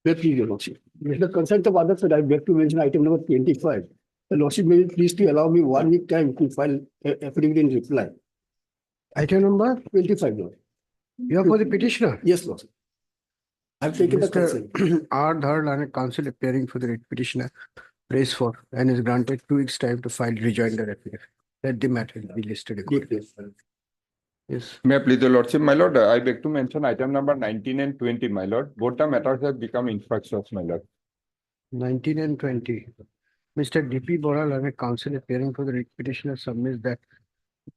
Please, Your Lordship. With the consent of others, I beg to mention item number 25. The Lordship may please to allow me 1 week time to file affidavit in reply. Item number, 25, Lord. you are for the petitioner. Yes, Lordship. I've taken the consent. Mr. R. Dhar, learned counsel appearing for the writ petitioner, prays for and is granted 2 weeks time to file rejoinder affidavit. Let the matter be listed accordingly. Yes. May I please the Lordship, my Lord, I beg to mention item number 19 and 20, my Lord. Both the matters have become infractions, my Lord. 19 and 20. Mr. D.P. Bora, learned counsel appearing for the writ petitioner, submits that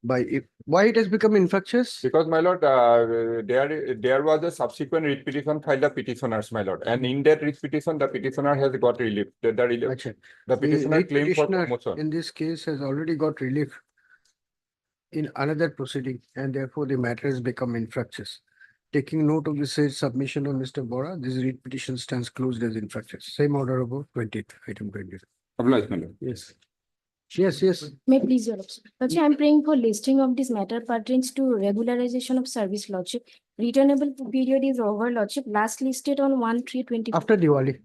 why it has become infractious? Because, my Lord, there was a subsequent writ petition filed the petitioners, my Lord. And in that writ petition, the petitioner has got relief. Achha. The petitioner writ claimed for petitioner promotion. in this case has already got relief in another proceeding, and therefore the matter has become infractious. Taking note of the said submission of Mr. Bora, this writ petition stands closed as infractious. Same order above 20th, item 20. Obliged, my Lord. Yes. Yes. May please, Your Lordship. Lordship, I am praying for listing of this matter pertains to regularization of service, Lordship. Returnable period is over, Lordship. Last listed on 1/3/20. After Diwali.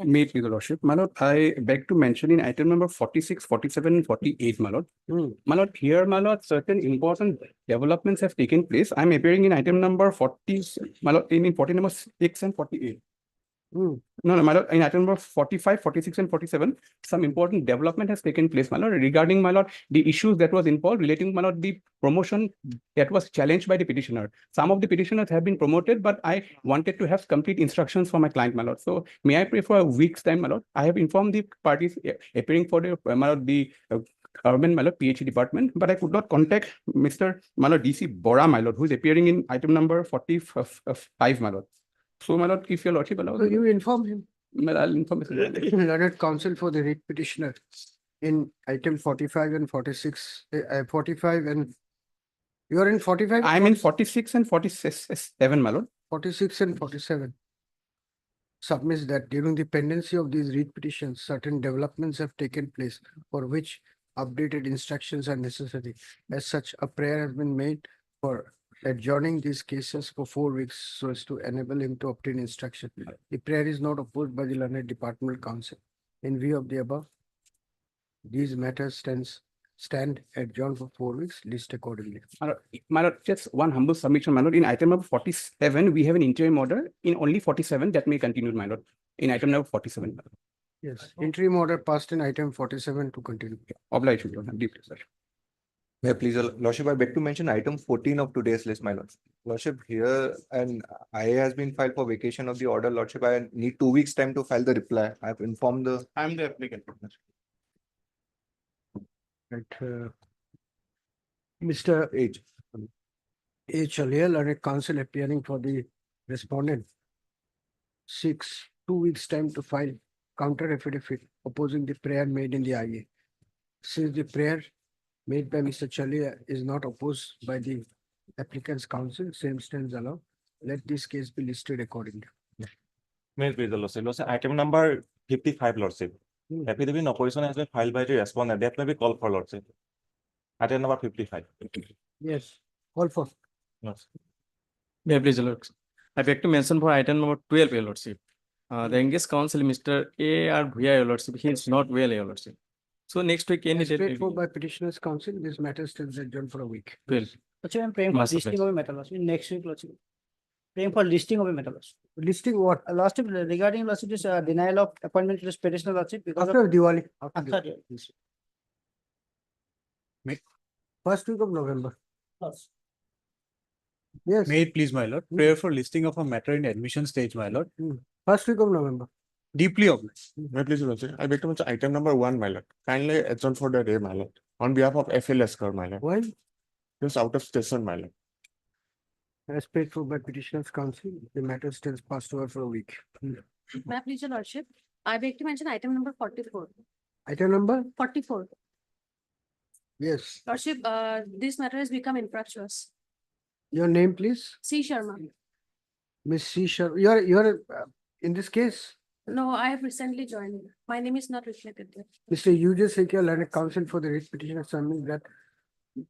May it please the Lordship. My Lord, I beg to mention in item number 46, 47, and 48, my Lord. My Lord, here, my Lord, certain important developments have taken place. I'm appearing in item number 40, my Lord, in 40 number 6 and 48. No, my Lord, in item number 45, 46, and 47, some important development has taken place, my Lord, regarding, my Lord, the issues that was involved relating, my Lord, the promotion that was challenged by the petitioner. Some of the petitioners have been promoted, but I wanted to have complete instructions for my client, my Lord. So may I pray for a week's time, my Lord? I have informed the parties appearing for the, my Lord, the Urban, my Lord, PH department, but I could not contact Mr. my Lord, DC Bora, my Lord, who is appearing in item number 45, my Lord. So, my Lord, if your Lordship allows, So you inform him. I'll inform Mr. Learned counsel for the writ petitioner in item 45 and 46, 45 and you are in 45? I'm in 46 and 47, my Lord. 46 and 47. Submits that during the pendency of these writ petitions, certain developments have taken place for which updated instructions are necessary. As such, a prayer has been made for adjourning these cases for 4 weeks so as to enable him to obtain instruction. The prayer is not opposed by the learned departmental counsel. In view of the above, these matters stand adjourned for 4 weeks, list accordingly. My Lord, just one humble submission, my Lord. In item number 47, we have an interim order. In only 47, that may continue, my Lord. In item number 47, my Lord. Yes, interim order passed in item 47 to continue. Obliged, Your Lord. Deep pleasure. May I please, Lordship, I beg to mention item 14 of today's list, my Lord. Lordship, here an IA has been filed for vacation of the order, Lordship. I need 2 weeks time to file the reply. I've informed the. I'm the applicant. Right, Mr. Age. H. Aliel, learned counsel appearing for the respondent. 2 weeks time to file counter affidavit opposing the prayer made in the IA. Since the prayer made by Mr. Chalia is not opposed by the applicant's counsel, same stands allowed. Let this case be listed accordingly. May it please the Lordship. Lordship, item number 55, Lordship. Affidavit in opposition has been filed by the respondent. That may be called for, Lordship. Item number 55. Yes, call for. Lordship. May I please, Your Lordship. I beg to mention for item number 12, Your Lordship. The engaged counsel, Mr. A.R. Bhuya, Your Lordship, he is not well, Your Lordship. So next week, any As date. paid for by petitioner's counsel, this matter stands adjourned for a week. 12. Lordship, I'm praying for Master listing of a matter, Lordship. Next week, Lordship. Praying for listing of a matter, Lordship. Listing what? Lordship, regarding Lordship, this denial of appointment to this petitioner, Lordship, because After of. Diwali. After Diwali. First week of November. Yes, May it please, my lord. Prayer for listing of a matter in admission stage, my lord. first week of November. Deeply obliged. May I please, Lordship? I beg to mention item number 1, my lord. Kindly adjourn for the day, my lord. On behalf of FL Laskar, my lord. Why? Just out of station, my lord. As paid for by petitioner's counsel, the matter stands passed over for a week. May I please, Your Lordship? I beg to mention item number 44. Item number? 44. Yes. Lordship, this matter has become infractuous. Your name, please? C. Sharma. Miss C. Sharma. You're in this case? No, I have recently joined. My name is not reflected there. Mr. Ujas Sekia, learned counsel for the writ petitioner, submit that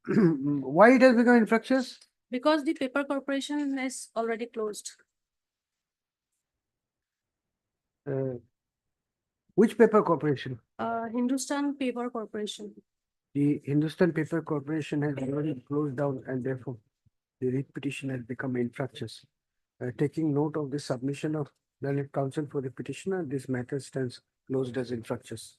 why it has become infractious? Because the paper corporation is already closed. Which paper corporation? Hindustan Paper Corporation. The Hindustan Paper Corporation has already closed down and therefore the writ petition has become infructuous. Taking note of the submission of learned counsel for the petitioner, this matter stands closed as infructuous.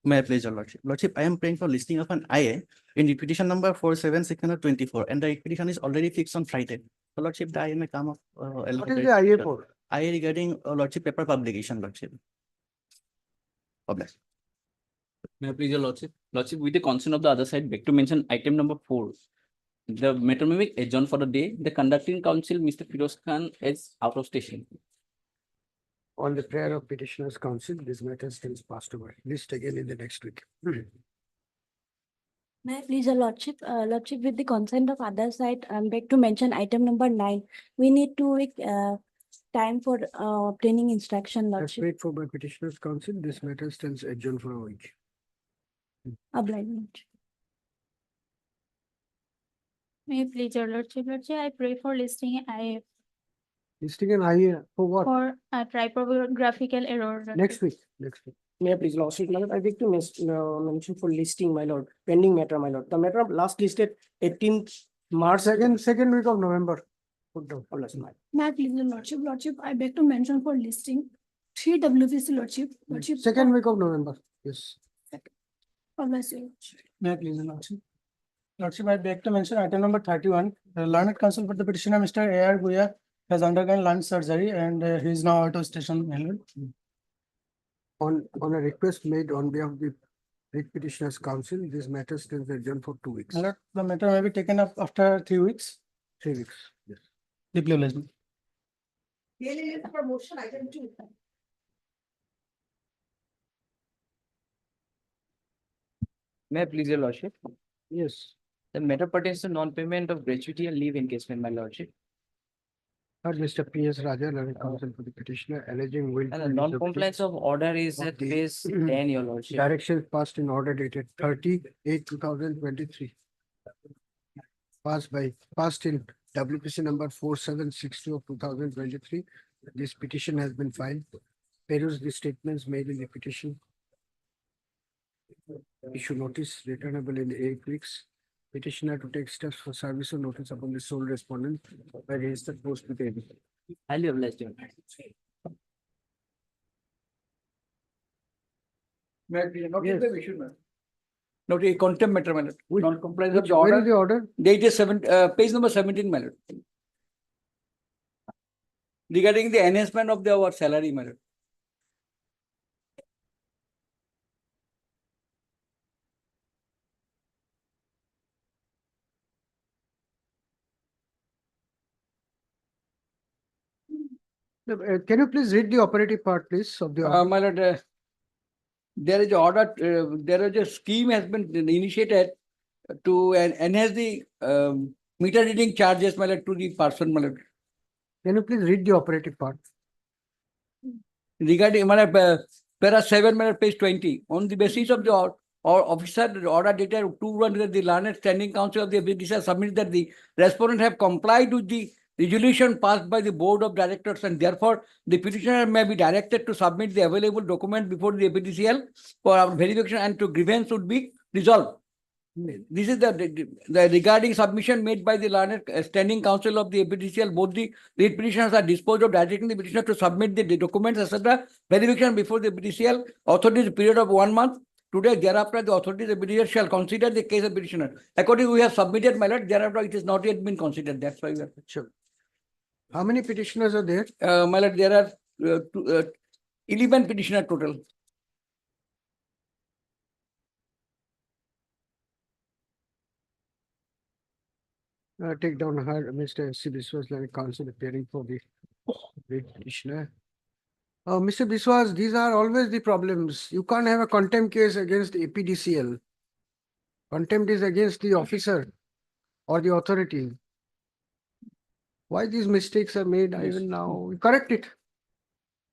May I please, your lordship? Lordship, I am praying for listing of an IA in the petition number 47,624, and the petition is already fixed on Friday. So lordship, the IA may come up. What is the IA for? IA regarding lordship paper publication, lordship. God bless. May I please, your lordship? Lordship, with the consent of the other side, beg to mention item number 4. The matter may be adjourned for the day. The conducting counsel, Mr. Firoz Khan, is out of station. On the prayer of petitioner's counsel, this matter stands passed over. List again in the next week. May I please, your lordship, lordship, with the consent of other side, beg to mention item number 9. We need 2 week time for obtaining instruction, As lordship. paid for by petitioner's counsel, this matter stands adjourned for a week. Obliged. May I please, your lordship, I pray for listing I Listing an IA for what? for a typographical error. Next week. May I please, lordship, my lord, I beg to mention for listing, my lord, pending matter, my lord. The matter last listed 18th March. Second week of November. Put down. Oh, bless my. May I please, your lordship, I beg to mention for listing 3 WVC lordship. Second week of November. Yes. God bless you. May I please, lordship? Lordship, I beg to mention item number 31. The learned counsel for the petitioner, Mr. A.R. Guya, has undergone lung surgery and he is now out of station, my lord. On a request made on behalf of the writ petitioner's counsel, this matter stands adjourned for 2 weeks. My lord, the matter may be taken up after 3 weeks. 3 weeks. Yes. Deeply obliged. Promotion item 2. May I please, your lordship? Yes. The matter pertains to non-payment of gratuity and leave encashment, my lordship. Heard Mr. P.S. Raja, learned counsel for the petitioner, alleging will. And the non-compliance of order is Of at the- phase 10, your lordship. Directions passed in order dated 30/8/2023. Passed in WPC number 4762 of 2023. This petition has been filed. Peruse the statements made in the petition. Issue notice returnable in 8 weeks. Petitioner to take steps for service of notice upon the sole respondent by registered post with AB. Highly obliged, your Not a contempt matter, my lord. Non-compliance of the Where is order. the order? Dated page number 17, my lord. Regarding the enhancement of our salary, my lord. Can you please read the operative part, please, of the order? My lord, there is a order, there is a scheme has been initiated to enhance the meter reading charges, my lord, to the person, my lord. Can you please read the operative part? Regarding, my lord, para 7, my lord, page 20, on the basis of the officer order dated 2-1, the learned standing council of the petitioner submitted that the respondent have complied with the resolution passed by the board of directors, and therefore the petitioner may be directed to submit the available document before the APDCL for our verification and to grievance would be resolved. This is the regarding submission made by the learned standing council of the APDCL. Both the writ petitioners are disposed of directing the petitioner to submit the documents, etc. Verification before the APDCL. Authorities period of 1 month. Today, thereafter, the authorities of petitioner shall consider the case of petitioner. According, we have submitted, my lord. Thereafter, it is not yet been considered. That's why we are. Sure. How many petitioners are there? My lord, there are 11 petitioner total. Take down her, Mr. S.C. Biswas, like counsel appearing for the writ petitioner. Mr. Biswas, these are always the problems. You can't have a contempt case against APDCL. Contempt is against the officer or the authority. Why these mistakes are made even now? Correct it.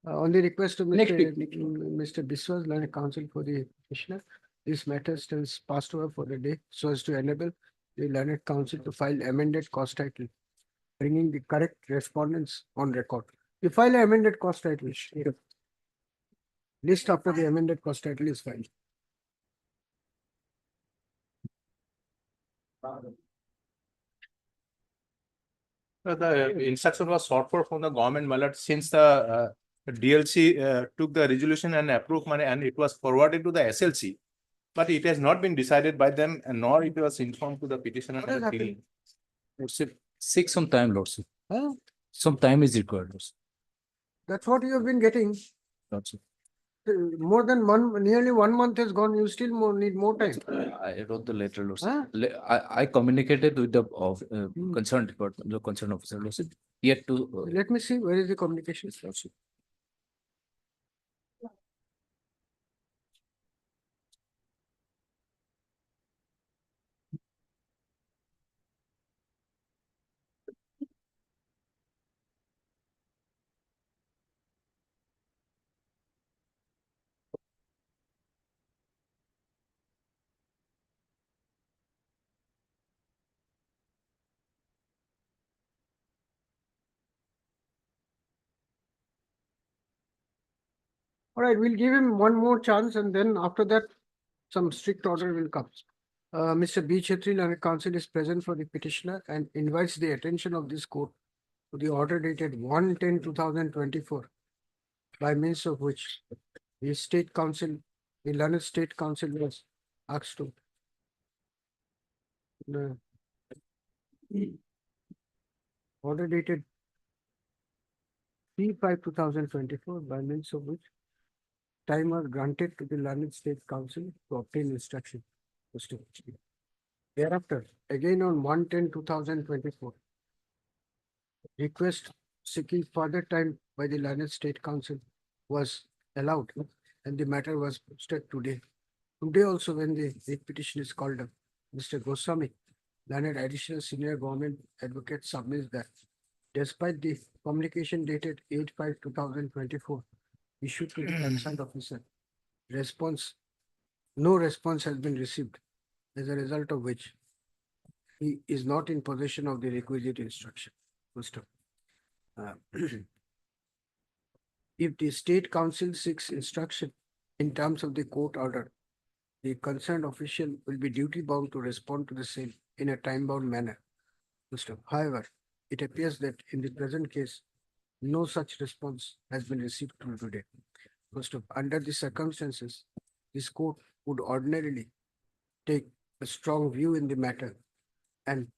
On the request of Next week. Mr. Biswas, learned counsel for the petitioner, this matter stands passed over for the day so as to enable the learned counsel to file amended cost title, bringing the correct respondents on record. You file an amended cost title. List after the amended cost title is filed. The instruction was sought for from the government, my lord, since the DLC took the resolution and approved money and it was forwarded to the SLC. But it has not been decided by them and nor it was informed to the petitioner. What has happened? Lordship, seek some time, Lordship. Huh? Some time is required, Lordship. That's what you have been getting. Lordship. More than nearly 1 month has gone, you still need more time. I wrote the letter, Lordship. Huh? I communicated with the concerned department, the concerned officer, Lordship. Yet to. Let me see, where is the communication? Lordship. All right, we'll give him one more chance and then after that, some strict order will come. Mr. B. Chetri, Learned Counsel is present for the petitioner and invites the attention of this court to the order dated 1/10/2024, by means of which the State Council, the Learned State Council was asked to the order dated 3/5/2024, by means of which time was granted to the Learned State Council to obtain instruction. Thereafter, again on 1/10/2024, request seeking further time by the Learned State Council was allowed and the matter was posted today. Today also, when the writ petition is called up, Mr. Goswami, Learned Additional Senior Government Advocate, submits that despite the communication dated 8/5/2024 issued to the concerned officer, no response has been received, as a result of which he is not in possession of the requisite instruction. If the State Council seeks instruction in terms of the court order, the concerned official will be duty bound to respond to the same in a time bound manner. However, it appears that in the present case, no such response has been received till today. Under the circumstances, this court would ordinarily take a strong view in the matter and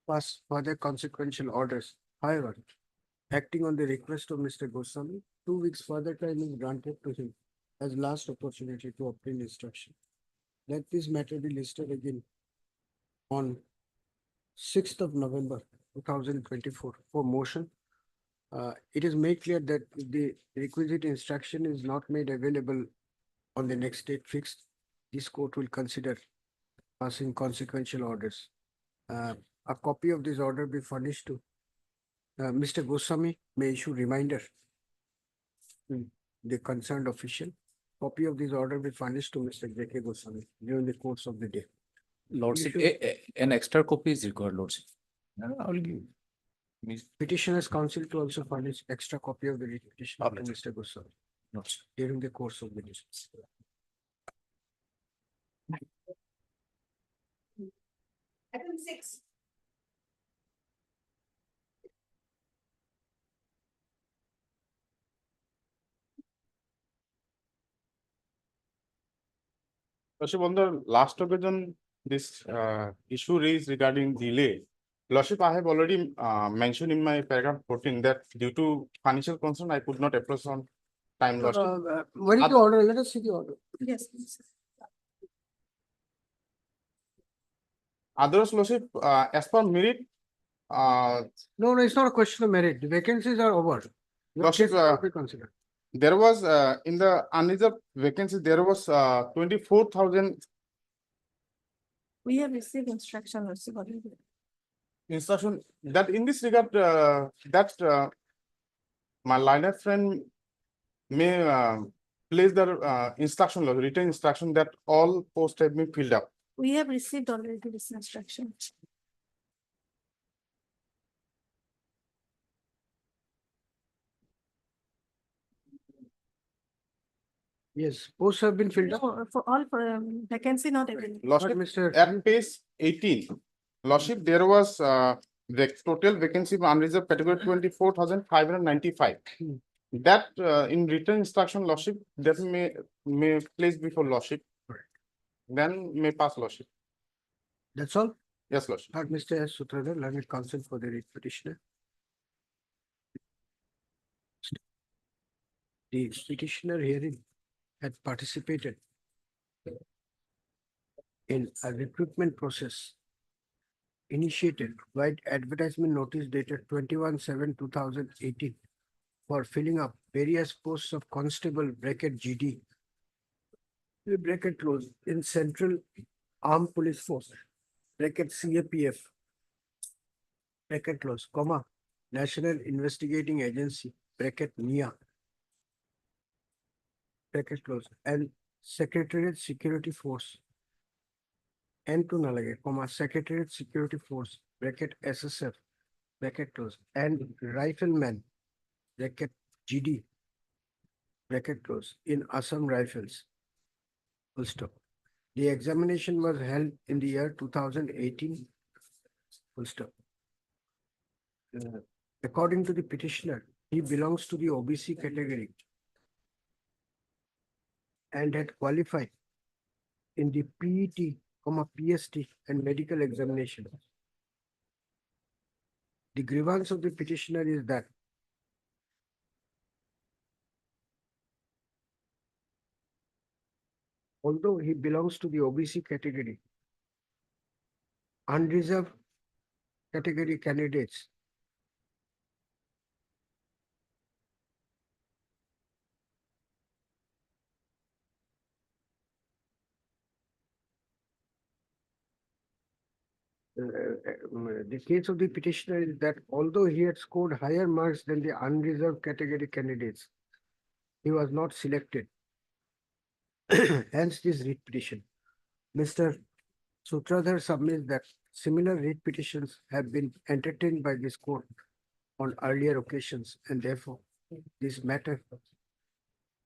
pass further consequential orders. However, acting on the request of Mr. Goswami, 2 weeks further time is granted to him as last opportunity to obtain instruction. Let this matter be listed again on 6th of November 2024 for motion. It is made clear that if the requisite instruction is not made available on the next date fixed, this court will consider passing consequential orders. A copy of this order be furnished to Mr. Goswami may issue reminder to the concerned official. Copy of this order be furnished to Mr. J.K. Goswami during the course of the day. Lordship, an extra copy is required, Lordship. I will give. Petitioner's counsel to also furnish extra copy of the writ petition to Mr. Goswami during the course of the day. Item 6. Lordship, on the last occasion, this issue raised regarding delay. Lordship, I have already mentioned in my paragraph 14 that due to financial concern, I could not approach on time. Lordship. What is the order? Let us see the order. Yes, please. Others, Lordship, as per merit, No, it's not a question of merit. The vacancies are over. Your Lordship, case cannot be considered. there was in the unreserved vacancy, there was 24,000 We have received instruction also already. instruction that in this regard, my liner friend may place the instruction, written instruction that all posts have been filled up. We have received already this instruction. Yes, posts have been filled up. No, for all for vacancy not available. Lordship, Mr. at page 18, Lordship, there was the total vacancy for unreserved category 24,595. That in written instruction, Lordship, that may place before Lordship. Then may pass Lordship. That's all? Yes, Lordship. Mr. S. Sutradhar, learned counsel for the writ petitioner. The petitioner herein had participated in a recruitment process initiated by advertisement notice dated 21/7/2018 for filling up various posts of constable bracket GD bracket close in Central Armed Police Force bracket CAPF bracket close comma National Investigating Agency bracket NIA bracket close and Secretariat Security Force and to nalage comma Secretariat Security Force bracket SSF bracket close and Rifleman bracket GD bracket close in Assam Rifles full stop. The examination was held in the year 2018 full stop. According to the petitioner, he belongs to the OBC category and had qualified in the PET, PST and medical examination. The grievance of the petitioner is that although he belongs to the OBC category, unreserved category candidates the case of the petitioner is that although he had scored higher marks than the unreserved category candidates, he was not selected. Hence this writ petition. Mr. Sutradhar submits that similar writ petitions have been entertained by this court on earlier occasions and therefore this matter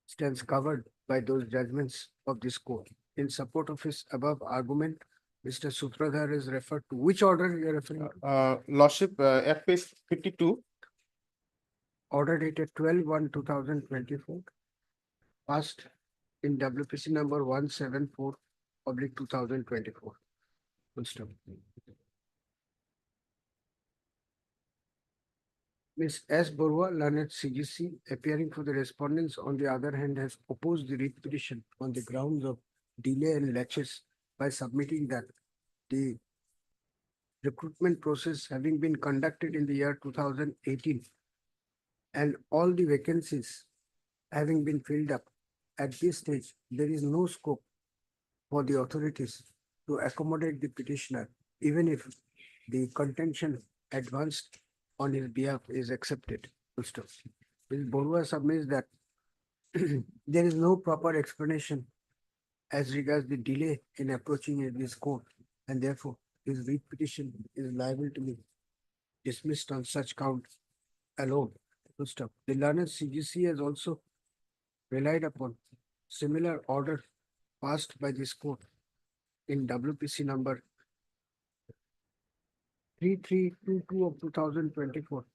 stands covered by those judgments of this court. In support of his above argument, Mr. Sutradhar is referred to which order you are referring to? Lordship, at page 52. Order dated 12/1/2024, passed in WPC number 174/2024. Full stop. Ms. S. Borua, learned CGC, appearing for the respondents, on the other hand, has opposed the writ petition on the grounds of delay and laches by submitting that the recruitment process having been conducted in the year 2018 and all the vacancies having been filled up, at this stage, there is no scope for the authorities to accommodate the petitioner, even if the contention advanced on his behalf is accepted. Ms. Borua submits that there is no proper explanation as regards the delay in approaching this court, and therefore his writ petition is liable to be dismissed on such count alone. Full stop. The learned CGC has also relied upon similar order passed by this court in WPC number 3322 of 2024,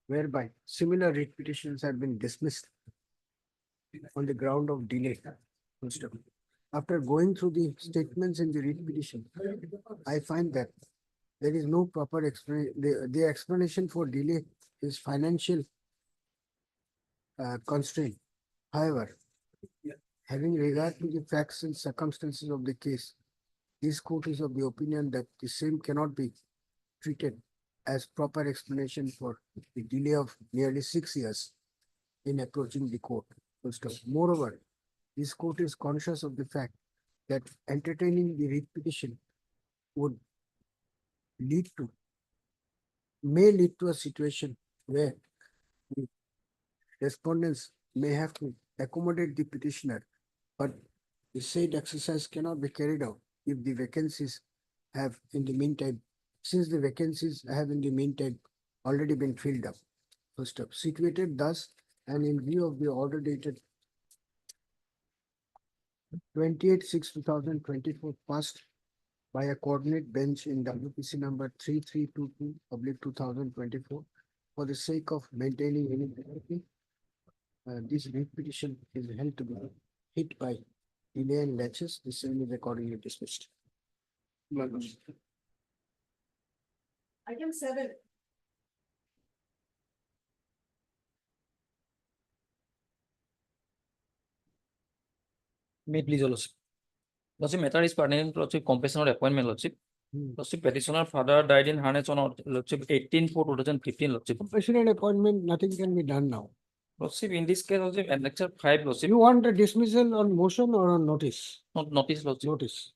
whereby similar writ petitions have been dismissed on the ground of delay. Full stop. After going through the statements in the writ petition, I find that there is no proper explanation. The explanation for delay is financial constraint. However, having regard to the facts and circumstances of the case, this court is of the opinion that the same cannot be treated as proper explanation for the delay of nearly 6 years in approaching the court. Full stop. Moreover, this court is conscious of the fact that entertaining the writ petition may lead to a situation where the respondents may have to accommodate the petitioner, but the said exercise cannot be carried out if the vacancies have in the meantime, since the vacancies have in the meantime already been filled up. First up, situated thus and in view of the order dated 28/6/2024 passed by a coordinate bench in WPC number 3322/2024 for the sake of maintaining uniformity. This repetition is held to be hit by delay and latches. The same is accordingly dismissed. Item 7. May please, Lordship. Lordship, matter is pertaining to Lordship compassion or appointment, Lordship. Lordship, petitioner father died in harness on Lordship 18/4/2015, Lordship. Compassionate appointment, nothing can be done now. Lordship, in this case, Lordship, Annexure 5, Lordship, You want a dismissal on motion or on notice? not notice, Lordship. Notice.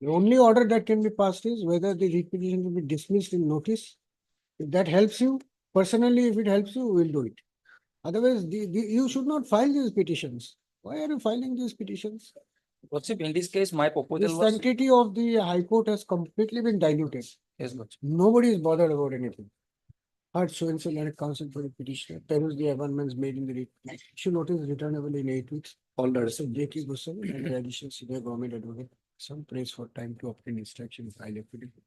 The only order that can be passed is whether the repetition will be dismissed in notice. If that helps you, personally, if it helps you, we'll do it. Otherwise, you should not file these petitions. Why are you filing these petitions? Lordship, in this case, my The proposal was. sanctity of the High Court has completely been diluted. Yes, Lordship. Nobody is bothered about anything. Heard so and so land counsel for the petitioner, peruse the amendments made in the issue notice returnable in 8 weeks. All that. So J.K. Goswami and the additional senior government advocate, some praise for time to obtain instruction file affidavit.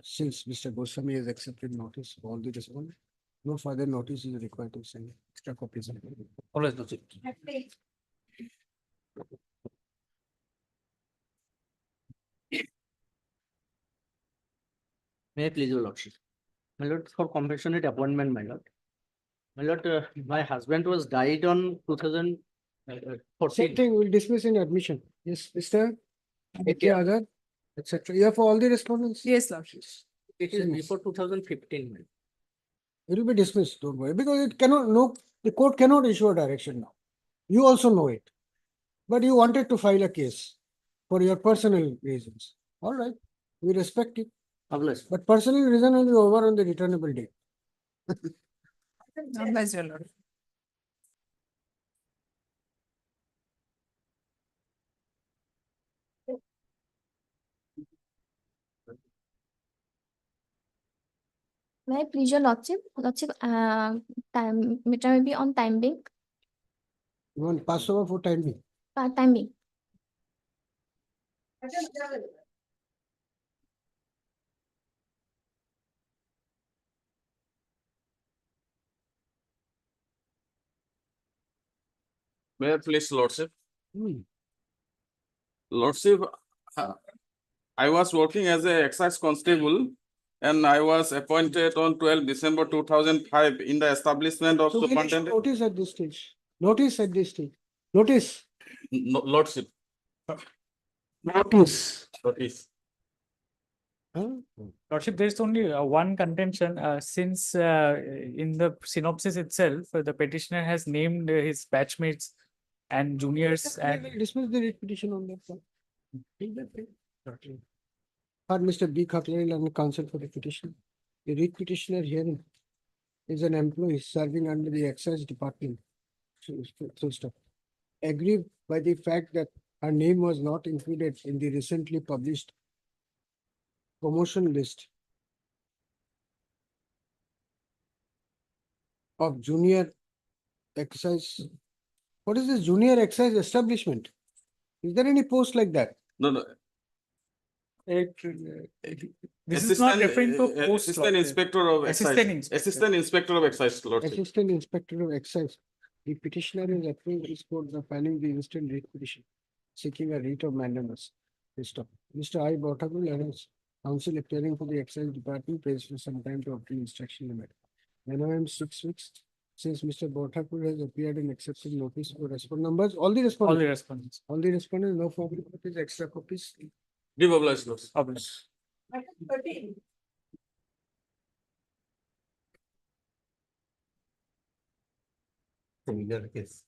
Since Mr. Goswami has accepted notice of all the respondents, no further notice is required to send extra copies. Always, Lordship. May I please, your Lordship? My lord, for compassionate appointment, my lord. My lord, my husband was died on 2014. Same thing, we'll dismiss in admission. Yes, Mr. Other, etc. You have for all the respondents? Yes, Lordship. It is before 2015. my lord. It will be dismissed, don't worry, because it cannot, no, the court cannot issue a direction now. You also know it. But you wanted to file a case for your personal reasons. All right, we respect it. Obvious. But personal reason will be over on the returnable date. Obliged, your Lord. May I please your Lordship? Lordship, time, matter may be on time being, You want pass over for time being? time being. Item 7. May I please, Lordship? Hmm. Lordship, I was working as a excise constable and I was appointed on 12 December 2005 in the establishment of So we'll issue superintendent. notice at this stage. Notice at this stage. Notice. No, Lordship. Notice. Notice. Lordship, there is only one contention since in the synopsis itself, the petitioner has named his batchmates and juniors and Dismiss the writ petition on that one. Heard Mr. B. Cutlery and counsel for the petition. The writ petitioner herein is an employee serving under the excise department. So stop. Agree by the fact that her name was not included in the recently published promotion list of junior excise. What is this junior excise establishment? Is there any post like that? No. this is not referring to post. Assistant Inspector of Excise. Assistant Inspector of Excise, Lordship. Assistant Inspector of Excise. The petitioner is appealing this court by filing the instant writ petition, seeking a writ of mandamus. Stop. Mr. I. Bottakul and counsel appearing for the excise department pays for some time to obtain instruction limit. NOM 6 weeks. Since Mr. Bottakul has appeared and accepted notice for respondent numbers, all the respondents. All the respondents, no further copies, extra copies. Give obliged, Lordship. Obliged. Item 13. Similar case.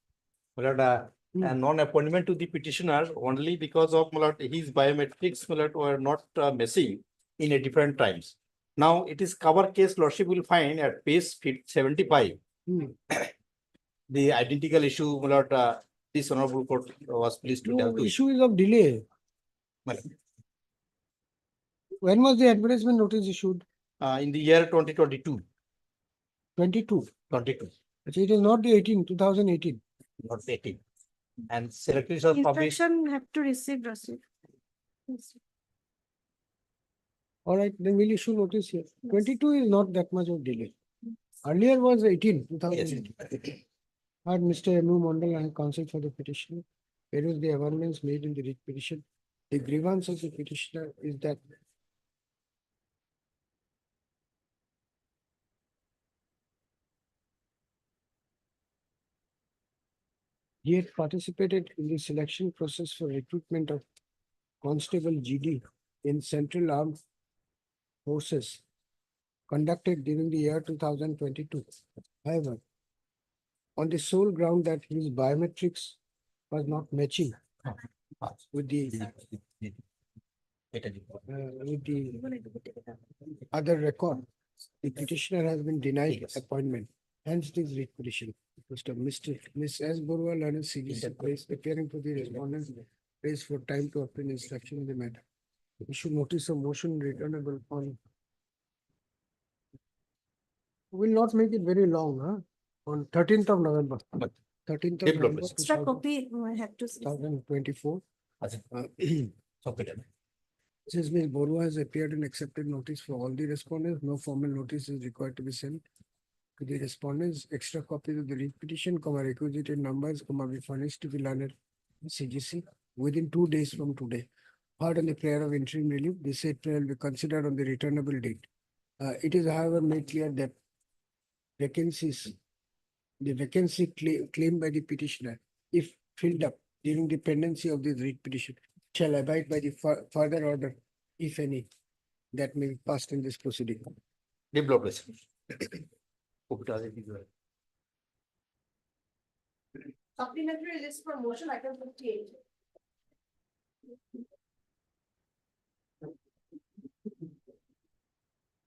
My lord, a non-appointment to the petitioner only because of, my lord, his biometrics, my lord, were not missing in a different times. Now it is cover case, Lordship will find at page 75. The identical issue, my lord, this honorable court was pleased to deal No, with. issue is of delay. My lord. When was the advertisement notice issued? In the year 2022. 22. 22. It is not the 2018. Not 18. and secretaries are published. Instruction have to receive receipt. All right, then we'll issue notice here. 22 is not that much of delay. Earlier was 18, 2018. Had Mr. M.U. Mondal and counsel for the petitioner. Where is the amendments made in the writ petition? The grievance of the petitioner is that he had participated in the selection process for recruitment of Constable GD in Central Armed Forces conducted during the year 2022. However, on the sole ground that his biometrics was not matching with the other record, the petitioner has been denied appointment. Hence this writ petition. Ms. S. Borua, learned CGC, place appearing to the respondent, place for time to obtain instruction in the matter. Issue notice of motion returnable on. Will not make it very long, huh? On 13th of November. 13th of November. Extra copy I have to. 2024. Since Ms. Borua has appeared and accepted notice for all the respondents, no formal notice is required to be sent to the respondents. Extra copies of the writ petition, requisited numbers, be furnished to the learned CGC within 2 days from today. Heard on the prayer of interim relief, this said prayer will be considered on the returnable date. It is however made clear that the vacancy claimed by the petitioner, if filled up during the pendency of the writ petition, shall abide by the further order, if any, that may be passed in this proceeding. Developers. Supplementary list for motion item 58.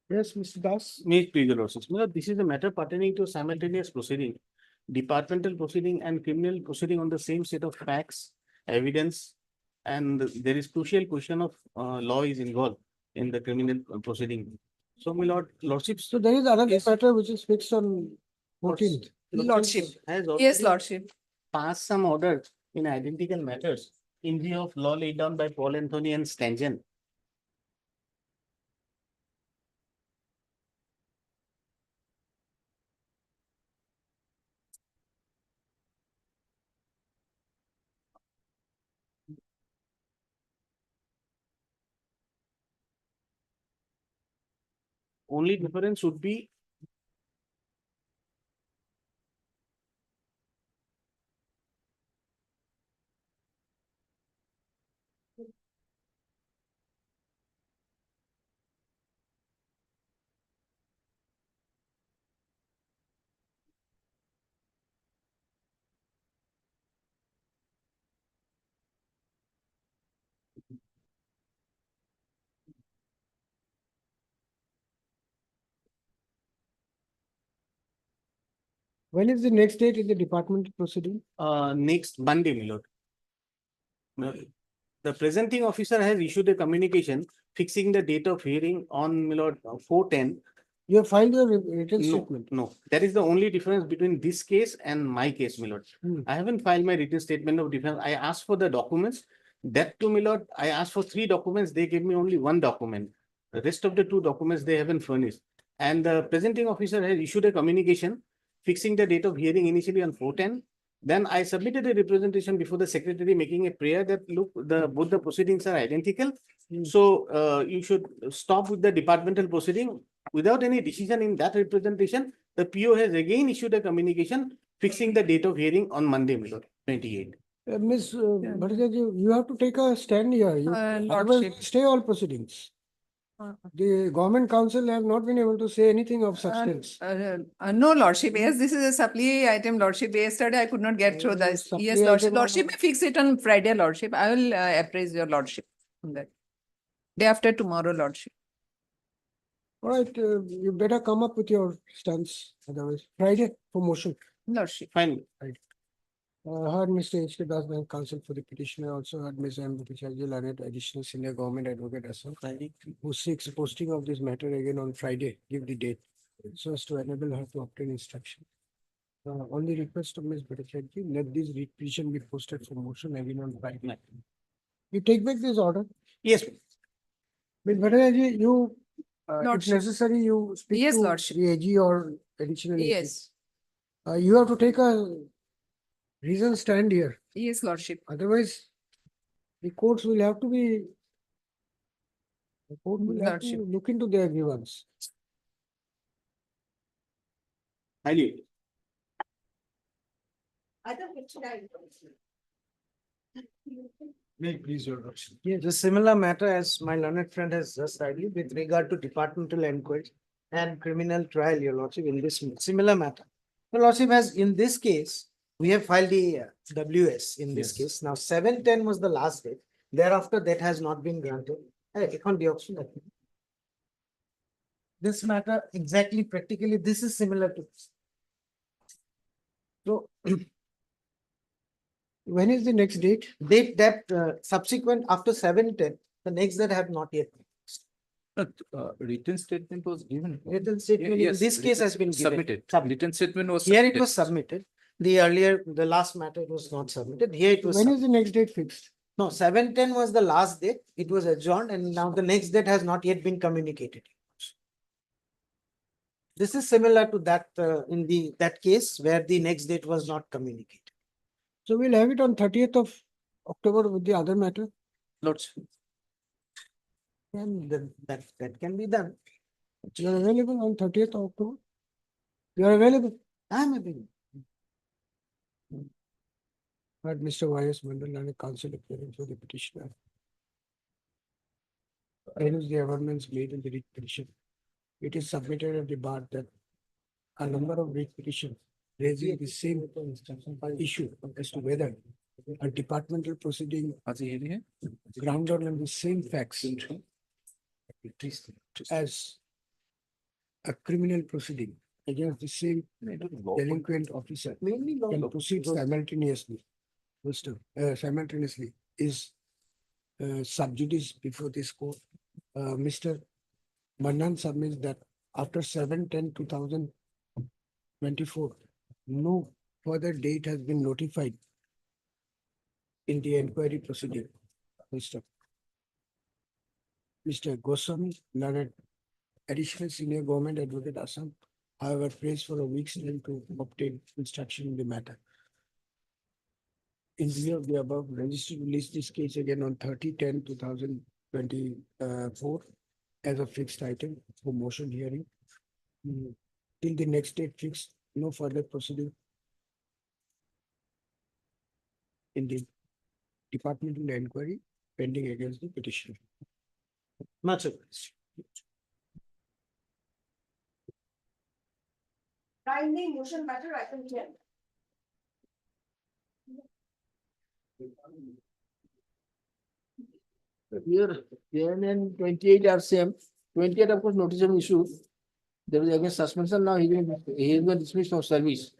Yes, Mr. Das. Meet previous losses. This is a matter pertaining to simultaneous proceeding, departmental proceeding and criminal proceeding on the same set of facts, evidence, and there is crucial question of law is involved in the criminal proceeding. So, my lordship. So there is another matter which is fixed on 14th. Lordship has Yes, Lordship. passed some orders in identical matters in view of law laid down by Paul Anthony and Stangen. Only difference would be When is the next date in the departmental proceeding? next Monday, my lord. The presenting officer has issued a communication fixing the date of hearing on, my lord, 4/10. You have filed your written No, statement. no, that is the only difference between this case and my case, my lord. I haven't filed my written statement of defense. I asked for the documents. That too, my lord, I asked for 3 documents. They gave me only 1 document. The rest of the 2 documents they haven't furnished. And the presenting officer has issued a communication fixing the date of hearing initially on 4/10. Then I submitted a representation before the secretary making a prayer that look, both the proceedings are identical. So you should stop with the departmental proceeding. Without any decision in that representation, the PO has again issued a communication fixing the date of hearing on Monday, my lord, 28. Ms. Bhattacharya, you have to take a stand here. Otherwise, Lordship. stay all proceedings. The government council have not been able to say anything of substance. No, Lordship. Yes, this is a supply item, Lordship. Yesterday I could not get through this. supply Yes, Lordship. item Lordship may fix it on Friday, Lordship. I will appraise your Lordship on that. Day after tomorrow, Lordship. All right, you better come up with your stance, otherwise Friday for motion. Lordship. Fine. Heard Mr. H. K. Das, Bank counsel for the petitioner, also heard Ms. M. Bhattacharya, learned additional senior government advocate Assam, who seeks posting of this matter again on Friday, give the date, so as to enable her to obtain instruction. On the request of Ms. Bhattacharya, let this petition be posted for motion again on Friday. You take back this order? Yes. Ms. Bhattacharya, you, if Lordship. necessary, you speak Yes, to Lordship. the AG or additional AG. Yes, You have to take a reasoned stand here. yes, Lordship. Otherwise, the courts will have to be, the court will have Lordship. to look into their grievance. Highly. May please, your lordship. Yes, a similar matter as my learned friend has just argued with regard to departmental inquiry and criminal trial, your lordship, in this similar matter. Your lordship has, in this case, we have filed the WS in this case. Now, 7/10 was the last date. Thereafter, that has not been granted. It can't be option. This matter exactly practically, this is similar to this. So, when is the next date? Date that subsequent after 7/10, the next that have not yet. Written statement was given. Written statement in Yes, this case has been given. submitted. Written statement was Here it submitted. was submitted. The earlier, the last matter it was not submitted. Here it was. When is the next date fixed? No, 7/10 was the last date. It was adjourned and now the next date has not yet been communicated. This is similar to that in that case where the next date was not communicated. So we'll have it on 30th of October with the other matter. Lordship. And then that can be done. You are available on 30th of October? You are available? I am available. But Mr. Y.S. Mandal and a counsel appearing for the petitioner. There is the amendments made in the writ petition. It is submitted at the bar that a number of writ petitions raising the same issue as to whether a departmental proceeding grounded on the same facts as a criminal proceeding against the same delinquent officer can proceed simultaneously. Simultaneously is sub judice before this court. Mr. Manan submits that after 7/10/2024, no further date has been notified in the inquiry proceeding. Mr. Goswami, learned additional senior government advocate Assam, however, prays for a week's time to obtain instruction in the matter. In view of the above, registry released this case again on 30/10/2024 as a fixed item for motion hearing. Till the next date fixed, no further proceeding in the departmental inquiry pending against the petitioner. Much obliged. Kindly motion matter item 10. Here, 10 and 28 are same. 28, of course, notice of issue. There is against suspension now, he has been dismissed from service.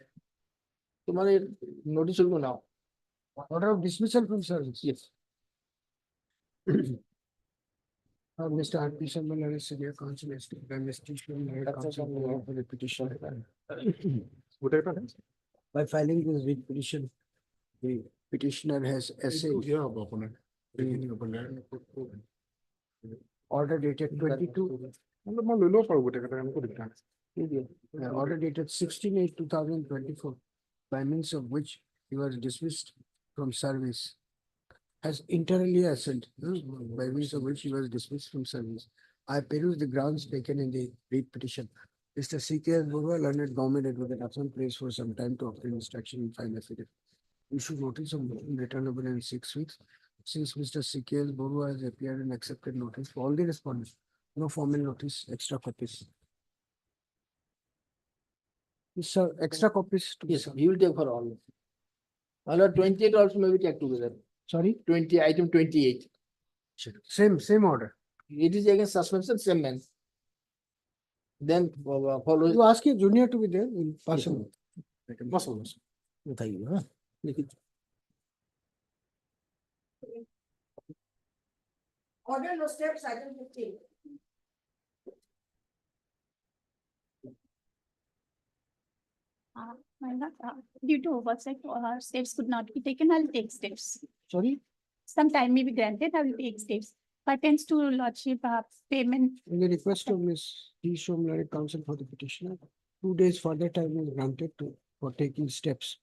Tomorrow, notice will go now. Order of dismissal from service. Yes. Mr. R.P. Sambal, senior counsel, investigation, counsel for the petition. By filing this writ petition, the petitioner has essayed order dated 22. Order dated 16/8/2024, by means of which he was dismissed from service, has internally assent, by means of which he was dismissed from service. I peruse the grounds taken in the writ petition. Mr. C.K.S. Borua, learned government advocate, Assam prays for some time to obtain instruction in file affidavit. Issue notice of motion returnable in 6 weeks. Since Mr. C.K.S. Borua has appeared and accepted notice for all the respondents, no formal notice, extra copies. Sir, extra copies to be Yes, he will take for all. Although 28 also may be take together. Sorry? 20, item 28. Same order. It is against suspension, same man. Then follow. You ask your junior to be there, we'll pass on. बताइए हाँ लेकिन Order no steps item 15. My lord, due to oversight, steps could not be taken. I'll take steps. Sorry, Some time may be granted. I will take steps. Pertains to lordship payment. in the request of Ms. D. Shomlari, counsel for the petitioner, 2 days further time is granted for taking steps,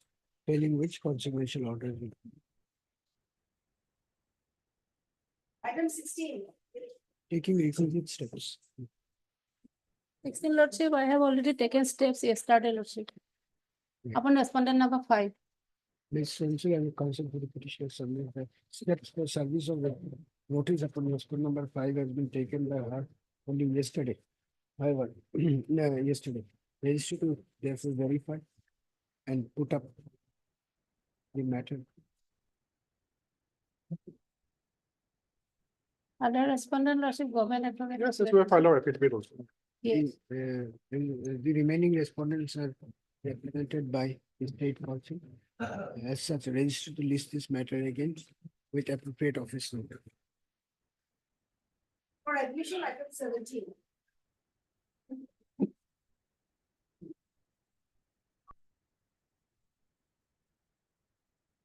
failing which consequential order will be. Item 16. Taking requisite steps. 16 Lordship, I have already taken steps yesterday, Lordship. Upon respondent number 5. Ms. Swenson and counsel for the petitioner submit that steps for service of the notice upon respondent number 5 has been taken by her only yesterday. However, no, yesterday, registry to therefore verify and put up the matter. Other respondent, Lordship, government advocate. Yes, yes, we have filed our affidavit also. Yes. The remaining respondents are represented by the state council. As such, registered to list this matter again with appropriate office number. For admission, item 17.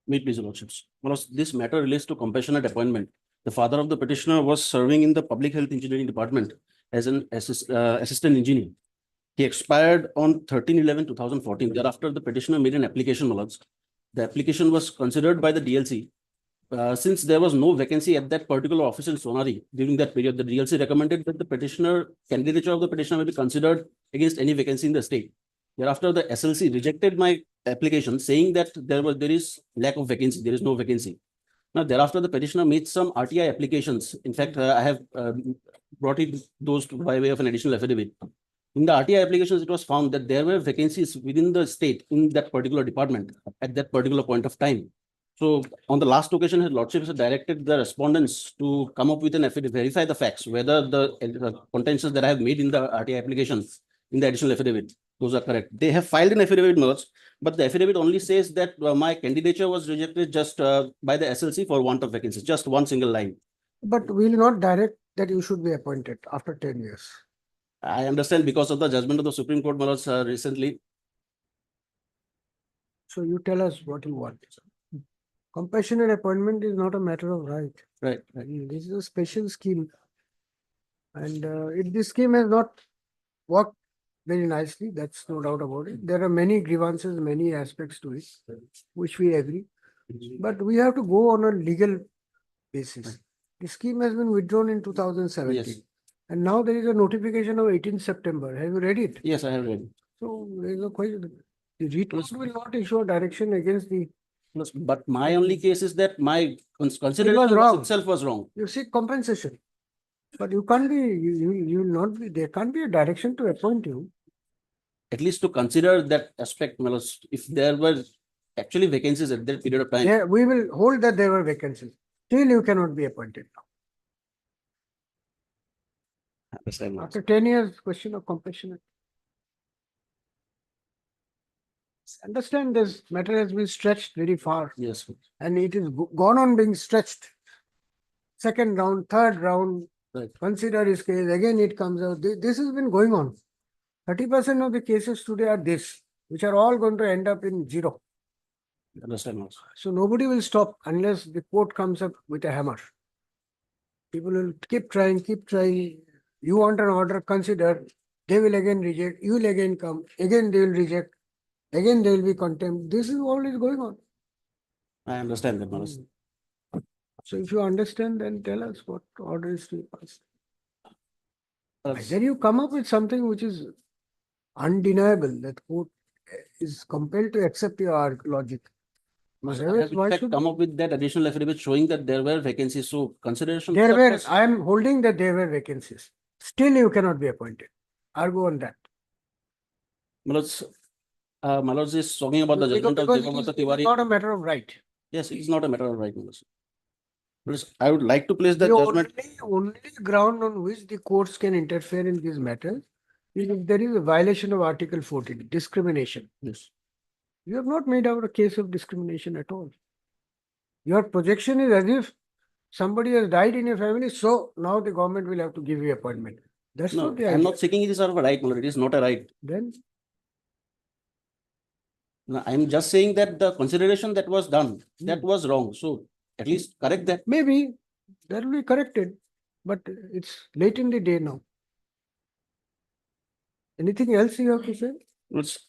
Meet please, Lordships. This matter relates to compassionate appointment. The father of the petitioner was serving in the Public Health Engineering Department as an assistant engineer. He expired on 13/11/2014. Thereafter, the petitioner made an application, my lords. The application was considered by the DLC. Since there was no vacancy at that particular office in Sonari during that period, the DLC recommended that the candidature of the petitioner may be considered against any vacancy in the state. Thereafter, the SLC rejected my application, saying that there is lack of vacancy, there is no vacancy. Now, thereafter, the petitioner made some RTI applications. In fact, I have brought those by way of an additional affidavit. In the RTI applications, it was found that there were vacancies within the state in that particular department at that particular point of time. So on the last occasion, his lordship has directed the respondents to come up with an affidavit, verify the facts, whether the contentions that I have made in the RTI applications in the additional affidavit, those are correct. They have filed an affidavit, but the affidavit only says that my candidature was rejected just by the SLC for want of vacancies, just one single line. But we will not direct that you should be appointed after 10 years. I understand because of the judgment of the Supreme Court, my lords, recently. So you tell us what you want. Compassionate appointment is not a matter of right. Right. This is a special scheme. And this scheme has not worked very nicely, that's no doubt about it. There are many grievances, many aspects to it, which we agree. But we have to go on a legal basis. The scheme has been withdrawn in 2017. Yes. And now there is a notification of 18th September. Have you read it? Yes, I have read it. So there is a question. The REIT will not issue a direction against the. But my only case is that my consideration was wrong. itself was wrong. You seek compensation. But you can't be, you will not be, there can't be a direction to appoint you. At least to consider that aspect, my lords, if there were actually vacancies at that period of time. Yeah, we will hold that there were vacancies. Still you cannot be appointed now. Understand, my lords. After 10 years, question of compassionate. Understand this matter has been stretched very far. Yes. And it is gone on being stretched. Second round, third round, Right. consider his case, again it comes out. This has been going on. 30% of the cases today are this, which are all going to end up in zero. Understand, my lords. So nobody will stop unless the court comes up with a hammer. People will keep trying, keep trying. You want an order, consider. They will again reject. You will again come. Again they will reject. Again there will be contempt. This is always going on. I understand that, my lords. So if you understand, then tell us what order is to be passed. Either you come up with something which is undeniable, that court is compelled to accept your logic. I have in fact come up with that additional affidavit showing that there were vacancies, so consideration. There were, I am holding that there were vacancies. Still you cannot be appointed. Argue on that. My lords is talking about the judgment of Because Devamata it is Tiwari. not a matter of right. Yes, it is not a matter of right, my lords. I would like to place the The judgment. only ground on which the courts can interfere in these matters is if there is a violation of Article 14, discrimination. Yes. You have not made out a case of discrimination at all. Your projection is as if somebody has died in your family, so now the government will have to give you appointment. That's No, not the I am idea. not seeking it is out of a right, my lord. It is not a right. Then No, I'm just saying that the consideration that was done, that was wrong. So at least correct that. Maybe that will be corrected, but it's late in the day now. Anything else you have to say?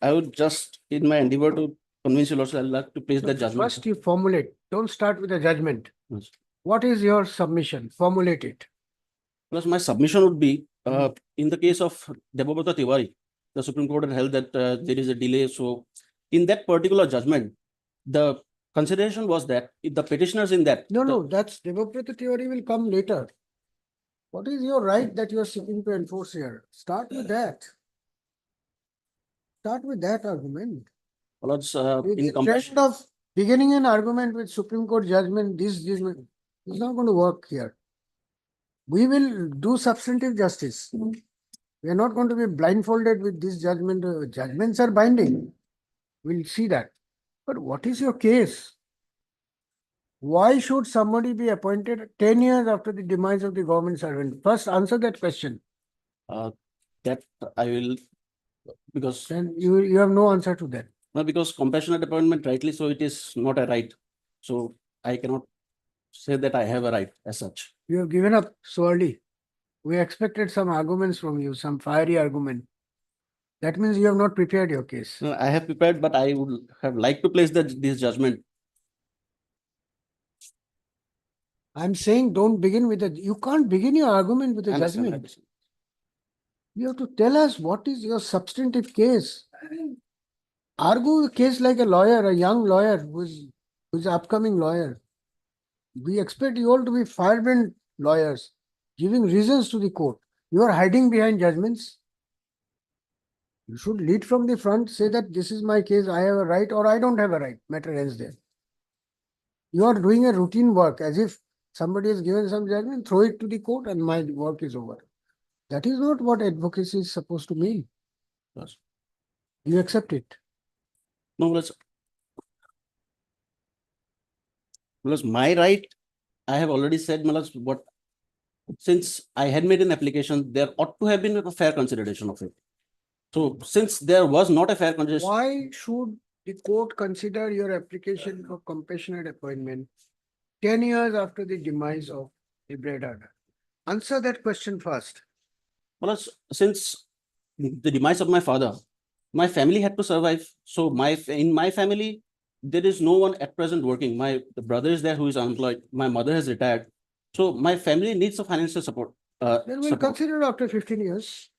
I would just, in my endeavor to convince you, also, I'd like to place the judgment. First you formulate, don't start with a judgment. Yes. What is your submission? Formulate it. Plus, my submission would be, in the case of Debabrata Tiwari, the Supreme Court had held that there is a delay. So in that particular judgment, the consideration was that if the petitioners in that. No, that's Debabrata Tiwari will come later. What is your right that you are seeking to enforce here? Start with that. Start with that argument. Well, it's, in Instead of beginning an argument with Supreme Court judgment, this judgment is not going to work here. We will do substantive justice. We are not going to be blindfolded with this judgment. Judgments are binding. We'll see that. But what is your case? Why should somebody be appointed 10 years after the demise of the government servant? First, answer that question. That I will, because. Then you have no answer to that. No, because compassionate appointment, rightly so, it is not a right. So I cannot say that I have a right as such. You have given up so early. We expected some arguments from you, some fiery argument. That means you have not prepared your case. No, I have prepared, but I would have liked to place this judgment. I'm saying don't begin with you can't begin your argument with a judgment. You have to tell us what is your substantive case. Argue a case like a lawyer, a young lawyer who's an upcoming lawyer. We expect you all to be firebrand lawyers, giving reasons to the court. You are hiding behind judgments. You should lead from the front, say that this is my case, I have a right or I don't have a right. Matter ends there. You are doing a routine work as if somebody has given some judgment, throw it to the court and my work is over. That is not what advocacy is supposed to mean. Yes. You accept it. No, because my right, I have already said, what, since I had made an application, there ought to have been a fair consideration of it. So since there was not a fair consideration. Why should the court consider your application for compassionate appointment 10 years after the demise of the bread order? Answer that question first. Well, since the demise of my father, my family had to survive. So in my family, there is no one at present working. The brother is there who is unemployed. My mother has retired. So my family needs some financial support. Then we'll consider after 15 years.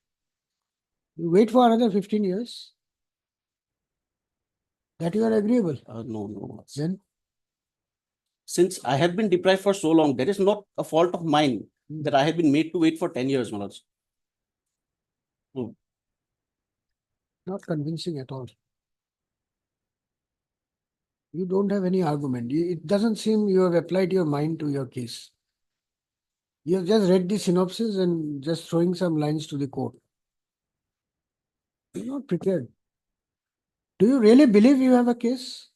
You wait for another 15 years. That you are agreeable. No. Then? Since I have been deprived for so long, that is not a fault of mine that I have been made to wait for 10 years, Malaj. Not convincing at all. You don't have any argument. It doesn't seem you have applied your mind to your case. You have just read the synopsis and just throwing some lines to the court. You're not prepared. Do you really believe you have a case?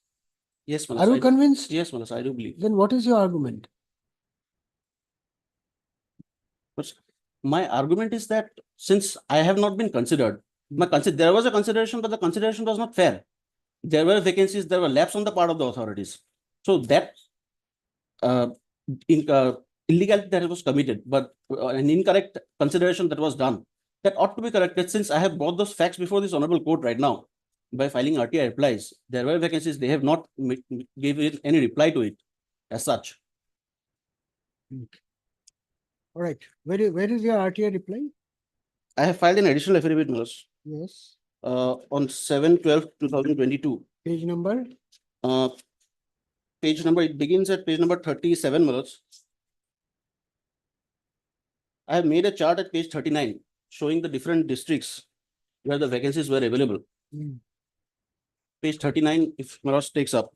Yes, Malaj. Are you convinced? Yes, Malaj, I do believe. Then what is your argument? But my argument is that since I have not been considered, there was a consideration, but the consideration was not fair. There were vacancies, there were lapses on the part of the authorities. So that illegality that was committed, but an incorrect consideration that was done, that ought to be corrected. Since I have brought those facts before this honorable court right now, by filing RTI replies, there were vacancies, they have not given any reply to it as such. All right. Where is your RTI reply? I have filed an additional affidavit, Malaj. Yes. On 7/12/2022. Page number? Page number, it begins at page number 37, Malaj. I have made a chart at page 39 showing the different districts where the vacancies were available. Page 39, if Malaj takes up.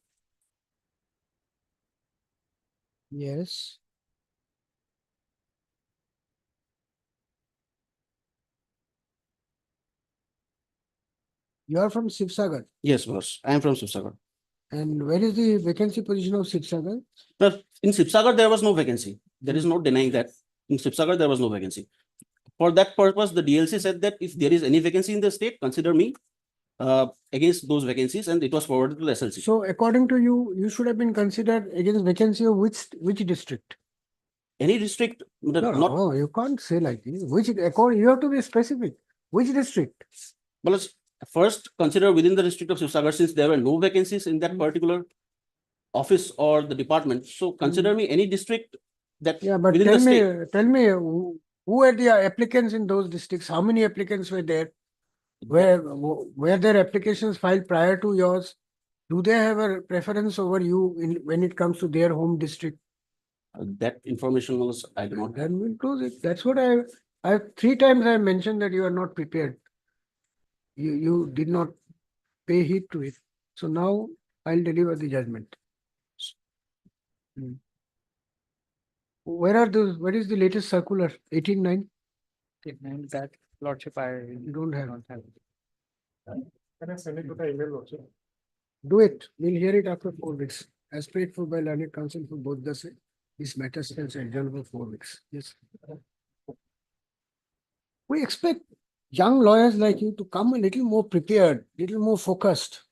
Yes. You are from Sivsagar. Yes, Malaj. I am from Sivsagar. And where is the vacancy position of Sivsagar? No, in Sivsagar, there was no vacancy. There is no denying that. In Sivsagar, there was no vacancy. For that purpose, the DLC said that if there is any vacancy in the state, consider me. against those vacancies, and it was forwarded to the SLC. So according to you, you should have been considered against vacancy of which district? Any district, No, not, no, you can't say like this. Which, according, you have to be specific. Which district? well, let's first consider within the district of Sivsagar, since there were no vacancies in that particular office or the department. So consider me any district that Yeah, but within the state. tell me, who are the applicants in those districts? How many applicants were there? Were their applications filed prior to yours? Do they have a preference over you when it comes to their home district? That information was, I do not have. Then we'll close it. That's what I 3 times I mentioned that you are not prepared. You did not pay heed to it. So now I'll deliver the judgment. Where are those? What is the latest circular? 18-9? That lordship, I You don't have. Can I send it to the email also? Do it. We'll hear it after 4 weeks. As paid for by learned counsel for both the side. This matter stands adjourned for 4 weeks. Yes. We expect young lawyers like you to come a little more prepared, little more focused.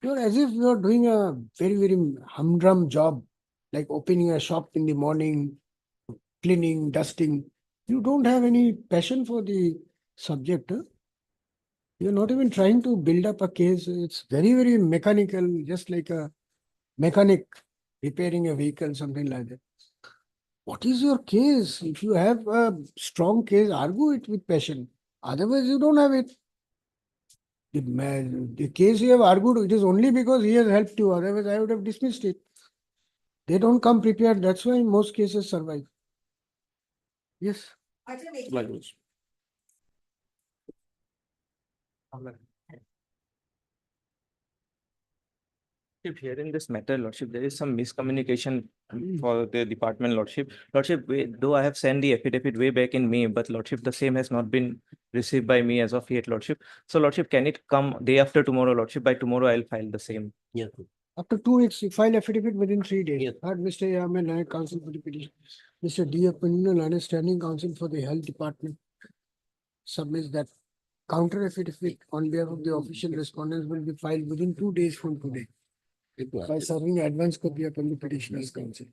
You're as if you're doing a very, very humdrum job, like opening a shop in the morning, cleaning, dusting. You don't have any passion for the subject. Huh? You're not even trying to build up a case. It's very, very mechanical, just like a mechanic repairing a vehicle, something like that. What is your case? If you have a strong case, argue it with passion. Otherwise, you don't have it. The case you have argued, it is only because he has helped you. Otherwise, I would have dismissed it. They don't come prepared. That's why most cases survive. Yes. Likewise. If hearing this matter, Lordship, there is some miscommunication for the department, Lordship. Lordship, though I have sent the affidavit way back in May, but Lordship, the same has not been received by me as of yet, Lordship. So Lordship, can it come day after tomorrow, Lordship? By tomorrow, I'll file the same. Yeah. After 2 weeks, you file affidavit within 3 days. Yes. Mr. Yaman, Learned Counsel for the petition. Mr. D. Apanino, Learned Standing Counsel for the Health Department, submits that counter affidavit on behalf of the official respondents will be filed within 2 days from today by serving advance copy upon the petitioner's counsel.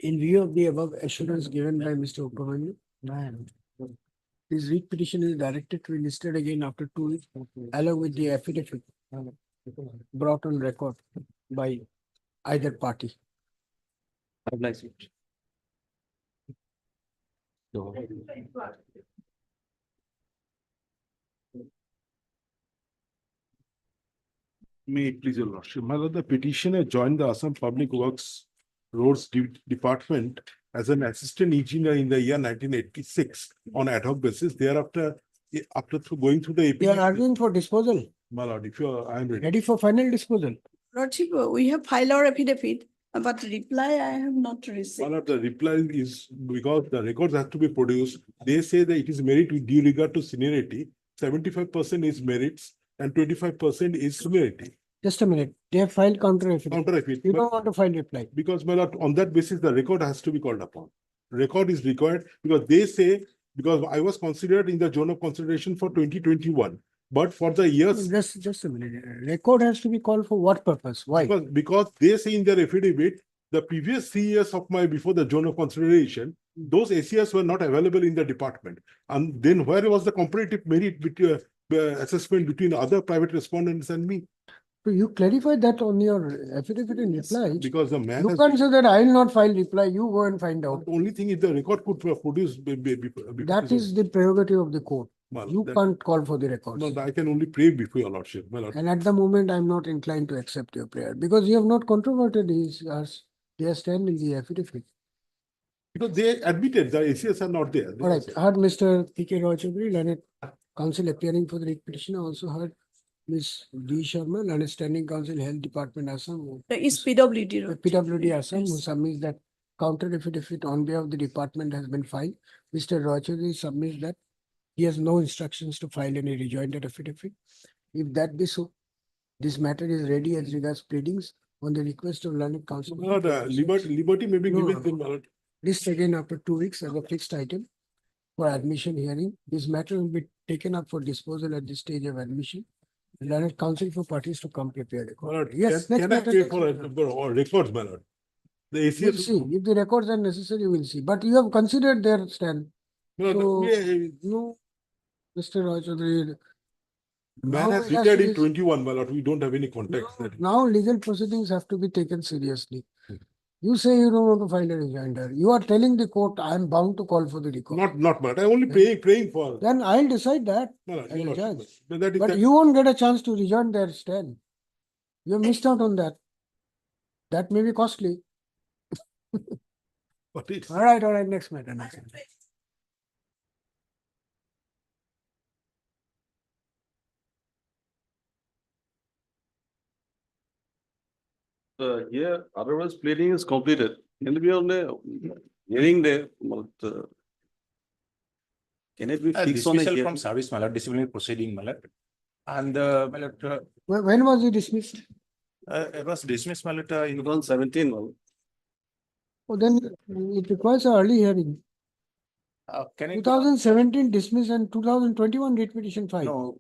In view of the above assurance given by Mr. Upamanyu, his writ petition is directed to be listed again after 2 weeks, along with the affidavit brought on record by either party. May it please your lordship, my lord, the petitioner joined the Assam Public Works Roads Department as an assistant engineer in the year 1986 on ad hoc basis. Thereafter, after going through the You are APG, arguing for disposal, my lord, if you are, I am ready. ready for final disposal. Lordship, we have filed our affidavit, but reply I have not My received. lord, the reply is because the records have to be produced. They say that it is merit with due regard to seniority. 75% is merits and 25% is seniority. Just a minute. They have filed counter affidavit. Counter affidavit. You don't want to file reply. Because my lord, on that basis, the record has to be called upon. Record is required because they say, because I was considered in the zone of consideration for 2021, but for the years. Just a minute. Record has to be called for what purpose? Why? Because they say in their affidavit, the previous 3 years of my before the zone of consideration, those ACS were not available in the department. And then where was the comparative merit between assessment between other private respondents and me? So you clarify that on your affidavit in reply. Because the man You has. can't say that I will not file reply. You go and find out. The only thing is the record could produce. That is the prerogative of the court. You can't call for the records. No, I can only pray before your lordship. My lord. And at the moment, I'm not inclined to accept your prayer because you have not controverted their stand in the affidavit. Because they admitted the ACS are not there. All right. Heard Mr. P.K. Roy Choudhury, Learned Counsel appearing for the petitioner. Also heard Ms. D. Sharma, Learned Standing Counsel, Health Department, Assam. Is PWD. PWD Assam, who submits that counter affidavit on behalf of the department has been filed. Mr. Roy Choudhury submits that he has no instructions to file any rejoinder affidavit. If that be so, this matter is ready as regards pleadings on the request of Learned Counsel. Liberty may be given to my lord. List again after 2 weeks as a fixed item. for admission hearing. This matter will be taken up for disposal at the stage of admission. Learned counsel for parties to come prepare. Yes, next Can I matter. pay next for matter. the records, my lord? The We'll ACS. see. If the records are necessary, we'll see. But you have considered their stand. No, So, yeah, no, Mr. Roy Choudhury, man now has it has retired to in be- 21, my lord. We don't have any context. now legal proceedings have to be taken seriously. You say you don't want to file a rejoinder. You are telling the court, I am bound to call for the record. Not, my lord. I'm only praying for. Then I'll decide that No, no, as no, a no, judge. but that is But that- you won't get a chance to rejoin their stand. You have missed out on that. That may be costly. But it's. All right, next matter. Next matter. Here, otherwise pleading is completed. Can it be on the hearing there? Can it be fixed on a Dismissal hearing? from service, my lord, disciplinary proceeding, my lord. And, my lord, When was he dismissed? it was dismissed, my lord, in 2017. Oh, then it requires an early hearing. can it? 2017 dismissed and 2021 writ petition filed. No,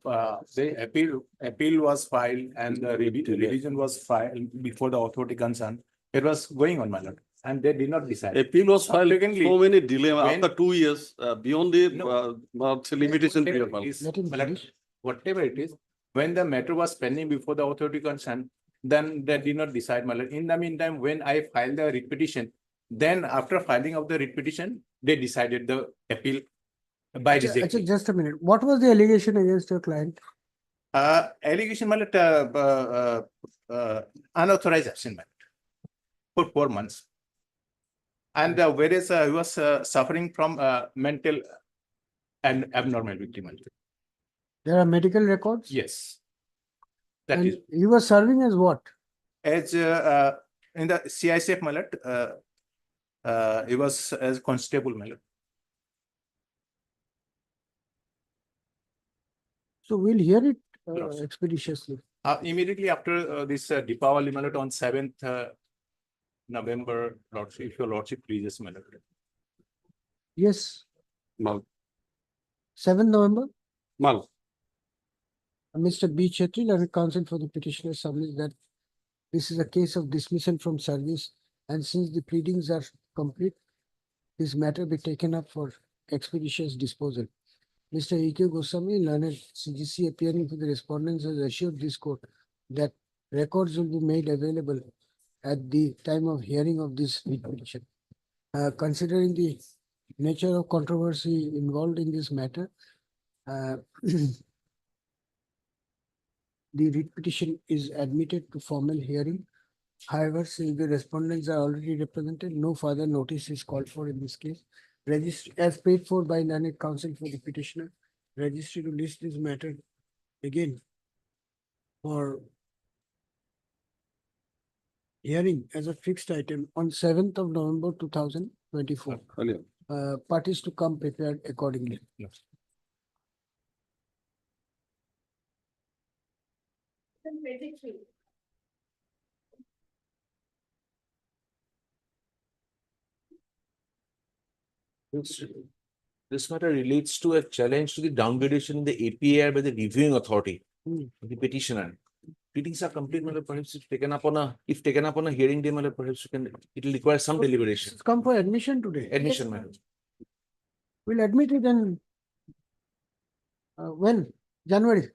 the appeal was filed and the revision was filed before the authority concerned. It was going on, my lord, and they did not decide. Appeal was filed, Subsequently, so many delay when- after 2 years, beyond the No. limitation Whatever period. it is, Let him my lord, finish. whatever it is, when the matter was pending before the authority concerned, then they did not decide, my lord. In the meantime, when I filed the writ petition, then after filing of the writ petition, they decided the appeal by rejecting. Just a minute. What was the allegation against your client? Allegation, my lord, unauthorized absent, my lord, for 4 months. And whereas he was suffering from mental and abnormality, my lord. There are medical records? Yes. That And is, he was serving as what? as in the CICF, my lord, he was as constable, my lord. So we'll hear it Yes. expeditiously. Immediately after this Deepavali, my lord, on 7th November, lordship, if your lordship pleases, my lord. Yes, Mal. 7th November. Mal. Mr. B. Chetri, learned counsel for the petitioner, submits that this is a case of dismissal from service, and since the pleadings are complete, this matter be taken up for expeditious disposal. Mr. E.K. Goswami, learned CGC, appearing for the respondents, has assured this court that records will be made available at the time of hearing of this writ petition. Considering the nature of controversy involved in this matter, the writ petition is admitted to formal hearing. However, since the respondents are already represented, no further notice is called for in this case. Registry as paid for by learned counsel for the petitioner, registry to list this matter again for hearing as a fixed item on 7th of November 2024. Parties to come prepared accordingly. Yes. Item 23. This matter relates to a challenge to the downgradation in the APAR by the reviewing authority, the petitioner. Pleadings are complete, my lord, perhaps if taken up on a hearing day, my lord, perhaps it will require some deliberation. It's come for admission today. Admission, my lord. We'll admit it in when? January.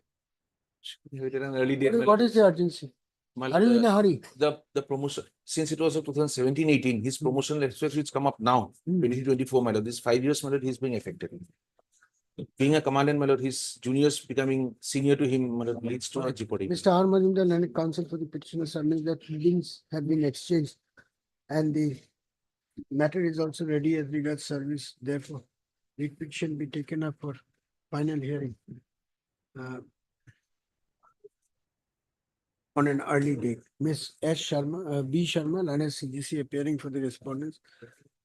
At an early date, my What lord. is the urgency? My Are you in a lord, hurry? The promotion, since it was of 2017-18, his promotional expectations come up now, 2024, my lord. This 5 years, my lord, he's being affected. Being a commandant, my lord, his juniors becoming senior to him, my lord, leads to a jeopardy. Mr. R. Majumdar, learned counsel for the petitioner, submits that pleadings have been exchanged and the matter is also ready as regards service. Therefore, the petition be taken up for final hearing on an early date. Ms. S. Sharma, B. Sharma, learned CGC, appearing for the respondents.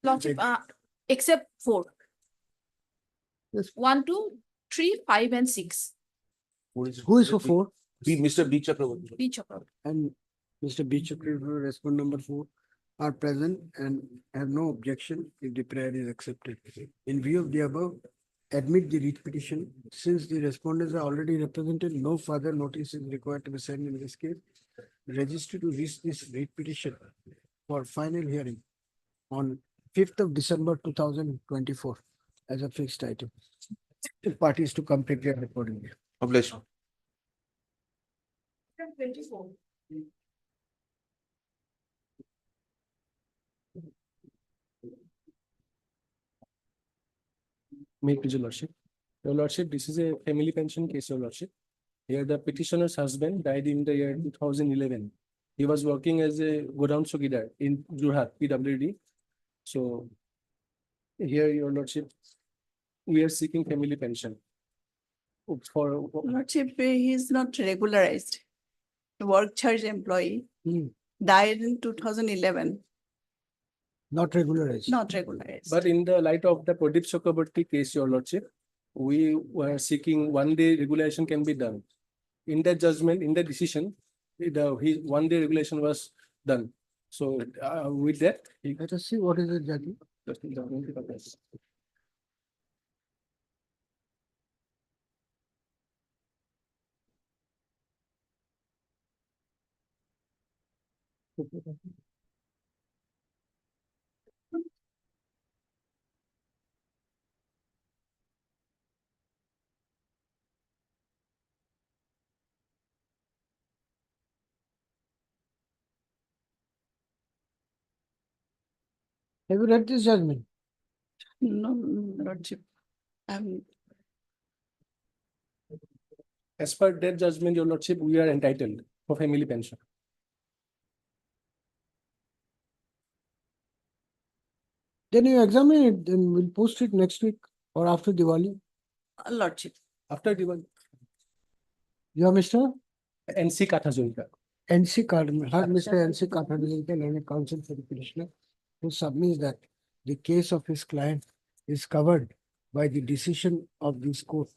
Lordship, except 4. Yes. 1, 2, 3, 5, and 6. Who is for 4? Mr. B. Chakravarti. B. Chakravarti. And Mr. B. Chakravarti, respond number 4, are present and have no objection if the prayer is accepted. In view of the above, admit the writ petition. Since the respondents are already represented, no further notice is required to be sent in this case. Registry to reach this writ petition for final hearing on 5th of December 2024 as a fixed item. The parties to come prepared accordingly. Obliged. 24. May it please your lordship. Your lordship, this is a family pension case, your lordship. Here the petitioner's husband died in the year 2011. He was working as a Godown Sugidar in Jorhat, PWD. So here, your lordship, we are seeking family pension. For Lordship, he is not regularized. Work charge employee, died in 2011, Not regularized. not regularized. But in the light of the Pradeep Chakraborty case, your lordship, we were seeking 1 day regulation can be done. In that judgment, in the decision, his 1 day regulation was done. So with that. Let us see what is the judgment. Have you read this judgment? No, Lordship. As per that judgment, your lordship, we are entitled for family pension. Then you examine it, then we'll post it next week or after Diwali. Lordship. After Diwali. You are Mr. NC Kathajulka. NC Mr. NC Kathajulka, Learned Counsel for the petitioner, who submits that the case of his client is covered by the decision of this court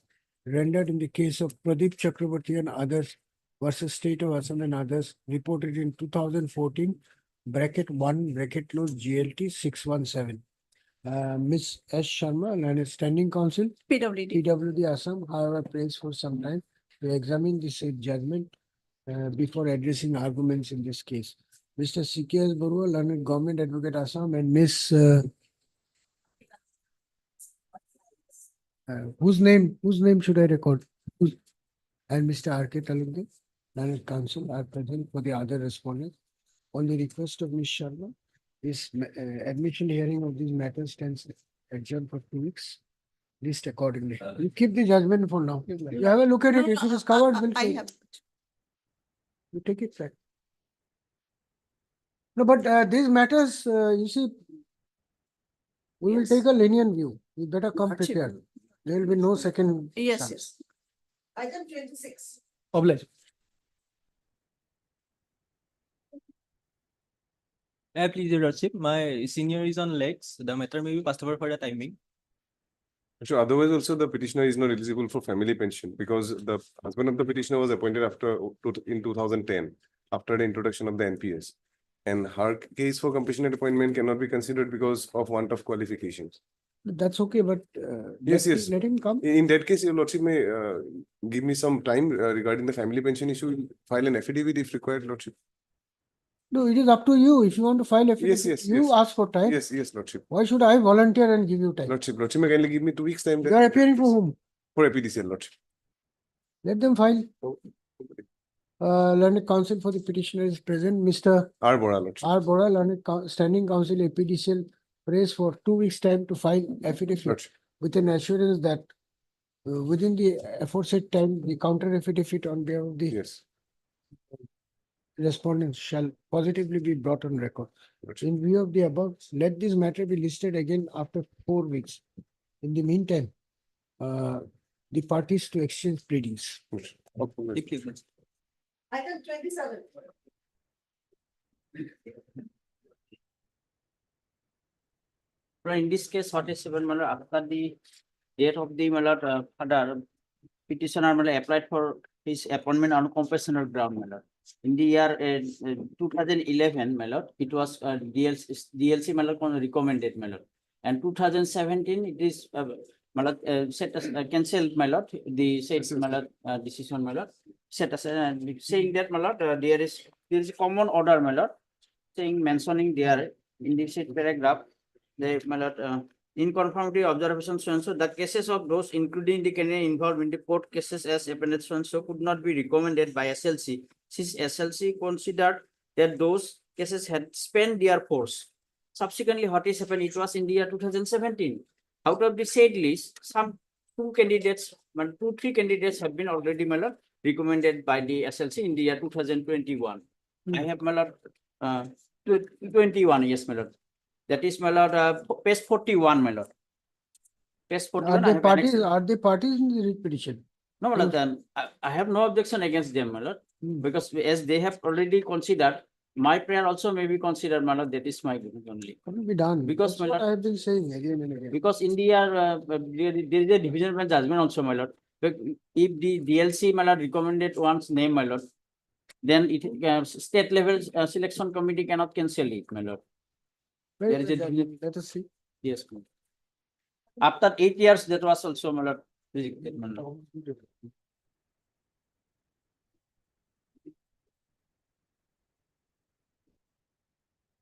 rendered in the case of Pradeep Chakraborty and others versus State of Assam and others reported in 2014 (1) GLT 617. Ms. S. Sharma, Learned Standing Counsel, PWD Assam, however, prays for some time to examine this judgment before addressing arguments in this case. Mr. C.K.S. Barua, Learned Government Advocate Assam, and Ms. Whose name should I record? And Mr. R.K. Talukdar, Learned Counsel, are present for the other respondents. On the request of Ms. Sharma, this admission hearing of these matters stands adjourned for 2 weeks. List accordingly. You keep the judgment for now. You have a look at it. If it is covered, we'll I say. have. You take it back. No, but these matters, you see, we will take a lenient view. You better come Lordship. prepared. There will be no second. Yes, chance. yes. Item 26. Obliged. Please, your lordship, my senior is on legs. The matter may be passed over for the timing. So otherwise also the petitioner is not eligible for family pension because the husband of the petitioner was appointed in 2010 after the introduction of the NPS. And her case for compassionate appointment cannot be considered because of want of qualifications. That's okay, but Yes, yes. let him come. In that case, your lordship may give me some time regarding the family pension issue, file an affidavit if required, lordship. No, it is up to you. If you want to file a Yes, you yes. ask for time. Yes, lordship. Why should I volunteer and give you time? Lordship may kindly give me 2 weeks time. You are appearing for whom? For APDCL, lordship. Let them file. Learned Counsel for the petitioner is present. Mr. R. Bora, lordship. R. Bora, Standing Counsel APDCL, prays for 2 weeks time to file affidavit Lordship. with an assurance that within the aforesaid time, the counter affidavit on behalf of the respondents shall positively be brought on record. In view of the above, let this matter be listed again after 4 weeks. In the meantime, the parties to exchange pleadings. Item 27. In this case, 47, after the death of the father, petitioner applied for his appointment on compassionate ground. In the year 2011, it was DLC recommended. And 2017, it is set as cancelled, my lord, the said, my lord, decision, my lord. Set as, saying that, my lord, there is a common order, my lord, saying, mentioning there in the said paragraph, the, my lord, in conformity observation so and so, the cases of those including the Canadian involved in the court cases as appended so and so could not be recommended by SLC, since SLC considered that those cases had spent their course. Subsequently, what is happened, it was in the year 2017. Out of the said list, some two, three candidates have been already, my lord, recommended by the SLC in the year 2021. I have, my lord, 21, yes, my lord. That is, my lord, page 41, my lord. Page 41. I have annexed- Are they parties in the writ petition? No, my lord, then I have no objection against them, my lord, because as they have already considered, my prayer also may be considered, my lord, that is my view only. Can it be done? Because, That's my what lord- I have been saying again and again. Because in the year, there is a division bench judgment also, my lord. But if the DLC, my lord, recommended one's name, my lord, then it, state level selection committee cannot cancel it, my lord. Wait, There is a division- let us see. Yes, my lord. After 8 years, that was also, my lord, rejected, my lord.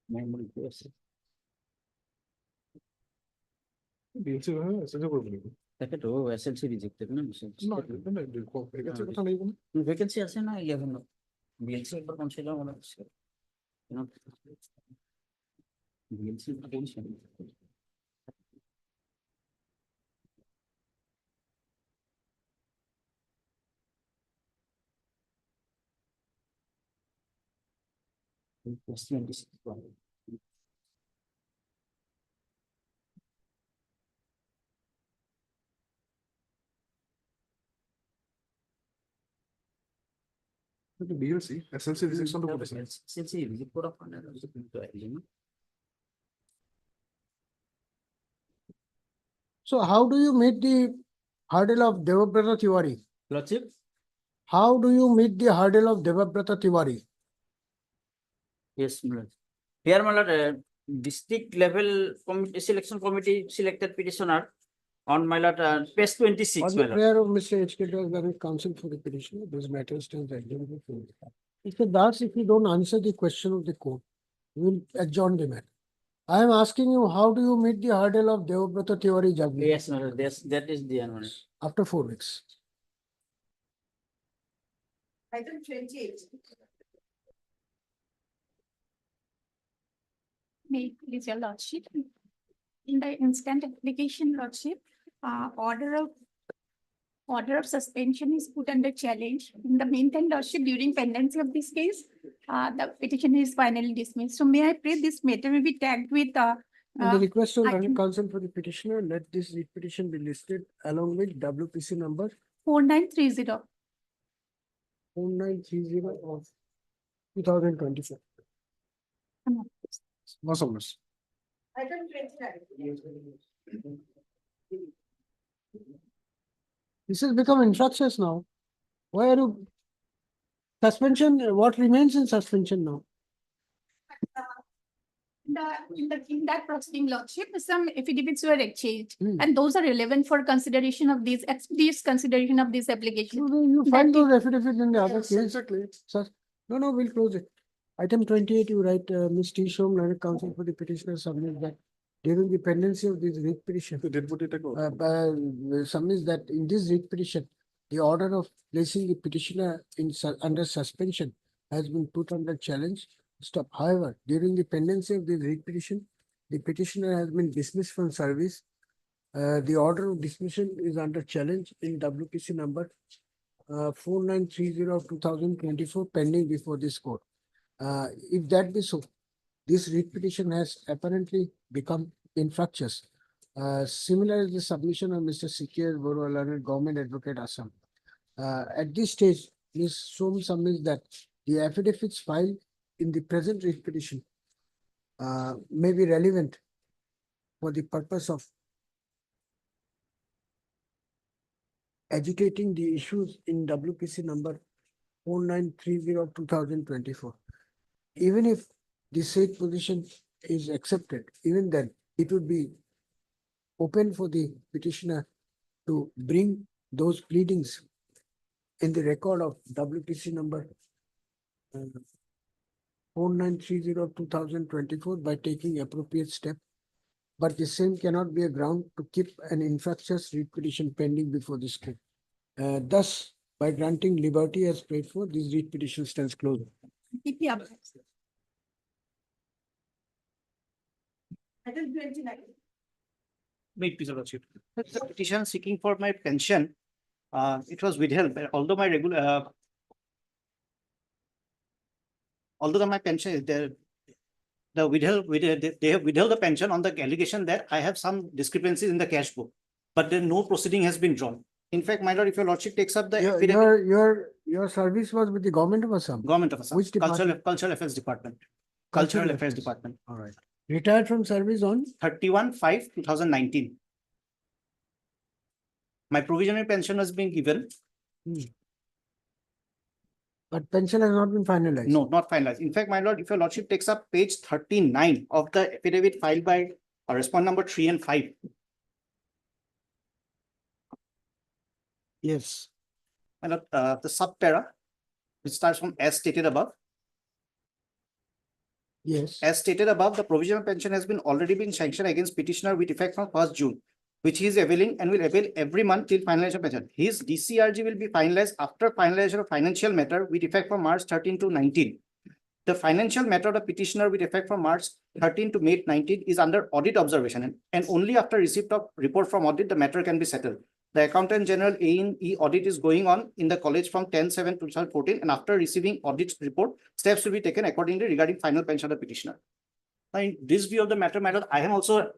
Memory, yes. DLC SLC করবো নাকি? তাকেতো SLC rejected না না, না, vacancy কথা নেই কোনো? Vacancy আছে না 11 বিএলসি একবার কনসিডার মনে হচ্ছে বিএলসি টেনশন কিন্তু DLC SLC rejection তো করেছে। SLC রিজেক্ট করা ফান্ডার আছে কিন্তু একজন So how do you meet the hurdle of Devabrata Tiwari? Lordship How do you meet the hurdle of Devabrata Tiwari? Yes, my lord. Here, my lord, district level committee, selection committee selected petitioner on, my lord, page 26, On my the lord. prayer of Mr. H.K. Das, there is counsel for the petitioner, this matter stands adjourned. Mr. Das, if you don't answer the question of the court, we will adjourn the matter. I am asking you, how do you meet the hurdle of Devabrata Tiwari judgment? Yes, my lord, that is the one. After 4 weeks. Item 28. May it please your lordship. In the instant application, lordship, order of suspension is put under challenge. In the meantime, lordship, during pendency of this case, the petition is finally dismissed. So may I pray this matter will be tagged with On the request of I learned can- counsel for the petitioner, let this writ petition be listed along with WPC number 4930. 4930 of 2024. No submits. Item 29. This has become infractious now. Why are you? Suspension, what remains in suspension now? In that proceeding, lordship, some affidavits were exchanged, Hmm. and those are relevant for consideration of this consideration of this application. You That find is- those affidavits in the other Yes, case. exactly. Sir, no, we'll close it. Item 28, you write, Ms. T. Shom, learned counsel for the petitioner submit that during the pendency of this writ petition, তো dead body টাকে submits that in this writ petition, the order of placing the petitioner in under suspension has been put under challenge. Stop. However, during the pendency of the writ petition, the petitioner has been dismissed from service. The order of dismissal is under challenge in WPC number 4930 of 2024 pending before this court. If that be so, this writ petition has apparently become infractious. Similar is the submission of Mr. C.K.S. Borough, learned government advocate Assam. At this stage, Ms. Som submits that the affidavits filed in the present writ petition may be relevant for the purpose of agitating the issues in WPC number 4930 of 2024. Even if the said position is accepted, even then it would be open for the petitioner to bring those pleadings in the record of WPC number 4930/2024 by taking appropriate step. But the same cannot be a ground to keep an infractious writ petition pending before this court. Thus, by granting liberty as prayed for, this writ petition stands closed. PP updates. Item 29. Wait, please, Your Lordship. The petition seeking for my pension, it was withheld, but although my although my pension is there, they have withheld the pension on the allegation that I have some discrepancies in the cash book, but then no proceeding has been drawn. In fact, my lord, if your lordship takes up the affidavit, Your service was with the government of Assam? Government of Assam, Which department? Cultural Affairs Department. Cultural Affairs Department. All right. Retired from service on? 31/5/2019. My provisional pension has been given. But pension has not been finalized. No, not finalized. In fact, my lord, if your lordship takes up page 39 of the affidavit filed by respondent number 3 and 5. Yes. My lord, the subpara, which starts from as stated above. Yes. As stated above, the provisional pension has been already been sanctioned against petitioner with effect from 1st June, which he is availing and will avail every month till finalization of pension. His DCRG will be finalized after finalization of financial matter with effect from March 13 to 19. The financial matter of the petitioner with effect from March 13 to May 19 is under audit observation, and only after receipt of report from audit, the matter can be settled. The Accountant General A&E audit is going on in the college from 10/7/2014, and after receiving audit report, steps will be taken accordingly regarding final pension of the petitioner. Now, in this view of the matter, my lord, I have also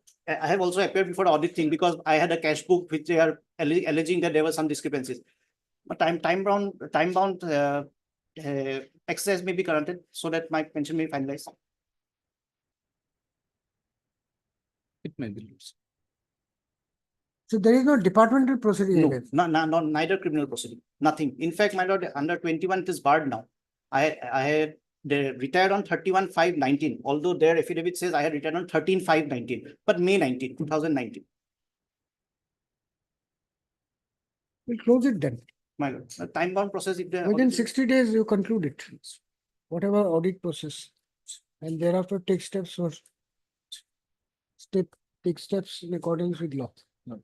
appeared before the audit thing because I had a cash book which they are alleging that there were some discrepancies. But time bound exercise may be granted so that my pension may be finalized. It may be loose. So there is no departmental proceeding No, against? neither criminal proceeding, nothing. In fact, my lord, under 21, it is barred now. I had they retired on 31/5/19, although their affidavit says I had retired on 13/5/19, but May 19, 2019. We'll close it then. My lord, the time bound process, if the Within 60 days, you conclude it. Whatever audit process. And thereafter take steps for take steps in accordance with law. To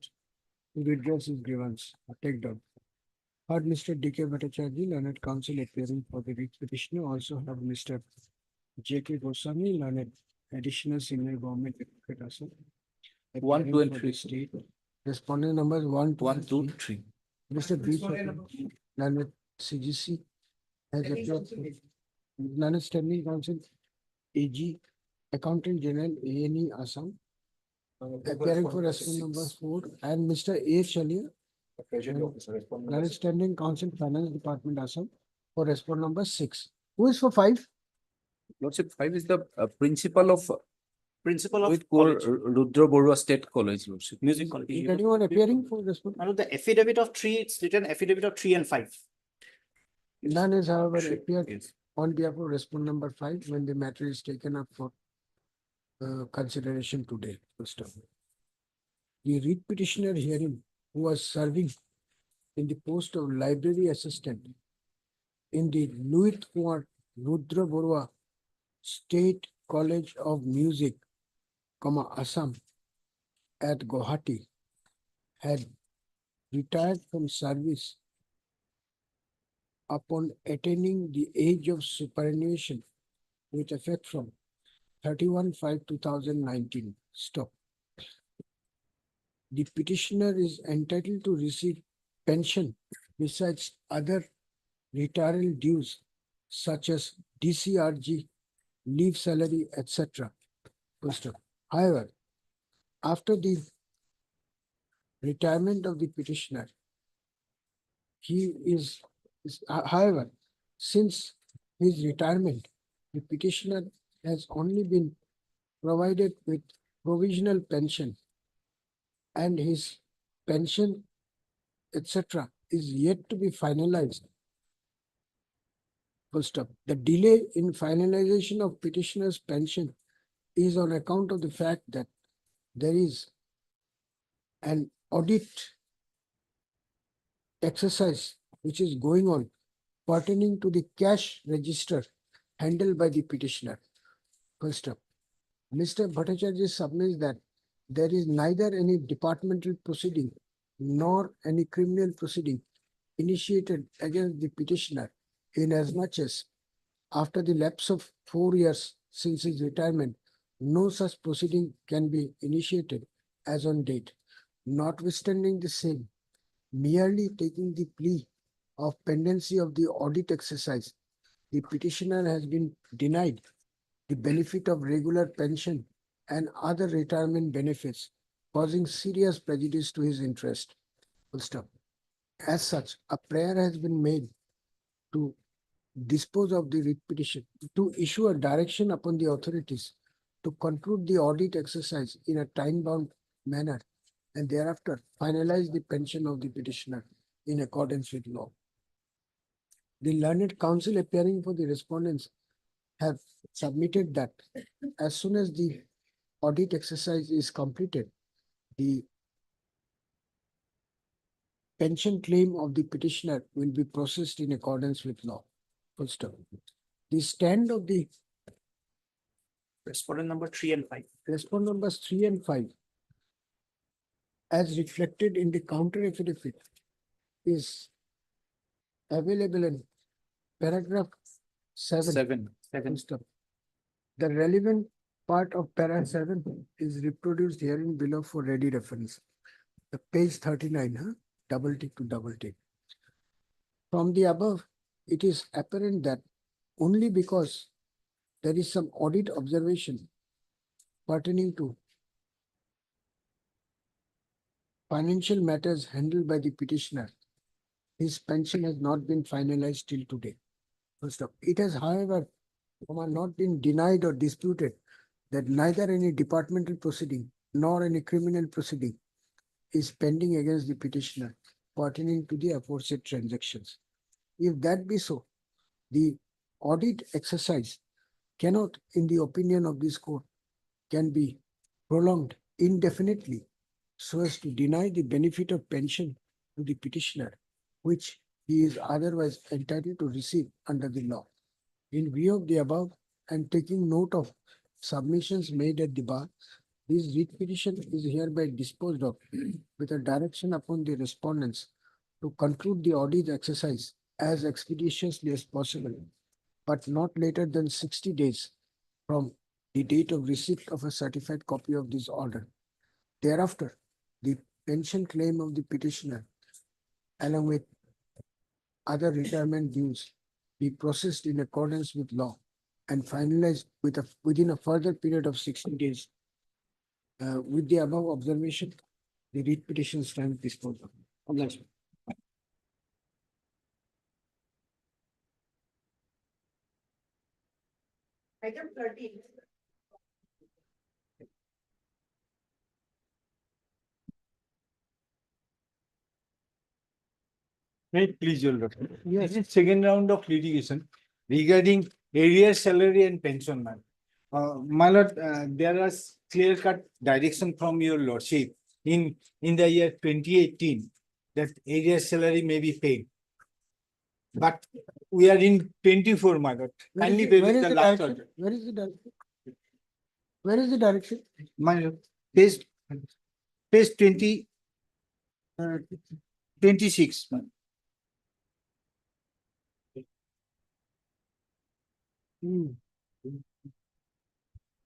redress his grievance or take down. Heard Mr. D.K. Bhattacharjee, learned counsel appearing for the writ petitioner. Also have Mr. J.K. Goswami, learned additional senior government advocate also. 1, 2, and For 3. the state. Respondent numbers 1, 2, 1, 2, 3. Mr. B. Learned CGC has appeared. Learned Standing Council AG, Accountant General A&E Assam. Appearing for respondent number 4 and Mr. A. Shalia. Learned Standing Council Finance Department Assam for respondent number 6. Who is for 5? Lordship, 5 is the principal of with college. Rudra Borua State College, Lordship. Music college. Is anyone appearing for respondent? My lord, the affidavit of 3, it's written affidavit of 3 and 5. None has however appeared on behalf of respondent number 5 when the matter is taken up for consideration today. First of all, the writ petitioner hearing who was serving in the post of library assistant in the Louis Kumar Rudra Borua State College of Music, Assam at Guwahati had retired from service upon attaining the age of superannuation with effect from 31/5/2019. Stop. The petitioner is entitled to receive pension besides other retirement dues such as DCRG, leave salary, etc. However, after the retirement of the petitioner, however, since his retirement, the petitioner has only been provided with provisional pension and his pension, etc. is yet to be finalized. Full stop. The delay in finalization of petitioner's pension is on account of the fact that there is an audit exercise which is going on pertaining to the cash register handled by the petitioner. First up, Mr. Bhattacharya submits that there is neither any departmental proceeding nor any criminal proceeding initiated against the petitioner inasmuch as after the lapse of 4 years since his retirement, no such proceeding can be initiated as on date. Notwithstanding the same, merely taking the plea of pendency of the audit exercise, the petitioner has been denied the benefit of regular pension and other retirement benefits, causing serious prejudice to his interest. Full stop. As such, a prayer has been made to dispose of the writ petition, to issue a direction upon the authorities to conclude the audit exercise in a time-bound manner and thereafter finalize the pension of the petitioner in accordance with law. The learned counsel appearing for the respondents have submitted that as soon as the audit exercise is completed, the pension claim of the petitioner will be processed in accordance with law. Full stop. The stand of the Respondent number 3 and 5. respondent numbers 3 and 5, as reflected in the counter affidavit, is available in paragraph 7. Full stop. The relevant part of paragraph 7 is reproduced herein below for ready reference. The page 39, double tick to double tick. From the above, it is apparent that only because there is some audit observation pertaining to financial matters handled by the petitioner, his pension has not been finalized till today. First stop. It has, however, not been denied or disputed that neither any departmental proceeding nor any criminal proceeding is pending against the petitioner pertaining to the aforesaid transactions. If that be so, the audit exercise cannot, in the opinion of this court, can be prolonged indefinitely so as to deny the benefit of pension to the petitioner, which he is otherwise entitled to receive under the law. In view of the above and taking note of submissions made at the bar, this writ petition is hereby disposed of with a direction upon the respondents to conclude the audit exercise as expeditiously as possible, but not later than 60 days from the date of receipt of a certified copy of this order. Thereafter, the pension claim of the petitioner, along with other retirement dues, be processed in accordance with law and finalized within a further period of 60 days. With the above observation, the writ petition stands disposed of. Obliged. Item 13. May it please your lordship. Yes. This is second round of litigation regarding area salary and pension man. My lord, there was clear cut direction from your lordship in the year 2018 that area salary may be paid. But we are in 24, my lord. Kindly bear with the last order. Where is the direction? Where is the direction? My lord, page 20, 26. ma'am.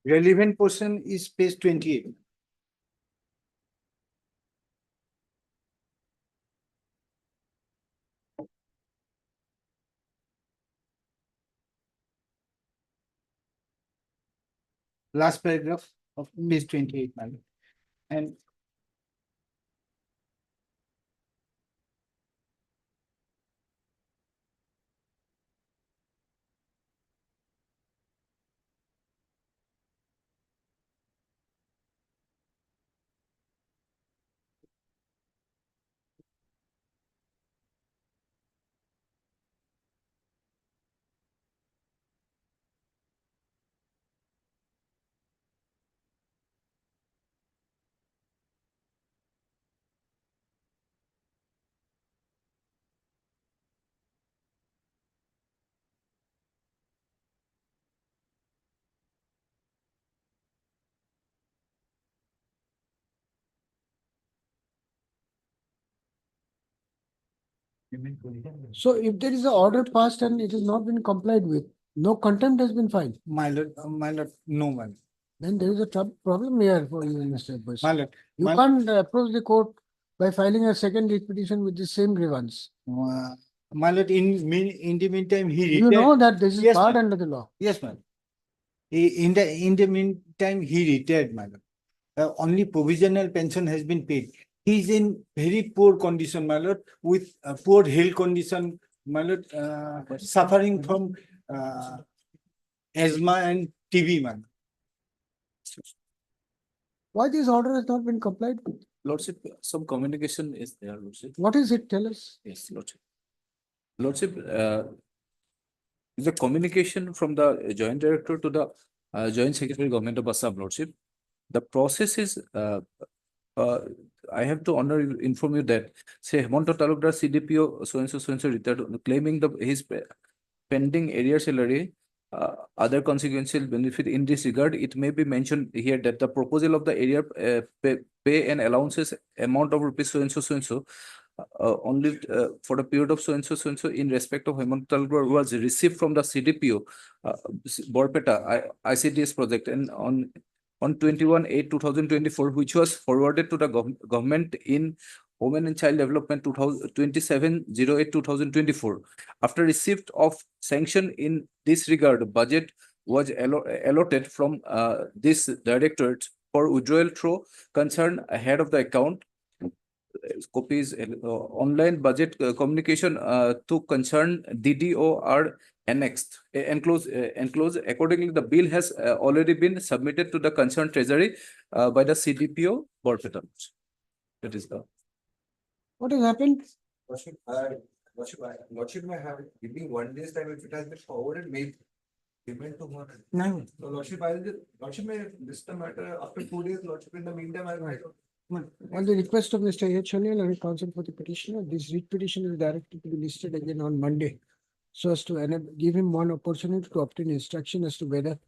Relevant portion is page 28. Last paragraph of page 28, madam. And So if there is an order passed and it has not been complied with, no contempt has been filed, My lord, no, my lord. then there is a problem here for you, Mr. Bush. My lord, You my- can't approach the court by filing a second writ petition with the same grievance. My lord, in the meantime, he You know retired. that this is Yes, barred ma'am. under the law. Yes, ma'am. In the meantime, he retired, madam. Only provisional pension has been paid. He is in very poor condition, my lord, with poor health condition, my lord, suffering from asthma and TB, man. Why this order has not been complied with? Lordship, some communication is there, Lordship. What is it? Tell us. Yes, Lordship. Lordship, is a communication from the Joint Director to the Joint Secretary Government of Assam, Lordship. The process is, I have to inform you that, say, Hemanta Talukdar CDPO so-and-so retired, claiming his pending area salary, other consequential benefit in this regard, it may be mentioned here that the proposal of the area pay and allowances amount of rupees so-and-so only for the period of so-and-so in respect of Hemanta Talukdar was received from the CDPO, Borpeta ICDS project, and on 21/8/2024, which was forwarded to the government in Women and Child Development 27/08/2024. After receipt of sanction in this regard, budget was allotted from this directorate for withdrawal through concerned head of the account. Copies online budget communication to concern DDO are annexed, enclosed. Accordingly, the bill has already been submitted to the concerned treasury by the CDPO Borpeta. That is the. What has happened? Lordship may have giving 1 day's time if it has been forwarded, made payment to her. No. So Lordship may list the matter after 2 days, Lordship in the meantime, On the request of Mr. H. O'Neill and counsel for the petitioner, this writ petition is directed to be listed again on Monday. So as to give him one opportunity to obtain instruction as to whether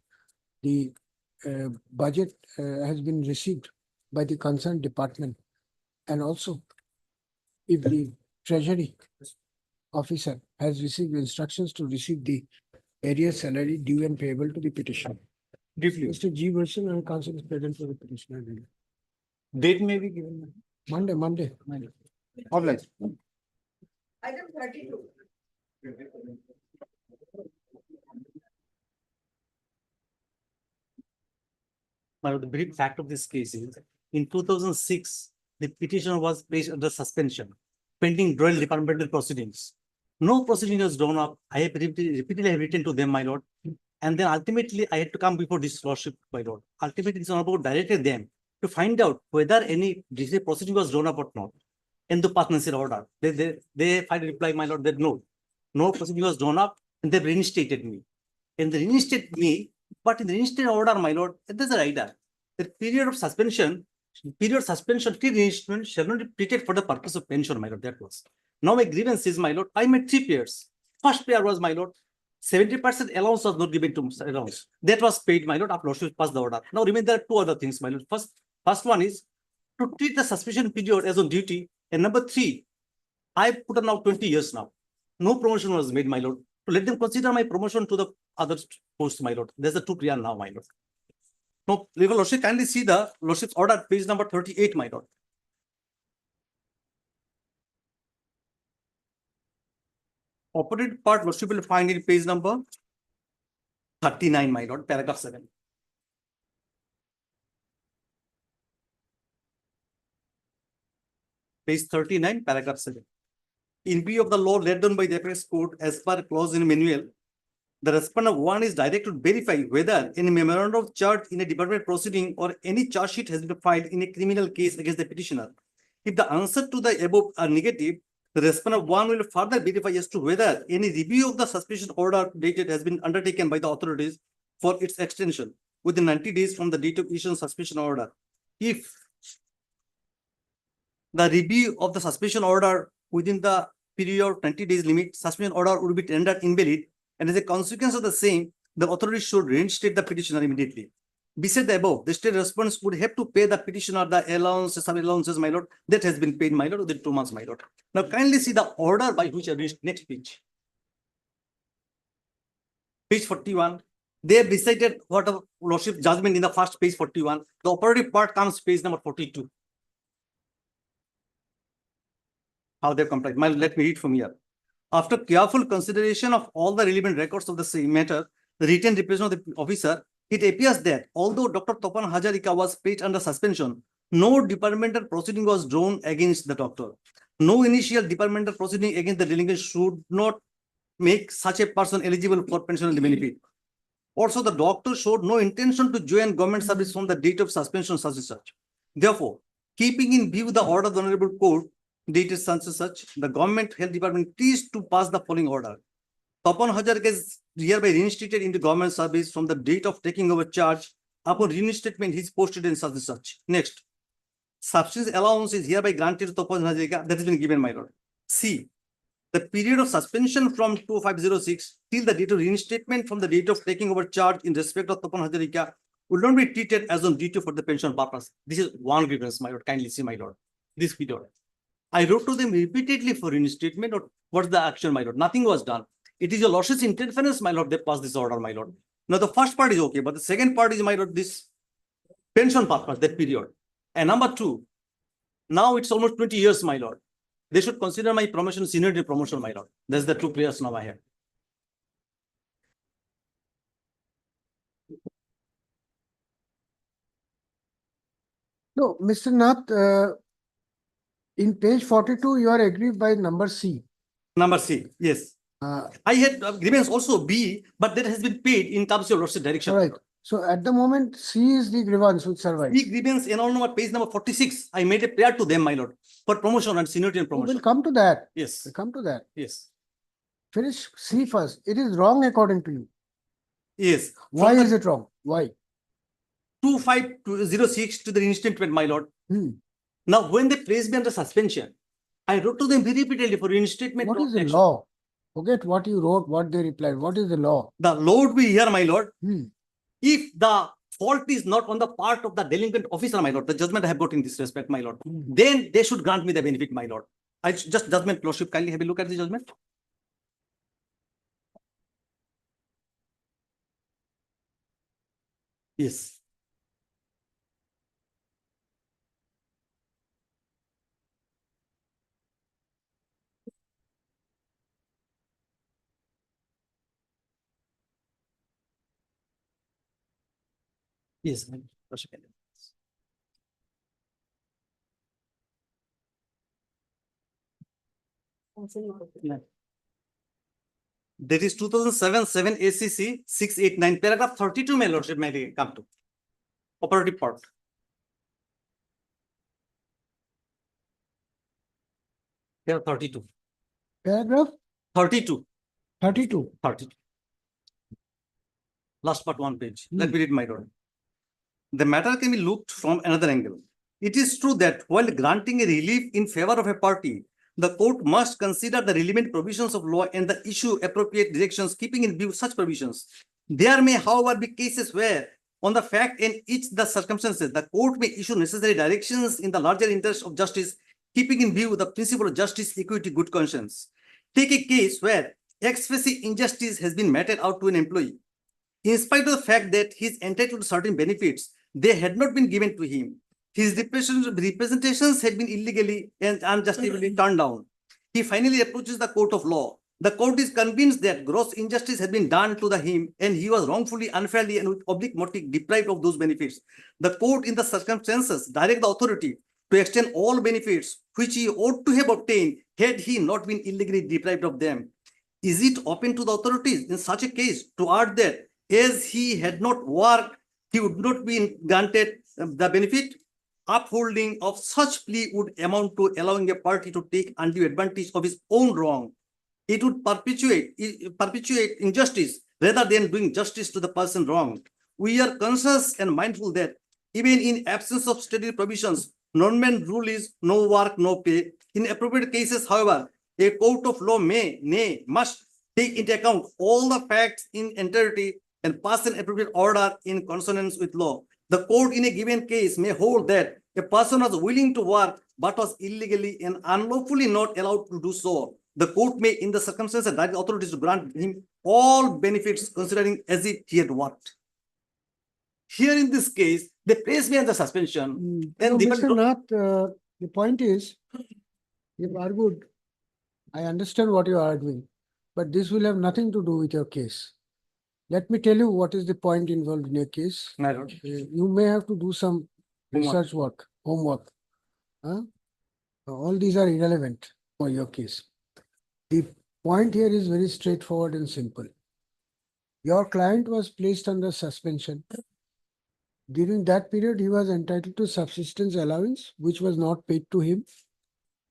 the budget has been received by the concerned department. And also, if the treasury officer has received instructions to receive the area salary due and payable to the petitioner. Briefly. Mr. G. Wilson and counsel is present for the petitioner. Date may be given. Monday. All right. Item 32. The brief fact of this case is, in 2006, the petitioner was placed under suspension, pending royal departmental proceedings. No proceeding was drawn up. I have repeatedly written to them, my lord. And then ultimately, I had to come before this lordship, my lord. Ultimately, it's about directed them to find out whether any proceeding was drawn up or not in the partnership order. They find a reply, my lord, that no proceeding was drawn up, and they reinstated me. And they reinstated me, but in the reinstated order, my lord, there's a rider. The period of suspension, free reinstatement shall not be treated for the purpose of pension, my lord. That was. Now my grievance is, my lord, I made 3 pairs. First pair was, my lord, 70% allowance was not given to allowance. That was paid, my lord, after lordship passed the order. Now remember, there are 2 other things, my lord. First one is to treat the suspension period as on duty. And number 3, I put on now 20 years now. No promotion was made, my lord. To let them consider my promotion to the other post, my lord. There's the 2 kriya now, my lord. Now, legal lordship, kindly see the lordship's order, page number 38, my lord. Operative part, lordship will find in page number 39, my lord, paragraph 7. Page 39, paragraph 7. In view of the law laid down by the Apex Court as per clause in manual, the respondent 1 is directed to verify whether any memorandum of charge in a department proceeding or any charge sheet has been filed in a criminal case against the petitioner. If the answer to the above are negative, the respondent 1 will further verify as to whether any review of the suspension order dated has been undertaken by the authorities for its extension within 90 days from the date of issue of suspension order. If the review of the suspension order within the period of 90 days limit, suspension order would be rendered invalid, and as a consequence of the same, the authority should reinstate the petitioner immediately. Beside the above, the state respondents would have to pay the petitioner the allowances, sub allowances, my lord. That has been paid, my lord, within 2 months, my lord. Now kindly see the order by which I reached next page. Page 41. They have decided what of lordship judgment in the first page 41. The operative part comes page number 42. How they complied. Let me read from here. After careful consideration of all the relevant records of the same matter, the written representation of the officer, it appears that although Dr. Tapan Hazarika was placed under suspension, no departmental proceeding was drawn against the doctor. No initial departmental proceeding against the delinquent should not make such a person eligible for pensional benefit. Also, the doctor showed no intention to join government service from the date of suspension such and such. Therefore, keeping in view the order of the Honorable Court, dated such and such, the Government Health Department pleased to pass the following order. Tapan Hazarika is hereby reinstated into government service from the date of taking over charge. Upon reinstatement, he is posted in such and such. Next, subsistence allowance is hereby granted to Tapan Hazarika. That has been given, my lord. C. The period of suspension from 2506 till the date of reinstatement from the date of taking over charge in respect of Tapan Hazarika will not be treated as on duty for the pension purpose. This is one grievance, my lord. Kindly see, my lord. This period. I wrote to them repeatedly for reinstatement or what's the action, my lord. Nothing was done. It is your lordship's interference, my lord. They passed this order, my lord. Now the first part is okay, but the second part is, my lord, this pension purpose, that period. And number two, now it's almost 20 years, my lord. They should consider my promotion seniority promotion, my lord. That's the two players now I have. No, Mr. Nath, in page 42, you are aggrieved by number C. Number C, yes. I had grievance also B, but that has been paid in terms of your lordship direction. Right. So at the moment, C is the grievance which survives. C grievance in all number page number 46. I made a prayer to them, my lord, for promotion and seniority and promotion. We'll come to that. Yes. We'll come to that. Yes. Finish C first. It is wrong according to you. Yes. Why is it wrong? Why? 2506 to the reinstatement, my lord. Now, when they placed me under suspension, I wrote to them very repeatedly for reinstatement. What is the law? Forget what you wrote, what they replied. What is the law? The law would be here, my lord. If the fault is not on the part of the delinquent officer, my lord, the judgment I have got in this respect, my lord, then they should grant me the benefit, my lord. I just judgment, lordship, kindly have a look at the judgment. Yes. Yes, lordship. That is 2007-7 ACC 689, paragraph 32, my lordship, may come to operative part. Here 32. Paragraph 32. 32. 32. Last part, one page. Let me read, my lord. The matter can be looked from another angle. It is true that while granting a relief in favor of a party, the court must consider the relevant provisions of law and the issue appropriate directions, keeping in view such provisions. There may, however, be cases where, on the fact and each the circumstances, the court may issue necessary directions in the larger interest of justice, keeping in view the principle of justice, equity, good conscience. Take a case where ex officio injustice has been meted out to an employee. In spite of the fact that he is entitled to certain benefits, they had not been given to him. His representations had been illegally and unjustifiably turned down. He finally approaches the court of law. The court is convinced that gross injustice has been done to him and he was wrongfully, unfairly, and with oblique motive deprived of those benefits. The court, in the circumstances, direct the authority to extend all benefits which he ought to have obtained had he not been illegally deprived of them. Is it open to the authorities in such a case to add that as he had not worked, he would not be granted the benefit? Upholding of such plea would amount to allowing a party to take undue advantage of his own wrong. It would perpetuate injustice rather than doing justice to the person wronged. We are conscious and mindful that even in absence of steady provisions, non-man rule is no work, no pay. In appropriate cases, however, a court of law must take into account all the facts in entirety and pass an appropriate order in consonance with law. The court in a given case may hold that a person was willing to work but was illegally and unlawfully not allowed to do so. The court may, in the circumstances, direct authorities to grant him all benefits considering as if he had worked. Here in this case, they place me under suspension. Then No, the Mr. Nath, the point is, you've argued, I understand what you're arguing, but this will have nothing to do with your case. Let me tell you what is the point involved in your case. My lord. You may have to do some Homework. research work, homework. Huh? All these are irrelevant for your case. The point here is very straightforward and simple. Your client was placed under suspension. During that period, he was entitled to subsistence allowance, which was not paid to him.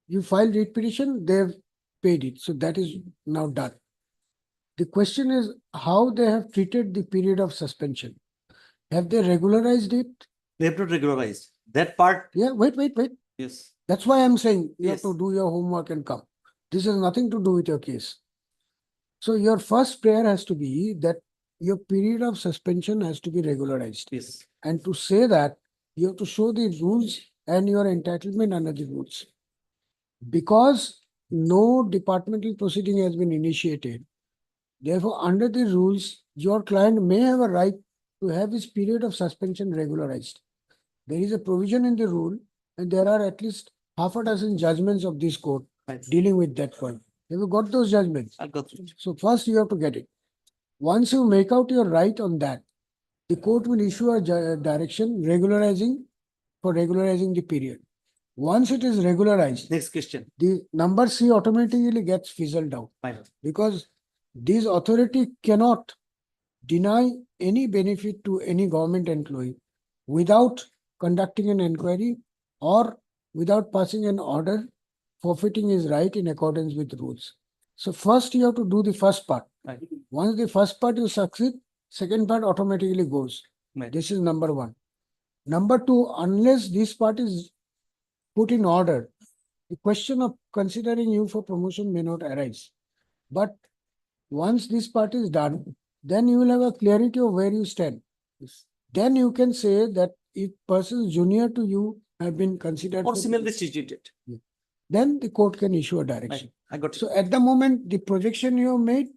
You filed writ petition, they've paid it. So that is now done. The question is how they have treated the period of suspension. Have they regularized it? They have not regularized. That part, Yeah, wait. yes. That's why I'm saying you have Yes. to do your homework and come. This has nothing to do with your case. So your first prayer has to be that your period of suspension has to be regularized. Yes. And to say that, you have to show the rules and your entitlement under the rules. Because no departmental proceeding has been initiated, therefore, under the rules, your client may have a right to have his period of suspension regularized. There is a provision in the rule, and there are at least half a dozen judgments of this court dealing with that point. Have you got those judgments? I'll go through. So first you have to get it. Once you make out your right on that, the court will issue a direction regularizing the period. Once it is regularized, Next question. the number C automatically gets fizzled out My lord. because this authority cannot deny any benefit to any government employee without conducting an inquiry or without passing an order forfeiting his right in accordance with rules. So first you have to do the first part. Right. Once the first part you succeed, second part automatically goes. Right. This is number one. Number two, unless this part is put in order, the question of considering you for promotion may not arise. But once this part is done, then you will have a clarity of where you stand. Then you can say that if persons junior to you have been considered Or for- similarly situated. then the court can issue a direction. I got it. So at the moment, the projection you have made,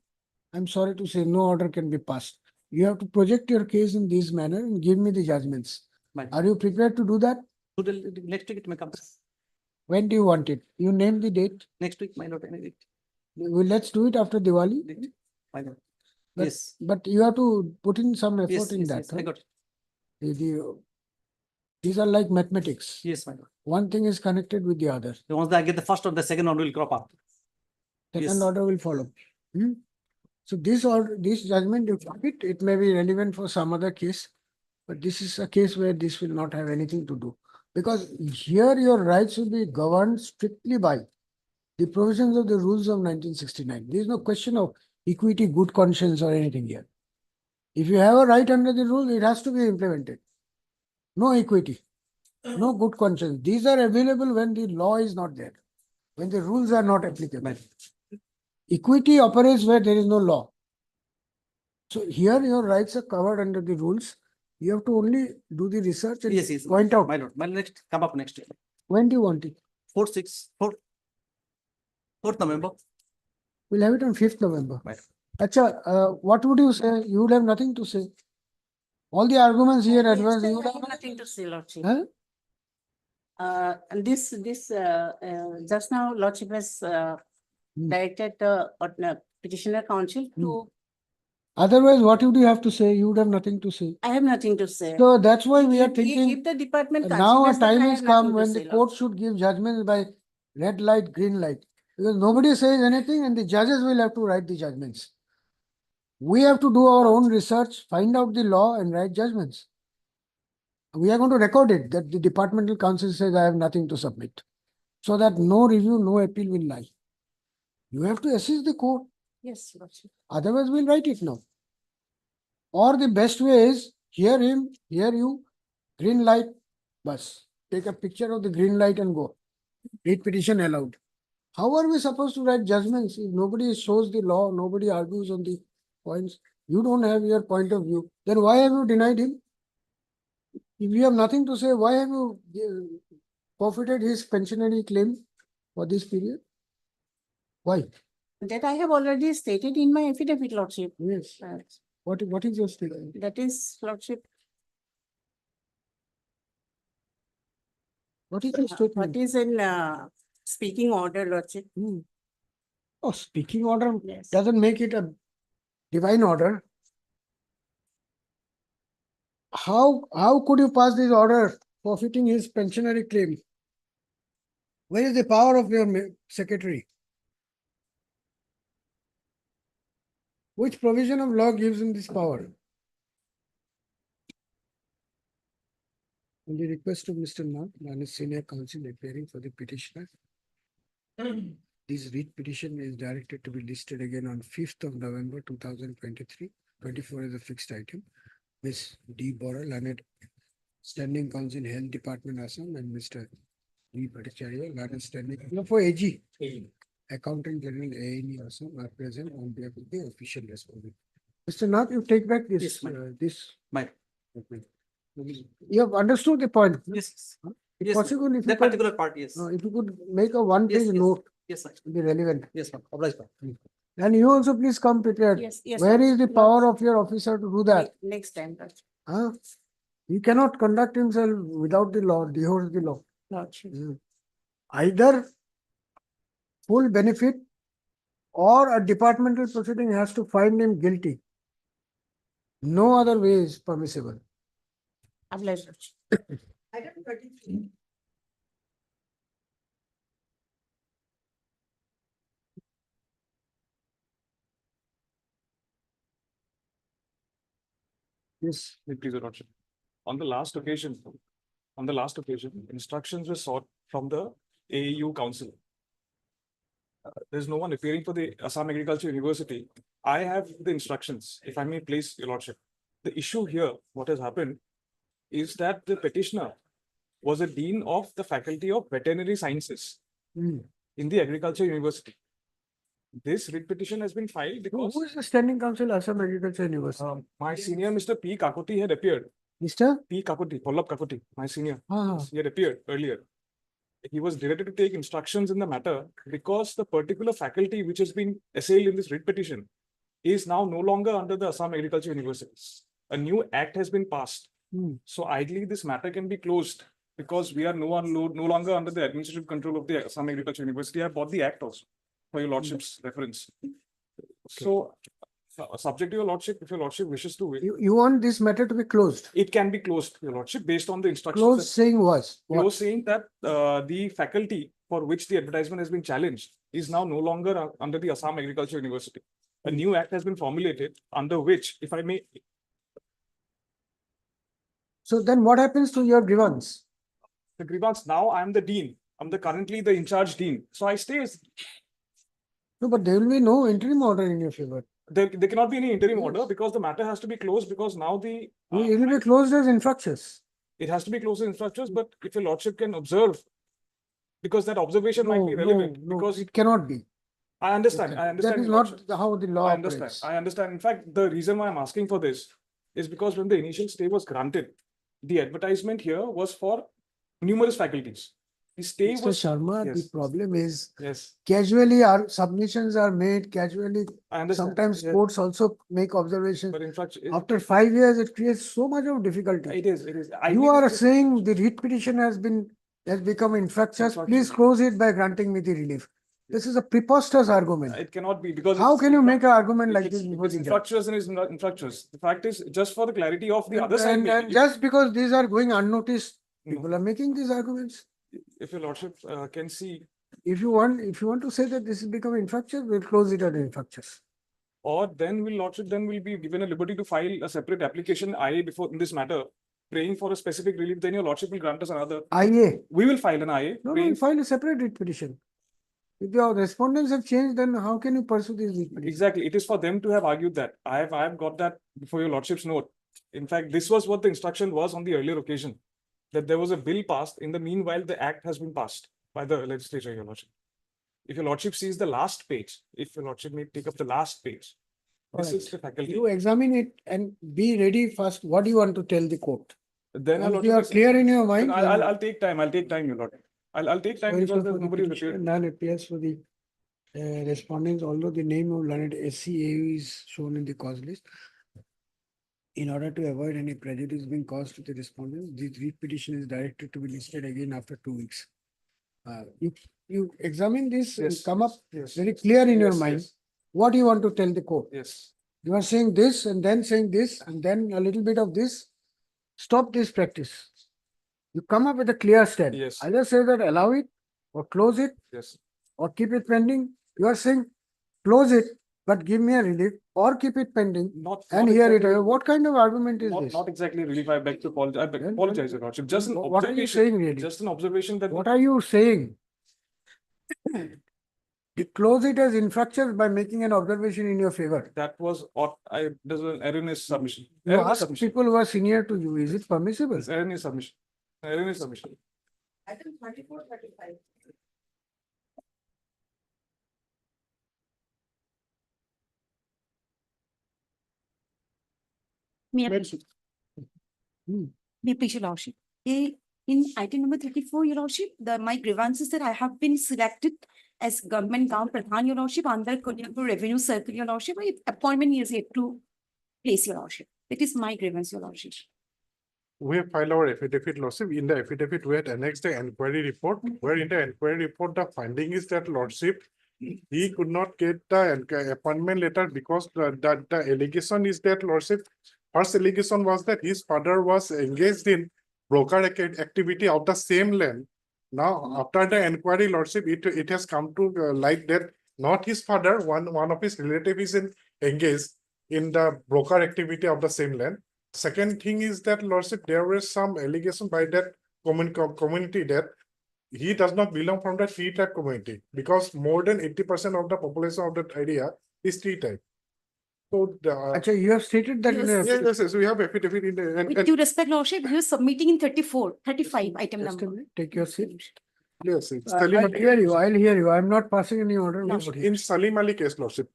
I'm sorry to say, no order can be passed. You have to project your case in this manner and give me the judgments. Right. Are you prepared to do that? Next week it may come. When do you want it? You name the date. Next week, my lord, any date. Well, let's do it after Diwali. Date. My lord. But- Yes. But you have to put in some effort Yes, in yes, that. yes, I huh? got it. These are like mathematics. Yes, my lord. One thing is connected with the other. So once I get the first or the second order will crop up. Second Yes. order will follow. So this judgment, you keep it, it may be relevant for some other case, but this is a case where this will not have anything to do. Because here your rights will be governed strictly by the provisions of the rules of 1969. There is no question of equity, good conscience or anything here. If you have a right under the rule, it has to be implemented. No equity, no good conscience. These are available when the law is not there, when the rules are not applicable. Equity operates where there is no law. So here your rights are covered under the rules. You have to only do the research and Yes, yes. point out. My lord, my next, come up next year. When do you want it? 4th November. We'll have it on 5th November. Right. Acha, what would you say? You would have nothing to say. All the arguments here advanced, you would have Nothing to say, Lordship. Huh? And just now Lordship has directed the petitioner counsel to, Otherwise, what would you have to say? You would have nothing to say. I have nothing to say. So that's why we are If thinking, the department now a considers that, time I has have come nothing to when say, the court should give judgments by red light, green light. Because nobody says anything and the judges will have to write the judgments. We have to do our own research, find out the law and write judgments. We are going to record it that the departmental counsel says I have nothing to submit. So that no review, no appeal will lie. You have to assist the court. Yes, Lordship. Otherwise, we'll write it now. Or the best way is hear him, hear you, green light, bus. Take a picture of the green light and go. Read petition allowed. How are we supposed to write judgments if nobody shows the law, nobody argues on the points? You don't have your point of view. Then why have you denied him? If you have nothing to say, why have you forfeited his pensionary claim for this period? Why? That I have already stated in my affidavit, Lordship. Yes. What is your statement? That is, Lordship. What is your statement? What is in speaking order, Lordship? Oh, speaking order Yes. doesn't make it a divine order. How could you pass this order forfeiting his pensionary claim? Where is the power of your secretary? Which provision of law gives him this power? On the request of Mr. Nath, Manus Senior Counsel appearing for the petitioner. This writ petition is directed to be listed again on 5th of November 2023. 24 is a fixed item. Ms. D. Bora, Learned Standing Counsel, Health Department, Assam, and Mr. D. Bhattacharya, Learned Standing for AG. Accountant General ANE Assam are present on behalf of the official respondent. Mr. Nath, you take back this. You have understood the point. Yes. If Yes, possible, if you that could, particular part, yes. if you could make a one-page Yes, note, Yes, sir. be relevant. Yes, ma'am. Obliged, ma'am. And you also please come prepared. Yes, yes. Where is the Lordship. power of your officer to do that? Next time, Lordship. Huh? He cannot conduct himself without the law, dehodes the law. Lordship. Either full benefit or a departmental proceeding has to find him guilty. No other way is permissible. Obliged, Lordship. Item 33. Yes. Please, Your Lordship. On the last occasion, instructions were sought from the AAU Council. There's no one appearing for the Assam Agriculture University. I have the instructions, if I may place, Your Lordship. The issue here, what has happened, is that the petitioner was a dean of the Faculty of Veterinary Sciences in the Agriculture University. This writ petition has been filed because Who is the standing counsel, Assam Agriculture University? my senior, Mr. P. Kakoti, had appeared. Mr. P. Kakoti, Vallabh Kakoti, my senior. Ah. He had appeared earlier. He was directed to take instructions in the matter because the particular faculty which has been assailed in this writ petition is now no longer under the Assam Agriculture University. A new act has been passed. So ideally, this matter can be closed because we are no longer under the administrative control of the Assam Agriculture University. I bought the act also for your lordship's reference. So, subject to your lordship, if your lordship wishes to wait, You want this matter to be closed? it can be closed, your lordship, based on the instructions. Closed saying was? what? Close saying that the faculty for which the advertisement has been challenged is now no longer under the Assam Agriculture University. A new act has been formulated under which, if I may, So then what happens to your grievance? the grievance, now I am the dean. I'm currently the in charge dean. So I stay as No, but there will be no interim order in your favor. there cannot be any interim order because the matter has to be closed because now the It will be closed as infructious. it has to be closed in structures, but if your lordship can observe, because that observation might be No, relevant, no, because it cannot be. I understand, I understand. That is your not lordship. how the law I understand, operates. I understand. In fact, the reason why I'm asking for this is because when the initial stay was granted, the advertisement here was for numerous faculties. The stay Mr. was. Sharma, the Yes. problem is Yes, casually our submissions are made, casually I understand. sometimes Yeah. courts also make observations. But in fact, After 5 years, it creates so much of difficulty. it is. You are saying the writ petition has become infructuous. Please close it by granting me the relief. This is a preposterous argument. It cannot be because. How it's can you make an infruct- argument like it's- this before It's the judge? infructuous and it's not infructuous. The fact is, just for the clarity of the other side. And making it- just because these are going unnoticed, people are making these arguments. If your lordship can see, If you want to say that this is becoming infructuous, we'll close it as infructuous. or then will lordship then will be given a liberty to file a separate application IA before in this matter, praying for a specific relief, then your lordship will grant us another. IA. We will file an IA. No, praying- we'll file a separate writ petition. If your respondents have changed, then how can you pursue this writ petition? Exactly. It is for them to have argued that. I have got that before your lordship's note. In fact, this was what the instruction was on the earlier occasion. That there was a bill passed. In the meanwhile, the act has been passed by the legislature, your lordship. If your lordship sees the last page, if your lordship may take up the last page, this Alright. is the faculty. You examine it and be ready first. What do you want to tell the court? Then I'll Once you are clear in your mind. I'll take time, your lord. I'll take time because there's nobody who's appeared. None appears for the respondents, although the name of learned SCAU is shown in the cause list. In order to avoid any prejudice being caused to the respondents, the writ petition is directed to be listed again after 2 weeks. You examine this and Yes, come up yes, very clear in your yes, mind. yes. What you want to tell the court. Yes. You are saying this and then saying this and then a little bit of this. Stop this practice. You come up with a clear stand. Yes. Either say that allow it or close it Yes. or keep it pending. You are saying close it, but give me a relief or keep it pending and hear it. What kind of argument is this? Not exactly relief. I beg to apologize. I apologize, your lordship. Just an What are you observation. saying really? Just an observation that What are you saying? You close it as infractions by making an observation in your favor. that was there's an erroneous submission. You Erroneous ask submission. people who are senior to you, is it permissible? It's erroneous submission. Erroneous submission. Item 34, 35. May I please, your lordship? In item number 34, your lordship, my grievance is that I have been selected as government Gaon Pradhan, your lordship, under Kolhapur Revenue Circle, your lordship. My appointment is yet to place, your lordship. That is my grievance, your lordship. We have filed our affidavit, lordship. In the affidavit, we had annexed the inquiry report, where in the inquiry report, the finding is that lordship, he could not get the appointment letter because the allegation is that lordship, first allegation was that his father was engaged in broker activity of the same land. Now, after the inquiry, lordship, it has come to light that not his father, one of his relatives is engaged in the broker activity of the same land. Second thing is that lordship, there was some allegation by that community that he does not belong from the tree type community because more than 80% of the population of that area is tree type. So Actually, you have stated that in the yes, we have affidavit in the With due respect, lordship, you are submitting in 35 item Just a number. minute, take your seat. yes, it's I'll hear you. I'll hear you. I'm not passing any order. in Salim Ali case, lordship.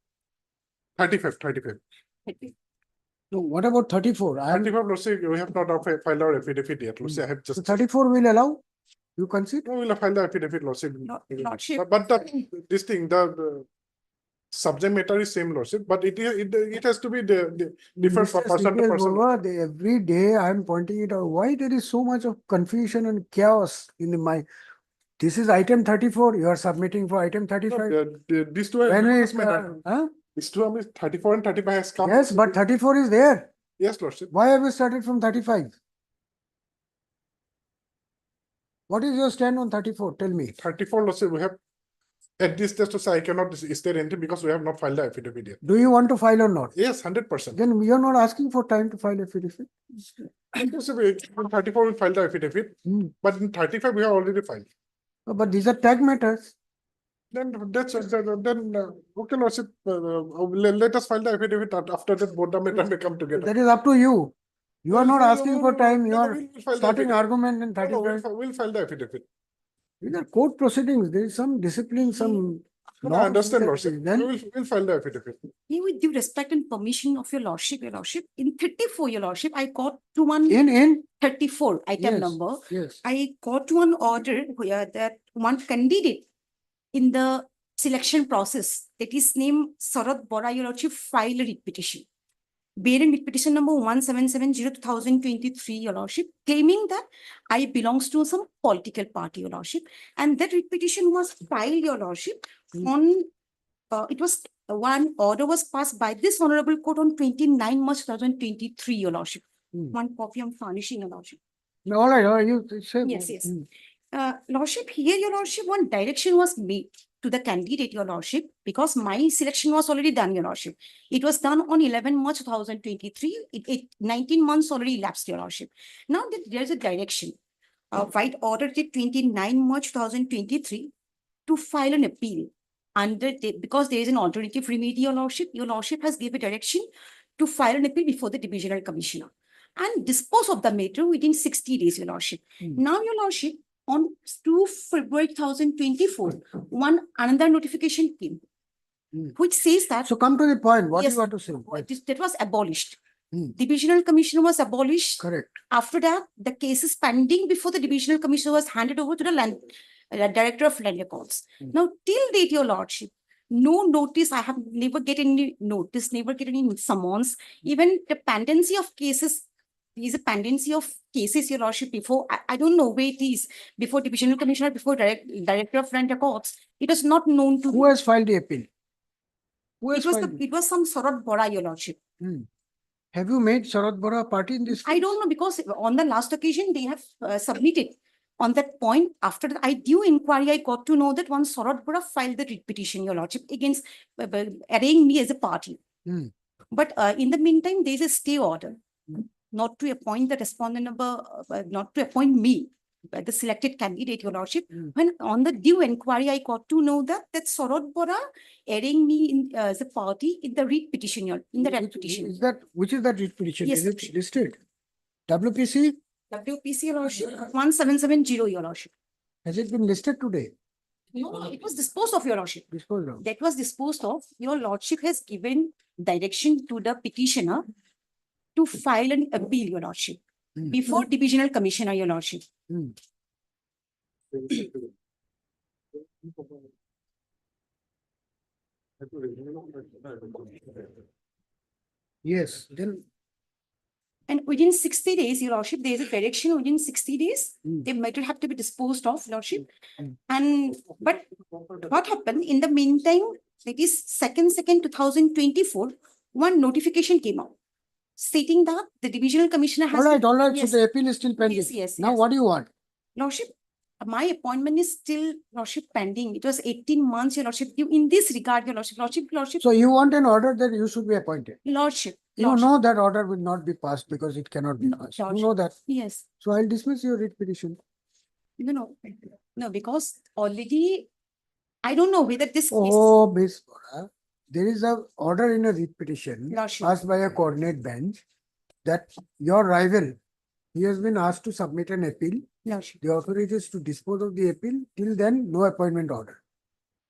35. No, what about 34? I am 35, lordship, we have not filed our affidavit yet, lordship. I have just 34 will allow? You concede? No, we'll file the affidavit, lordship. Lordship. But this thing, the subject matter is same, lordship, but it has to be the different Mr. person to CPS person. Borua, every day I'm pointing it out. Why there is so much of confusion and chaos in the mind? This is item 34. You are submitting for item 35. These two are When different is matter. huh? These two are 34 and 35 has come. Yes, but 34 is there. Yes, lordship. Why have you started from 35? What is your stand on 34? Tell me. 34, lordship, we have at this stage to say I cannot state anything because we have not filed the affidavit yet. Do you want to file or not? Yes, 100%. Then we are not asking for time to file affidavit. In 34 we file the affidavit, but in 35 we have already filed. But these are tag matters. Then okay, lordship, let us file the affidavit after that both the matter may come together. That is up to you. You are not asking for time. You No, are we'll file the starting affidavit. argument in No, no, 35. we'll file the affidavit. These are court proceedings. There is some discipline, some. No, I norms understand, that lordship. is done. We'll file the affidavit. With due respect and permission of your lordship, in 34, your lordship, I got to one. In 34 item Yes, number. yes. I got one order where that one candidate in the selection process, that is named Sarat Bora, your lordship, filed a writ petition. Bearing writ petition number 1770/2023, your lordship, claiming that I belongs to some political party, your lordship, and that writ petition was filed, your lordship, on it was one order was passed by this honorable court on 29 March 2023, your lordship. One copy I'm furnishing, your lordship. All right, you say. Yes. Lordship, here, your lordship, one direction was made to the candidate, your lordship, because my selection was already done, your lordship. It was done on 11 March 2023. 19 months already elapsed, your lordship. Now that there's a direction, White order did 29 March 2023 to file an appeal because there is an alternative remedy, your lordship has given direction to file an appeal before the divisional commissioner and dispose of the matter within 60 days, your lordship. Now, your lordship, on 2 February 2024, another notification came, which says that. So come to the point. What Yes, you want to say? that was abolished. Divisional commissioner was abolished. Correct. After that, the case is pending before the divisional commissioner was handed over to the director of land records. Now, till date, your lordship, no notice, I have never get any notice, never get any summons. Even the pendency of cases, there is a pendency of cases, your lordship, before, I don't know where it is, before divisional commissioner, before director of land records. It was not known to. Who has filed the appeal? Who has It was filed it? it was some Sarat Bora, your lordship. Have you made Sarat Bora a party in this? I don't know, because on the last occasion, they have submitted. On that point, after the due inquiry, I got to know that one Sarat Bora filed the writ petition, your lordship, against arraying me as a party. But in the meantime, there is a stay order not to appoint the respondent number, not to appoint me, the selected candidate, your lordship. When on the due inquiry, I got to know that Sarat Bora arraying me in as a party in the writ petition, in the writ petition. Is that, which is that writ petition? Yes, Is it listed? WPC? WPC, your lordship, 1770, your lordship. Has it been listed today? No, it was disposed of, your lordship. Disposed of. That was disposed of. Your lordship has given direction to the petitioner to file an appeal, your lordship, before divisional commissioner, your lordship. Yes, then. And within 60 days, your lordship, there is a direction within 60 days, they might have to be disposed of, lordship. And, but what happened in the meantime, that is 2024, one notification came out stating that the divisional commissioner has. All right, Yes. so the appeal is still pending. Yes, Now what do you want? Lordship, my appointment is still, lordship, pending. It was 18 months, your lordship. In this regard, your lordship, So you want an order that you should be appointed? lordship. You know that order will not be passed because it cannot be passed. You know that. Yes. So I'll dismiss your writ petition. No, because already, I don't know whether this case. Oh, Miss Bora, there is a order in a writ petition Lordship. passed by a coordinate bench that your rival, he has been asked to submit an appeal. Lordship. The authority is to dispose of the appeal. Till then, no appointment order.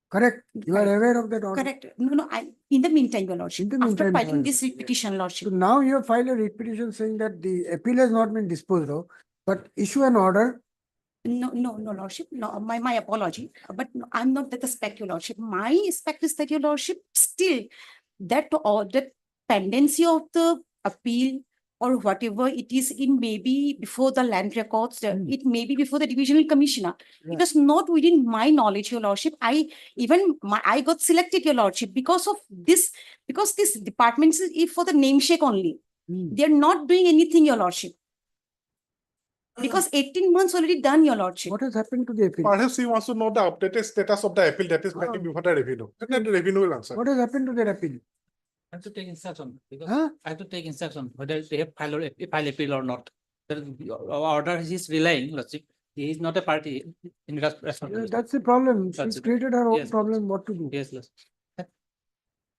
Correct? You are aware of that order? Correct. No, in the meantime, your lordship, after meantime, filing your this writ petition, lordship. So now you have filed a writ petition saying that the appeal has not been disposed of, but issue an order. No, lordship, no, my apology, but no, I'm not that spec, your lordship. My spec is that, your lordship, still that order pendency of the appeal or whatever it is, it may be before the land records, it may be before the divisional commissioner. It was not within my knowledge, your lordship. I got selected, your lordship, because of this, because this department is for the namesake only. They're not doing anything, your lordship. Because 18 months already done, your lordship. What has happened to the appeal? Perhaps he wants to know the updated status of the appeal that is pending before the revenue. Then the revenue will answer. What has happened to their appeal? I have to take instruction because Huh? I have to take instruction whether they have file appeal or not. The order he is relying, lordship. He is not a party in responsibility. That's the problem. That's She's it. created her own Yes, problem. What to do? Yes, lordship. I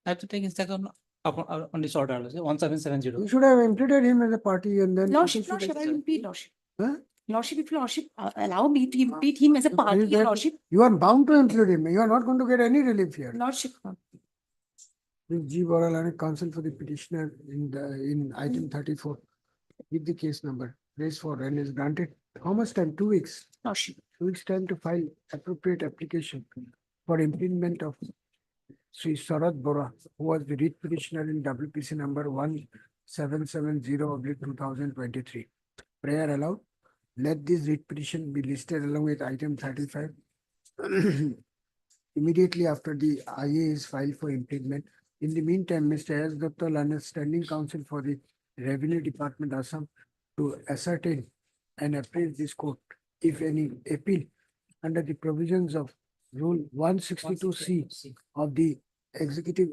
have to take instruction on this order, lordship, 1770. You should have implicated him as a party and then. Lordship, people should I will impede, lordship. Huh? Lordship, if lordship allow me to impede him as a party, Is that- lordship. You are bound to include him. You are not going to get any relief here. Lordship. With G. Boralani, counsel for the petitioner in item 34. Give the case number, raised for and is granted. How much time? 2 weeks. Lordship. 2 weeks time to file appropriate application for implement of Sri Sarat Bora, who was the writ petitioner in WPC number 1770/2023. Prayer allowed. Let this writ petition be listed along with item 35. Immediately after the IA is filed for implement. In the meantime, Mr. S. Dutta Lana, standing counsel for the Revenue Department, Assam, to ascertain and appraise this court, if any appeal under the provisions of Rule 162C of the executive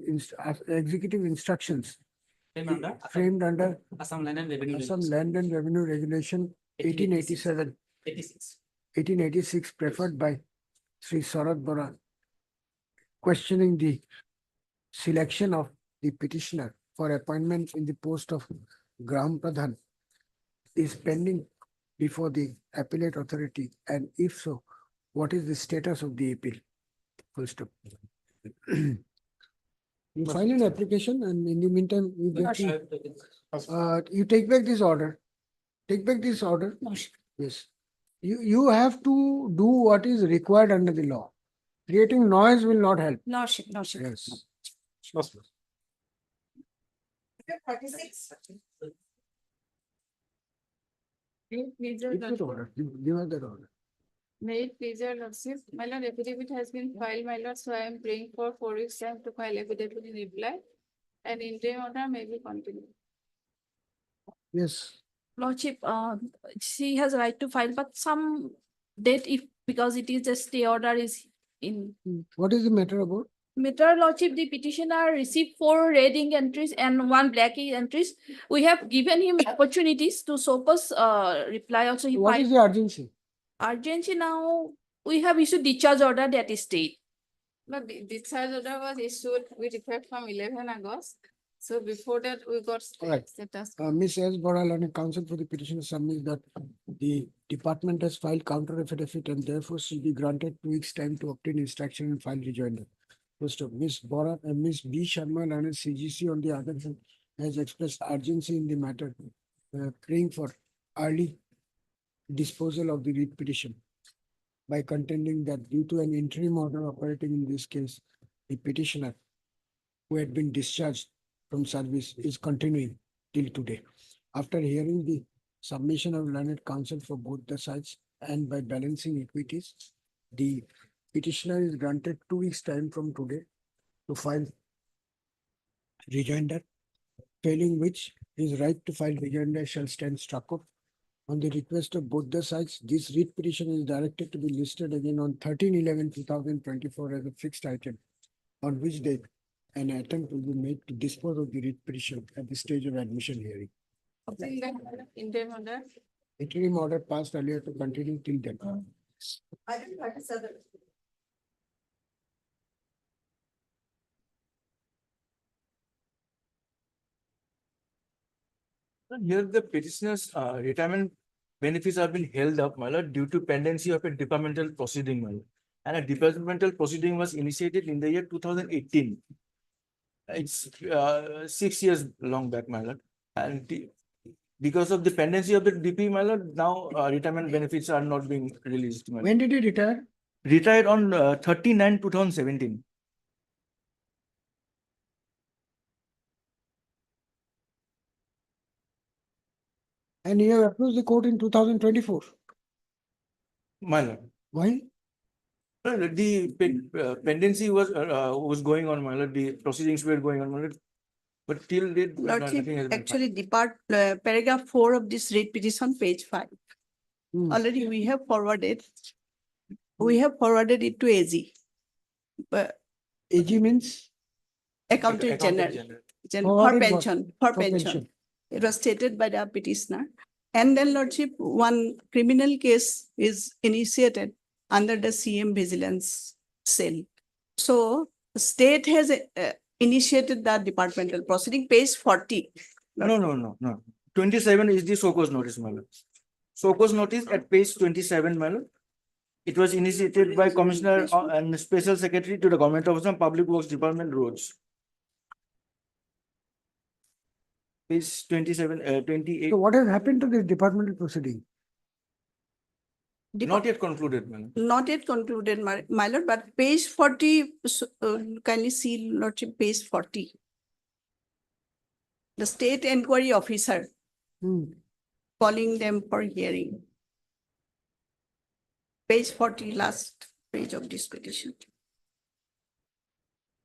instructions framed under Assam Land and Revenue. Assam Land and Revenue Regulation 1887. 1886 preferred by Sri Sarat Bora, questioning the selection of the petitioner for appointment in the post of Gram Pradhan is pending before the appellate authority, and if so, what is the status of the appeal? Full stop. You file an application and in the meantime, you get the You take back this order. Take back this order. Lordship. Yes. You have to do what is required under the law. Creating noise will not help. Lordship, Lordship. Yes. 36. Give that order. Give her that order. May it please your lordship, my lord, affidavit has been filed, my lord, so I am praying for 4 weeks time to file affidavit in reply. And interim order may be continued. Yes. Lordship, she has right to file, but some date if, because it is a stay order is in. What is the matter about? Matter Lordship, the petitioner received 4 red ink entries and 1 black ink entries. We have given him opportunities to show us reply also. He What filed is the urgency? urgency now. We have issued discharge order that is state. But the discharge order was issued with effect from 11 August. So before that, we got Right. status. Ms. S. Boral and counsel for the petitioner submits that the department has filed counter affidavit and therefore should be granted 2 weeks time to obtain instruction and file rejoinder. First of Ms. Boral and Ms. B. Sharma and CGC on the other hand has expressed urgency in the matter, praying for early disposal of the writ petition by contending that due to an interim order operating in this case, the petitioner who had been discharged from service is continuing till today. After hearing the submission of learned counsel for both the sides and by balancing equities, the petitioner is granted 2 weeks time from today to file rejoinder, failing which his right to file rejoinder shall stand struck off. On the request of both the sides, this writ petition is directed to be listed again on 13/11/2024 as a fixed item, on which date an attempt will be made to dispose of the writ petition at the stage of admission hearing. Interim order. Interim order passed earlier to continue till then. Item 37. Here the petitioner's retirement benefits have been held up, my lord, due to pendency of a departmental proceeding, my lord. And a departmental proceeding was initiated in the year 2018. It's 6 years long back, my lord. And because of the pendency of the DP, my lord, now retirement benefits are not being released, my lord. When did he retire? Retired on 30/9/2017. And he have approached the court in 2024. My lord. Why? The pendency was going on, my lord. The proceedings were going on, my lord. But till date, Lordship, nothing has been. actually paragraph 4 of this writ petition, page 5. Already we have forwarded. We have forwarded it to AG. But AG means? Accountant General. For Forwarded what? pension, for For pension. pension. It was stated by the petitioner. And then Lordship, one criminal case is initiated under the CM Vigilance Cell. So the state has initiated the departmental proceeding, page 40. No. 27 is the SOCOS notice, my lord. SOCOS notice at page 27, my lord. It was initiated by Commissioner and Special Secretary to the Government Office on Public Works Department Roads. Page 27, 28. So what has happened to this departmental proceeding? Not yet concluded, my lord. Not yet concluded, my lord, but page 40, kindly see Lordship, page 40. The state inquiry officer calling them for hearing. Page 40, last page of this petition.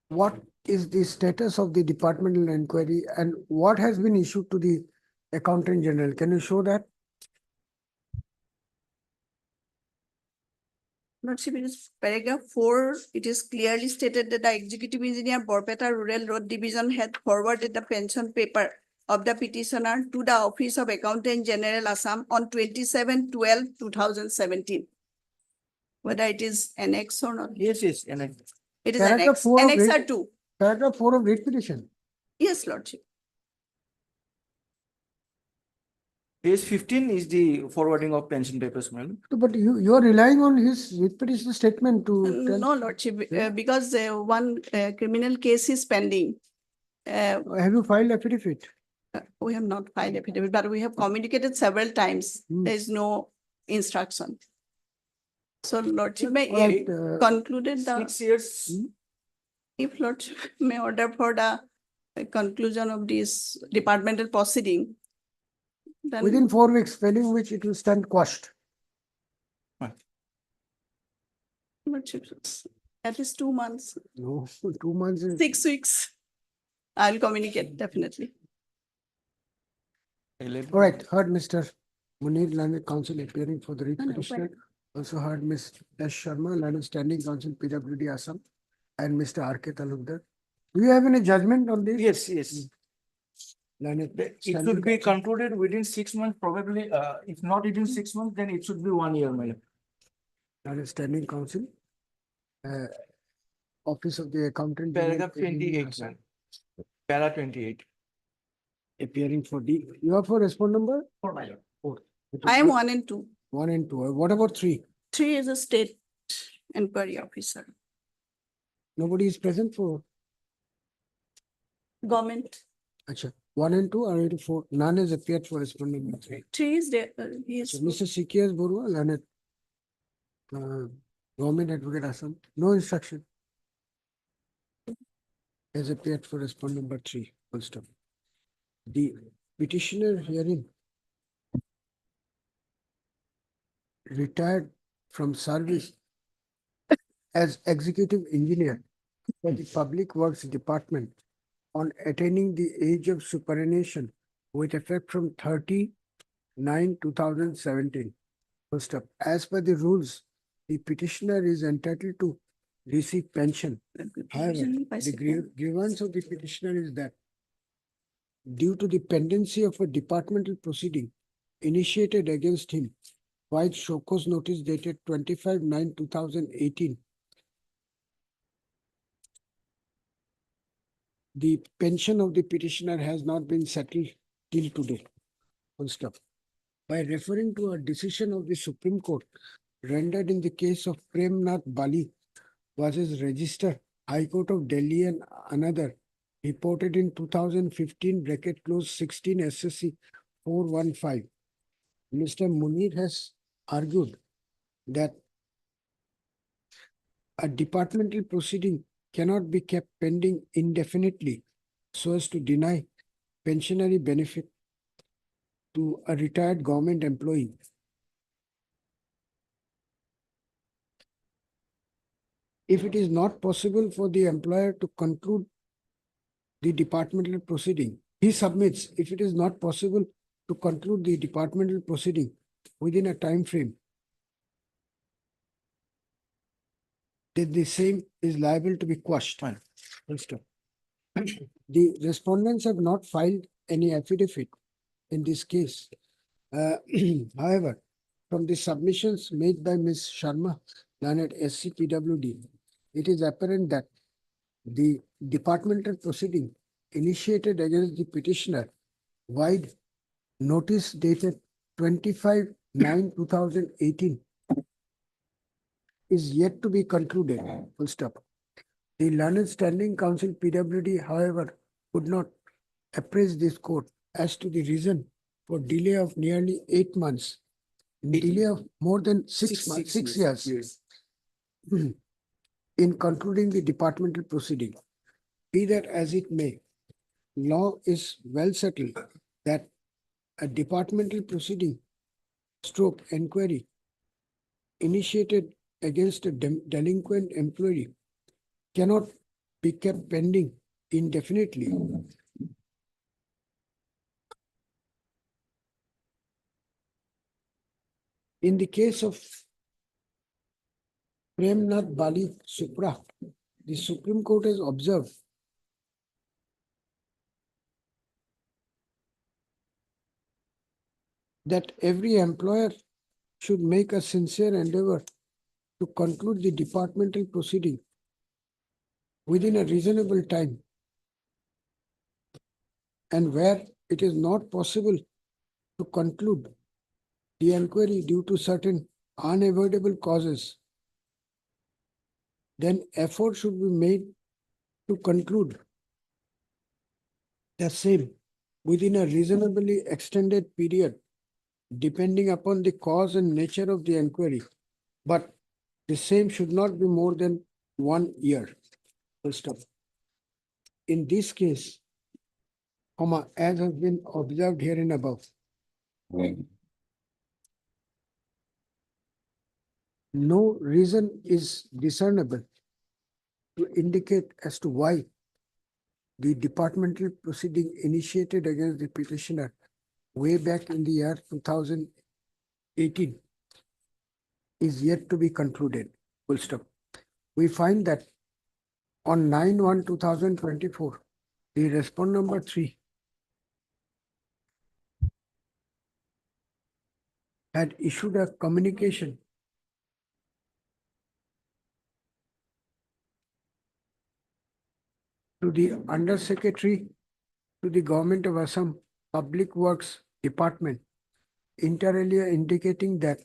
What is the status of the departmental inquiry and what has been issued to the Accountant General? Can you show that? Lordship, it is paragraph 4, it is clearly stated that the executive engineer Borpeta Rural Road Division had forwarded the pension paper of the petitioner to the Office of Accountant General Assam on 27/12/2017. Whether it is annex or not. Yes, annex. It is Paragraph annex, 4 of annex writ- are 2. Paragraph 4 of writ petition. Yes, Lordship. Page 15 is the forwarding of pension papers, my lord. But you are relying on his writ petition statement to tell. No, Lordship, because one criminal case is pending. Have you filed affidavit? We have not filed affidavit, but we have communicated several times. There is no instruction. So Lordship may Alright, concluded the. 6 years. If Lordship may order for the conclusion of this departmental proceeding. Then Within 4 weeks, failing which it will stand quashed. Lordship, at least 2 months, No, 2 months is. 6 weeks. I'll communicate definitely. All right, heard Mr. Munir, Learned Counsel appearing for the writ No, no, petitioner. Also heard Ms. S. Sharma, Learned Standing Counsel, PWD Assam, and Mr. R.K. Talukdar. Do you have any judgment on this? Yes, yes. Learned It Standing should be Counsel? concluded within 6 months, probably, if not within 6 months, then it should be 1 year, my lord. Learned Standing Counsel. Office of the Accountant. Paragraph General, PWD 28, Assam, man. Para 28. appearing for D. You are for respond number? For my lord. 4. I am 1 and 2. 1 and 2. What about 3? 3 is a state inquiry officer, Nobody is present for. government. Acha. 1 and 2 are 4. None has appeared for respond number 3. 3 is there, he is. So Mr. CKS Borua, Learned Government Advocate Assam, no instruction. Has appeared for respond number 3. Full stop. The petitioner herein retired from service as executive engineer for the Public Works Department on attaining the age of superannuation with effect from 30/9/2017. Full stop. As per the rules, the petitioner is entitled to receive pension. However, the grievance of the petitioner is that due to the pendency of a departmental proceeding initiated against him, while show cause notice dated 25/9/2018, the pension of the petitioner has not been settled till today. Full stop. By referring to a decision of the Supreme Court rendered in the case of Premnath Bali versus Register High Court of Delhi and another, reported in 2015 bracket close 16 SSC 415. Mr. Munir has argued that a departmental proceeding cannot be kept pending indefinitely so as to deny pensionary benefit to a retired government employee. If it is not possible for the employer to conclude the departmental proceeding, he submits, if it is not possible to conclude the departmental proceeding within a time frame, then the same is liable to be quashed. Full stop. The respondents have not filed any affidavit in this case. However, from the submissions made by Ms. Sharma, Learned SCPWD, it is apparent that the departmental proceeding initiated against the petitioner wide notice dated 25/9/2018 is yet to be concluded. Full stop. The Learned Standing Counsel PWD, however, could not appraise this court as to the reason for delay of nearly 8 months, delay of more than 6 months, 6 years in concluding the departmental proceeding. Be that as it may, law is well settled that a departmental proceeding stroke inquiry initiated against a delinquent employee cannot be kept pending indefinitely. In the case of Premnath Bali Supra, the Supreme Court has observed that every employer should make a sincere endeavor to conclude the departmental proceeding within a reasonable time. And where it is not possible to conclude the inquiry due to certain unavoidable causes, then effort should be made to conclude the same within a reasonably extended period, depending upon the cause and nature of the inquiry, but the same should not be more than 1 year. Full stop. In this case, comma, as has been observed herein above, no reason is discernible to indicate as to why the departmental proceeding initiated against the petitioner way back in the year 2018 is yet to be concluded. Full stop. We find that on 9/1/2024, the respondent number 3 had issued a communication to the Undersecretary to the Government of Assam Public Works Department, inter alia indicating that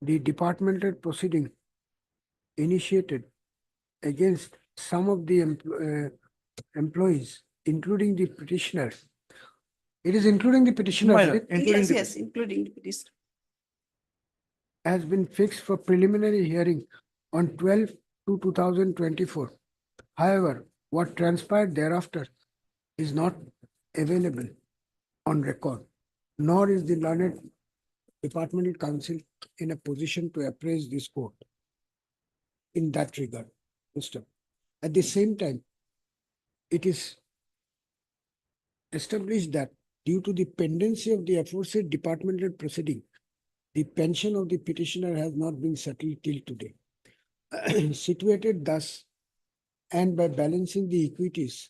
the departmental proceeding initiated against some of the employees, including the petitioner. It is including the petitioner, is it? Yes, yes, including this. Has been fixed for preliminary hearing on 12/2/2024. However, what transpired thereafter is not available on record, nor is the learned departmental counsel in a position to appraise this court in that regard. Mr. At the same time, it is established that due to the pendency of the aforesaid departmental proceeding, the pension of the petitioner has not been settled till today. Situated thus, and by balancing the equities,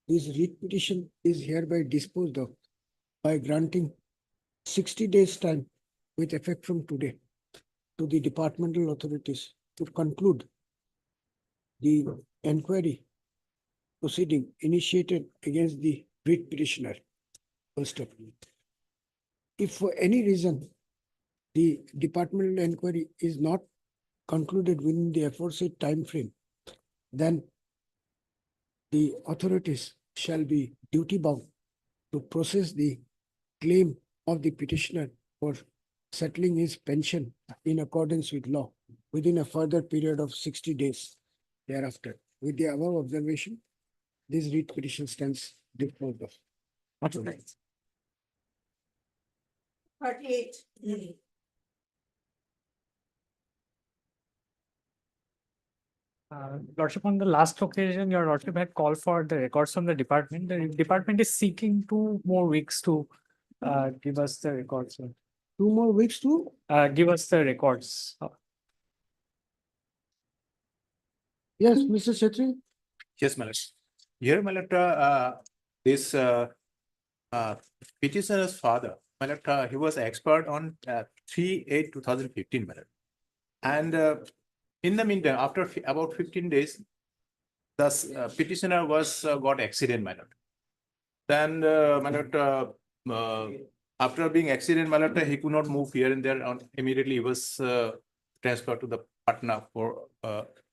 this writ petition is hereby disposed of by granting 60 days time with effect from today to the departmental authorities to conclude the inquiry proceeding initiated against the writ petitioner. First of all, if for any reason the departmental inquiry is not concluded within the aforesaid time frame, then the authorities shall be duty bound to process the claim of the petitioner for settling his pension in accordance with law within a further period of 60 days thereafter. With the above observation, this writ petition stands disposed of. 38. Lordship, on the last occasion, your Lordship had called for the records from the department. The department is seeking 2 more weeks to give us the records. 2 more weeks to give us the records. Yes, Mr. Chetri. Yes, my lord. Here, my lord, this petitioner's father, my lord, he was expert on 3/8/2015, my lord. And in the meantime, after about 15 days, the petitioner was got accident, my lord. Then, my lord, after being accident, my lord, he could not move here and there. Immediately, he was transferred to the Patna for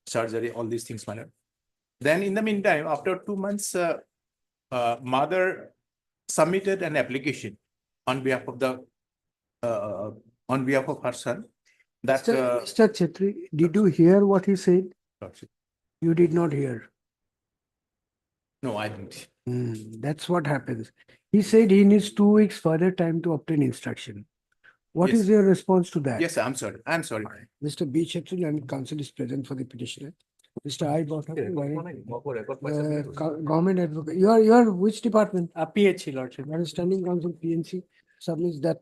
surgery, all these things, my lord. Then, in the meantime, after 2 months, mother submitted an application on behalf of the her son. That Mr. Chetri, did you hear what he said? You did not hear. No, I didn't. That's what happens. He said he needs 2 weeks further time to obtain instruction. What Yes. is your response to that? Yes, I'm sorry. I'm sorry. Mr. B. Chetri and counsel is present for the petitioner. Mr. I. Bhattakur, government advocate. You are which department? PHC, Lordship. That is Standing Counsel PNC submits that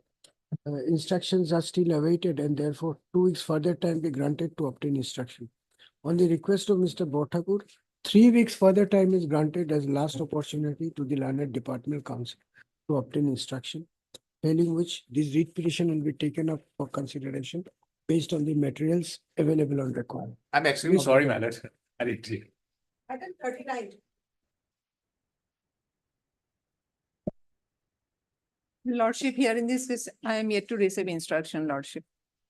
instructions are still awaited and therefore 2 weeks further time be granted to obtain instruction. On the request of Mr. Bhattakur, 3 weeks further time is granted as last opportunity to the learned departmental counsel to obtain instruction, failing which this writ petition will be taken up for consideration based on the materials available on record. I'm extremely Please sorry, go my ahead. lord. I didn't. Item 39. Lordship, here in this case, I am yet to receive instruction, Lordship.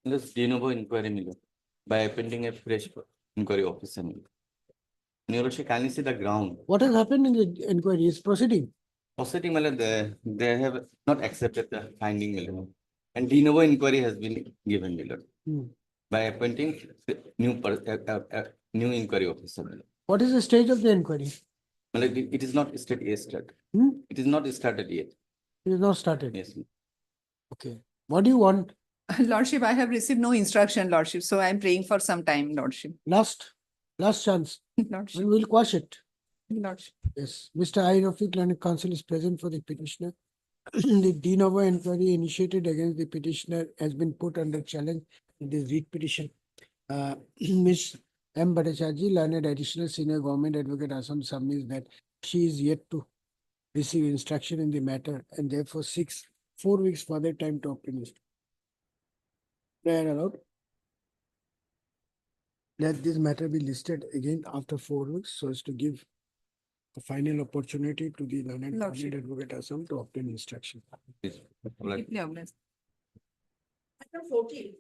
This de novo inquiry, my lord, by appending a fresh inquiry officer. Your Lordship, can you see the ground? What has happened in the inquiry is proceeding. Proceeding, my lord, they have not accepted the finding, my lord. And de novo inquiry has been given, my lord, Hmm. by appointing new inquiry officer, my lord. What is the stage of the inquiry? My lord, it is not started yet. Hmm? It is not started yet. It is not started. Yes. Okay. What do you want? Lordship, I have received no instruction, Lordship, so I'm praying for some time, Lordship. Last chance. Lordship, We will quash it. Lordship. Yes. Mr. I. Rafiq, learned counsel is present for the petitioner. The de novo inquiry initiated against the petitioner has been put under challenge in this writ petition. Ms. M. Bhattacharjee, learned additional senior government advocate Assam submits that she is yet to receive instruction in the matter and therefore seeks 4 weeks further time to obtain it. Prayer allowed. Let this matter be listed again after 4 weeks so as to give a final opportunity to the learned Lordship. government advocate Assam to obtain instruction. Yes, my lord. Deeply obliged. Item 14.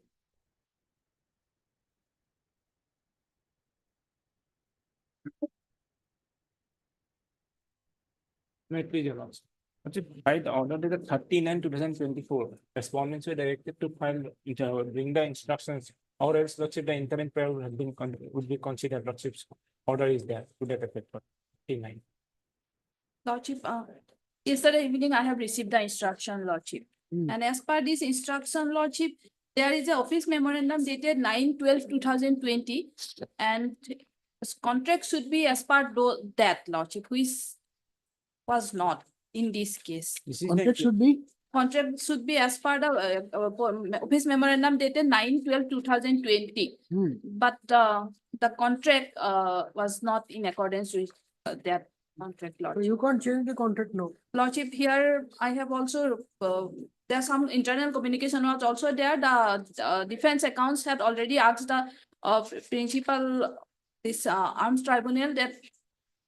May it please your lordship. Lordship, by the order dated 39/2024, respondents were directed to bring the instructions, or else lordship the interim prayer would be considered. Lordship's order is there to that effect. 39. Lordship, yesterday evening I have received the instruction, Lordship. Hmm. And as per this instruction, Lordship, there is a office memorandum dated 9/12/2020, and contract should be as per that, Lordship, which was not in this case. Contract should be Contract should be as per the office memorandum dated 9/12/2020. Hmm. But the contract was not in accordance with that contract, So Lordship. you can't change the contract now. Lordship, here I have also, there's some internal communication was also there. The defense accounts had already asked the principal, this arms tribunal, that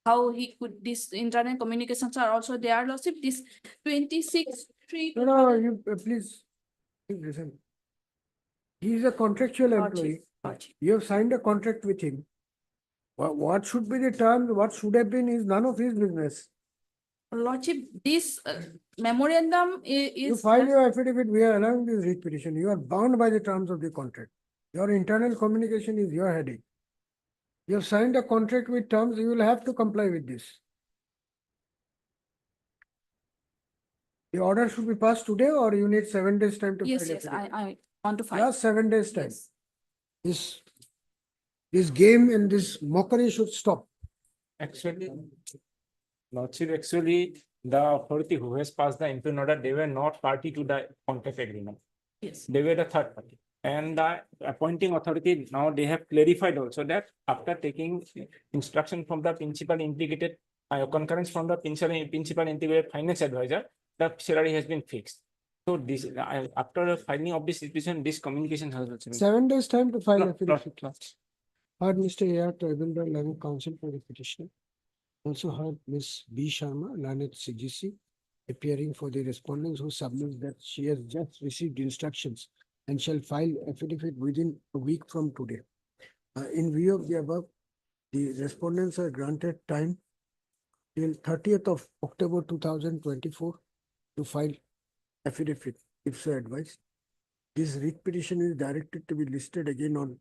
how he could, this internal communications are also there, Lordship, this 26/3. No, you please listen. He is a contractual employee. You have signed a contract with him. What should be the terms, what should have been is none of his business. Lordship, this memorandum You is. file your affidavit, we are allowing this writ petition. You are bound by the terms of the contract. Your internal communication is your headache. You have signed a contract with terms, you will have to comply with this. The order should be passed today or you need 7 days time to Yes, file yes, affidavit? I want to file. Last 7 days time. Yes. This game and this mockery should stop. Actually, Lordship, actually, the authority who has passed the interim order, they were not party to the contract agreement. Yes. They were the third party. And the appointing authority, now they have clarified also that after taking instruction from the principal implicated, concurrence from the principal integrated finance advisor, the salary has been fixed. So this, after filing of this petition, this communication has also been. 7 days time to file Lord- affidavit. Heard Mr. A.R. Tribunal learned counsel for the petitioner. Also heard Ms. B. Sharma, learned CGC, appearing for the respondents who submits that she has just received instructions and shall file affidavit within a week from today. In view of the above, the respondents are granted time till 30th of October 2024 to file affidavit, if so advised. This writ petition is directed to be listed again on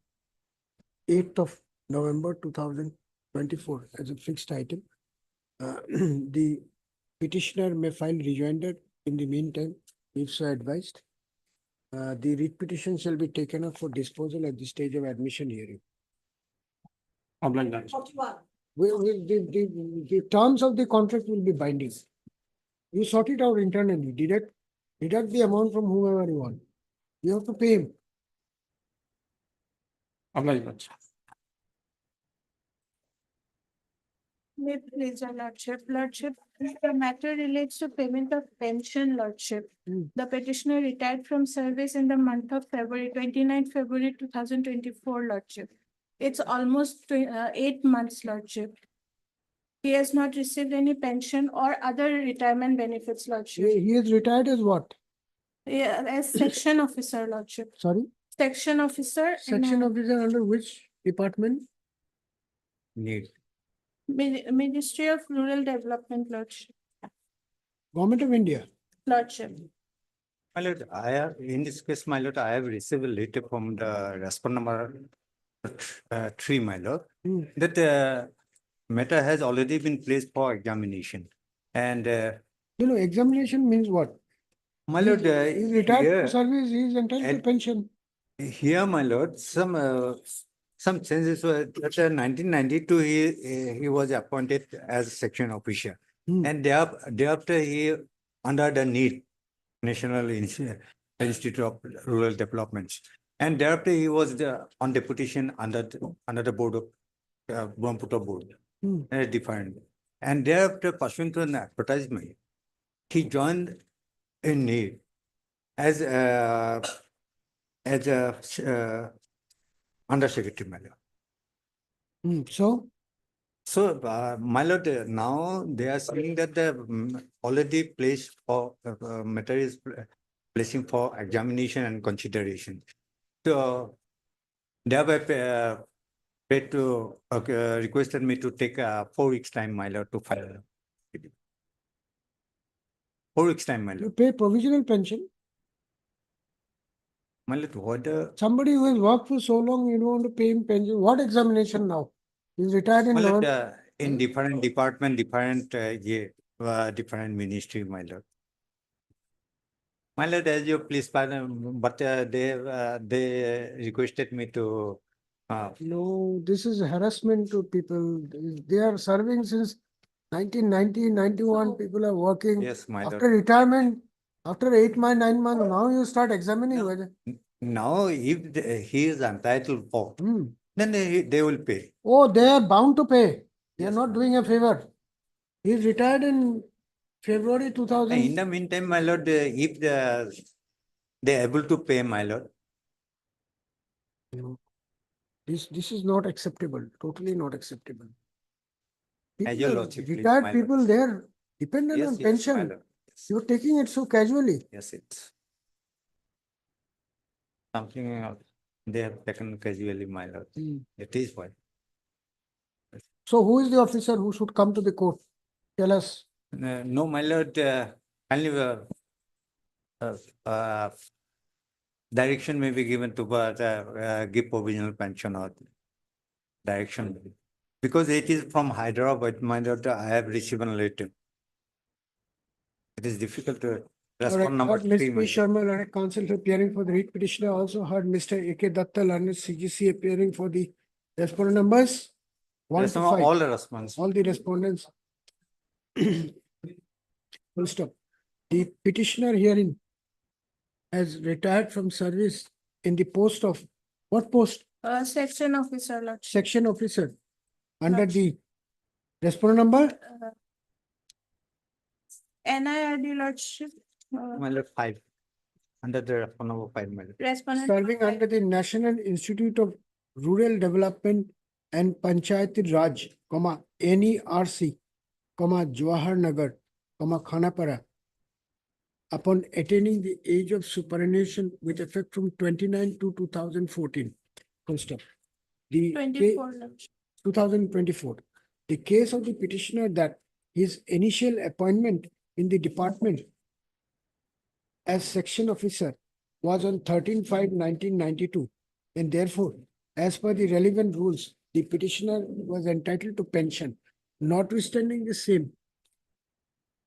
8th of November 2024 as a fixed item. The petitioner may file rejoinder in the meantime, if so advised. The writ petition shall be taken up for disposal at the stage of admission hearing. 41. The terms of the contract will be binding. You sort it out internally, deduct the amount from whoever you want. You have to pay him. May it please your lordship, the matter relates to payment of pension, lordship. The petitioner retired from service in the month of February, 29th February 2024, lordship. It's almost 8 months, lordship. He has not received any pension or other retirement benefits, lordship. He is retired as what? Yeah, as section officer, lordship. Sorry? Section officer. Section officer under which department? Need. Ministry of Rural Development, Lordship. Government of India. Lordship. My lord, in this case, my lord, I have received a letter from the respondent number 3, my lord, that matter has already been placed for examination. And Examination means what? my lord, He's retired here- from service, he is entitled to and- pension. Here, my lord, some changes were that 1992 he was appointed as section officer, and thereafter he under the NEED, National Institute of Rural Development, and thereafter he was on deputation under the board of Brahmaputra board, different, and thereafter pursuant to an advertisement, he joined in NEED as a undersecretary, my lord. So, My lord, now they are saying that the already placed for matter is placing for examination and consideration. So they have paid to requested me to take 4 weeks time, my lord, to file. 4 weeks time, my you lord. pay provisional pension. My lord, what Somebody who has worked for so long, you don't want to pay him pension. What examination now? He's retired in my lord, November. in different department, different ministry, my lord. My lord, as you please pardon, but they requested me to. No, this is harassment to people. They are serving since 1990, 91. People are working. Yes, my After lord. retirement, after 8 months, 9 months, now you start examining whether. Now, if he is entitled for, then they will pay. Oh, they are bound to pay. They are not doing a favor. He is retired in February 2000. In the meantime, my lord, if they are able to pay, my lord. This is not acceptable, totally not acceptable. As your People, lordship, please, my retired lord. people, they are dependent Yes, on yes, my pension. lord. You're taking it so casually. Yes, it's something they have taken casually, my lord. It is why. So who is the officer who should come to the court? Tell us. No, my lord, kindly direction may be given to give provisional pension or direction. Because it is from Hyderabad, my lord, I have received a letter. It is difficult to All right, respond number heard Ms. 3, P. my lord. Sharma, learned counsel appearing for the writ petitioner. Also heard Mr. A.K. Datta, learned CGC appearing for the respondent numbers. 1 Yes, to no, 5. all the response. All the respondents. Full stop. The petitioner herein has retired from service in the post of, what post? Section officer, Lordship. Section officer. Under the respondent number? NIRD, Lordship. My lord, 5. Under the respond number 5, my lord. Respondent. Serving under the National Institute of Rural Development and Panchayati Raj, NERC, Jawahar Nagar, Khanapara, upon attaining the age of superannuation with effect from 29 to 2014. Full stop. The 24, Lordship. 2024. The case of the petitioner that his initial appointment in the department as section officer was on 13/5/1992, and therefore, as per the relevant rules, the petitioner was entitled to pension. Notwithstanding the same,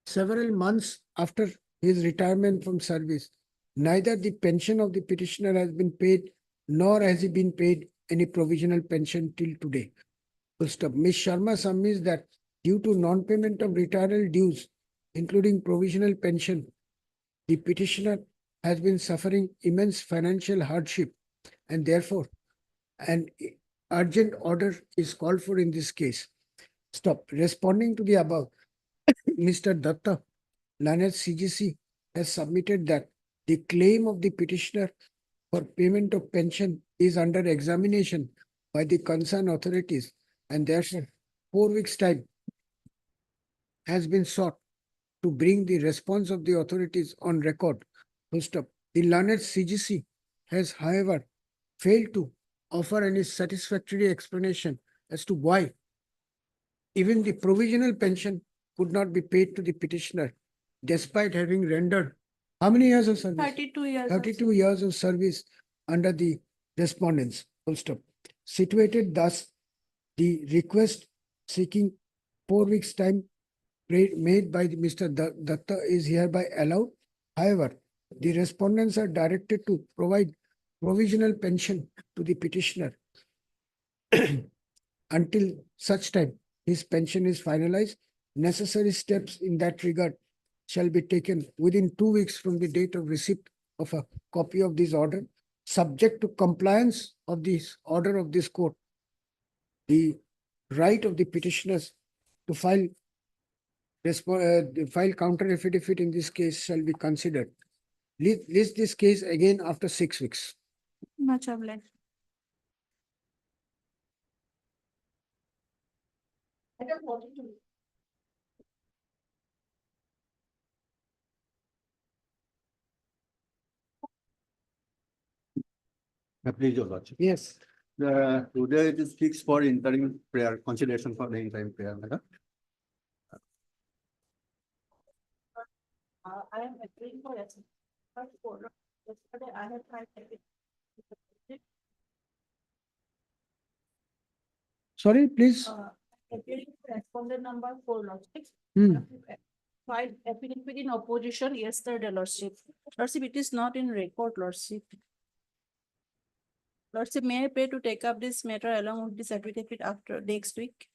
several months after his retirement from service, neither the pension of the petitioner has been paid, nor has he been paid any provisional pension till today. Full stop. Ms. Sharma submits that due to non-payment of retirement dues, including provisional pension, the petitioner has been suffering immense financial hardship, and therefore an urgent order is called for in this case. Stop. Responding to the above, Mr. Datta, Lanet CGC, has submitted that the claim of the petitioner for payment of pension is under examination by the concerned authorities, and therefore 4 weeks' time has been sought to bring the response of the authorities on record. Full stop. The learned CGC has, however, failed to offer any satisfactory explanation as to why even the provisional pension could not be paid to the petitioner despite having rendered how many years of service? 32 years. of 32 years of service under the respondents, full stop. Situated thus, the request seeking 4 weeks' time made by Mr. Datta is hereby allowed. However, the respondents are directed to provide provisional pension to the petitioner until such time his pension is finalized. Necessary steps in that regard shall be taken within 2 weeks from the date of receipt of a copy of this order, subject to compliance of this order of this court. The right of the petitioners to file counter affidavit in this case shall be considered. List this case again after 6 weeks. Much obliged. Item 42. Please, Your Lordship. Yes. Today it is fixed for interim prayer, consideration for the interim prayer, madam. I am agreeing for it. But for yesterday I have tried. Sorry, please. Agreeing for respondent number 4, Lordship. Hmm. Filed affidavit in opposition yesterday, Lordship. Lordship, it is not in record, Lordship. Lordship, may I pray to take up this matter along with this affidavit after next week?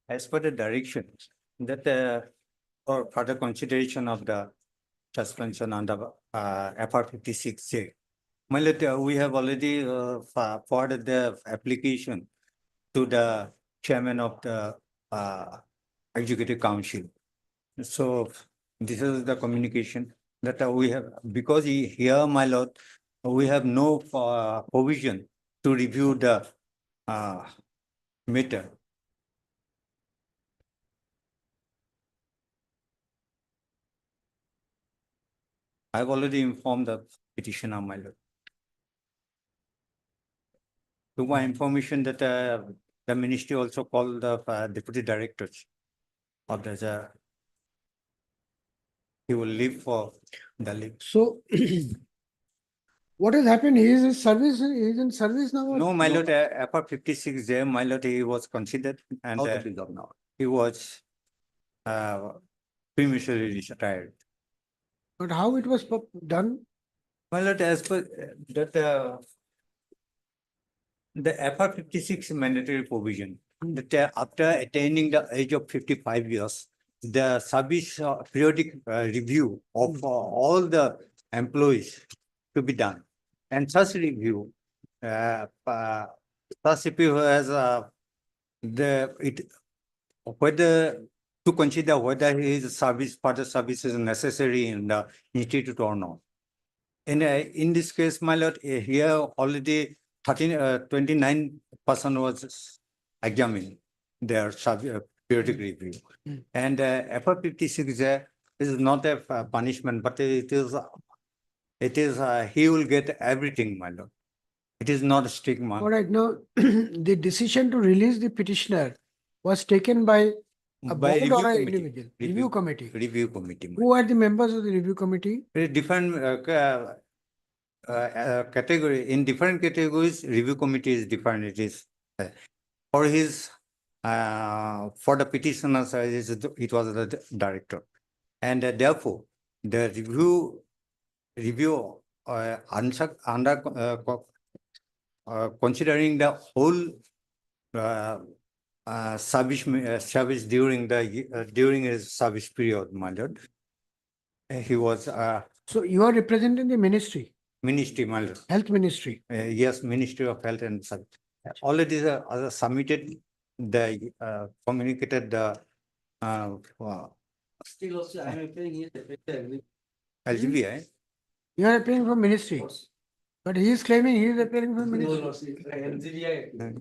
As per the directions that for further consideration of the suspension under FR 56J. We have already forwarded the application to the chairman of the executive council. So this is the communication that we have, because here, my lord, we have no provision to review the matter. I've already informed the petitioner, my lord. To my information that the ministry also called the deputy directors of the he will leave for the leave. So what has happened? He is in service. He is in service now. or- No, my lord, FR 56J, my lord, he was considered and Out of the job now. he was prematurely retired. But how it was done? My lord, as per that the FR 56 mandatory provision that after attaining the age of 55 years, the service periodic review of all the employees to be done. And such review, such review has whether to consider whether his service, further service is necessary in the institute or not. And in this case, my lord, here already 29% was examined their periodic review. And FR 56 is not a punishment, but it is he will get everything, my lord. It is not a stigma. All right, now the decision to release the petitioner was taken by a By board or an review committee. individual? Review committee. Review committee. Who are the members of the review committee? Different category, in different categories, review committee is different. It is for his for the petitioners, it was the director, and therefore the review under considering the whole service during the during his service period, my lord. He was So you are representing the ministry, ministry, my lord. health ministry. Yes, Ministry of Health and Service. already submitted the communicated Still also, I am appearing here. LGBI. You are appearing from ministry, but he is claiming he is appearing from ministry.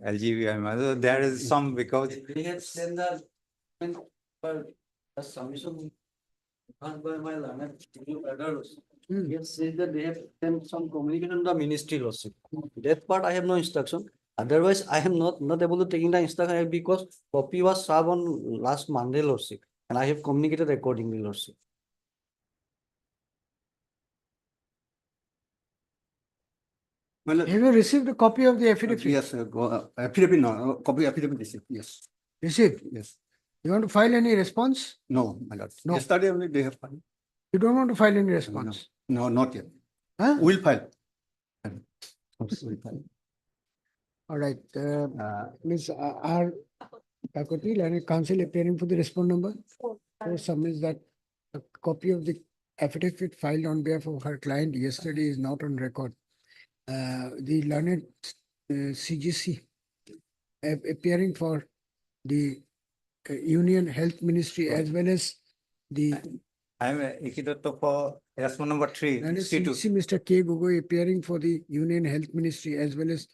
LGBI, there is some because They had sent the submission done by my learned others. He has said that they have sent some communication to the ministry lordship. That part I have no instruction. Otherwise, I am not able to take in the instruction because copy was served on last Monday lordship, and I have communicated accordingly lordship. Have you received a copy of the affidavit? Yes, affidavit, no, copy affidavit received, yes. Received? Yes. You want to file any response? No, my lord. No. Yesterday only they have filed. You don't want to file any response? No, not yet. Huh? We'll file. We'll file. All right, Ms. R. Kakoti, Learned Counsel appearing for the respond number. Who submits that a copy of the affidavit filed on behalf of her client yesterday is not on record. The learned CGC appearing for the Union Health Ministry as well as the I am Ikidato for response number 3. learned C2. CGC, Mr. K. Gogoi appearing for the Union Health Ministry as well as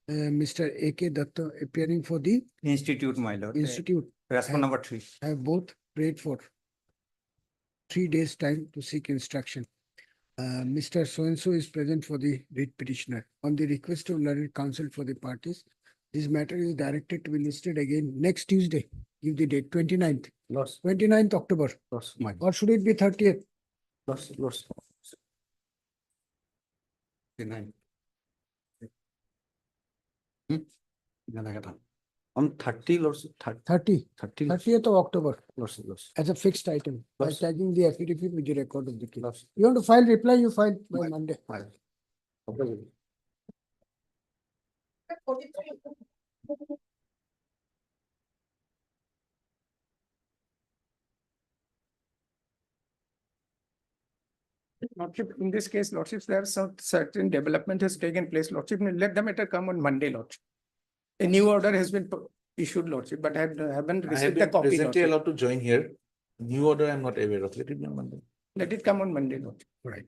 Mr. A.K. Datta appearing for the Institute, my lord. Institute. Response number 3. Have both prayed for 3 days' time to seek instruction. Mr. So-and-so is present for the writ petitioner. On the request of learned counsel for the parties, this matter is directed to be listed again next Tuesday. Give the date, 29th. Loss, 29th October. loss, my, Or should it be 30th? loss. 29. On 30 loss, 30th 30 of October loss. as a fixed item. By Loss. tagging the affidavit with the record of the case. You want to file reply, you file by Monday. Lordship, in this case, Lordships, there are some certain development has taken place. Lordship, let the matter come on Monday, Lordship. A new order has been issued, Lordship, but I haven't I have received the been copy. presently Lordship. allowed to join here. New order I am not aware of. Let it be on Monday. Let it come on Monday, Lordship. Right.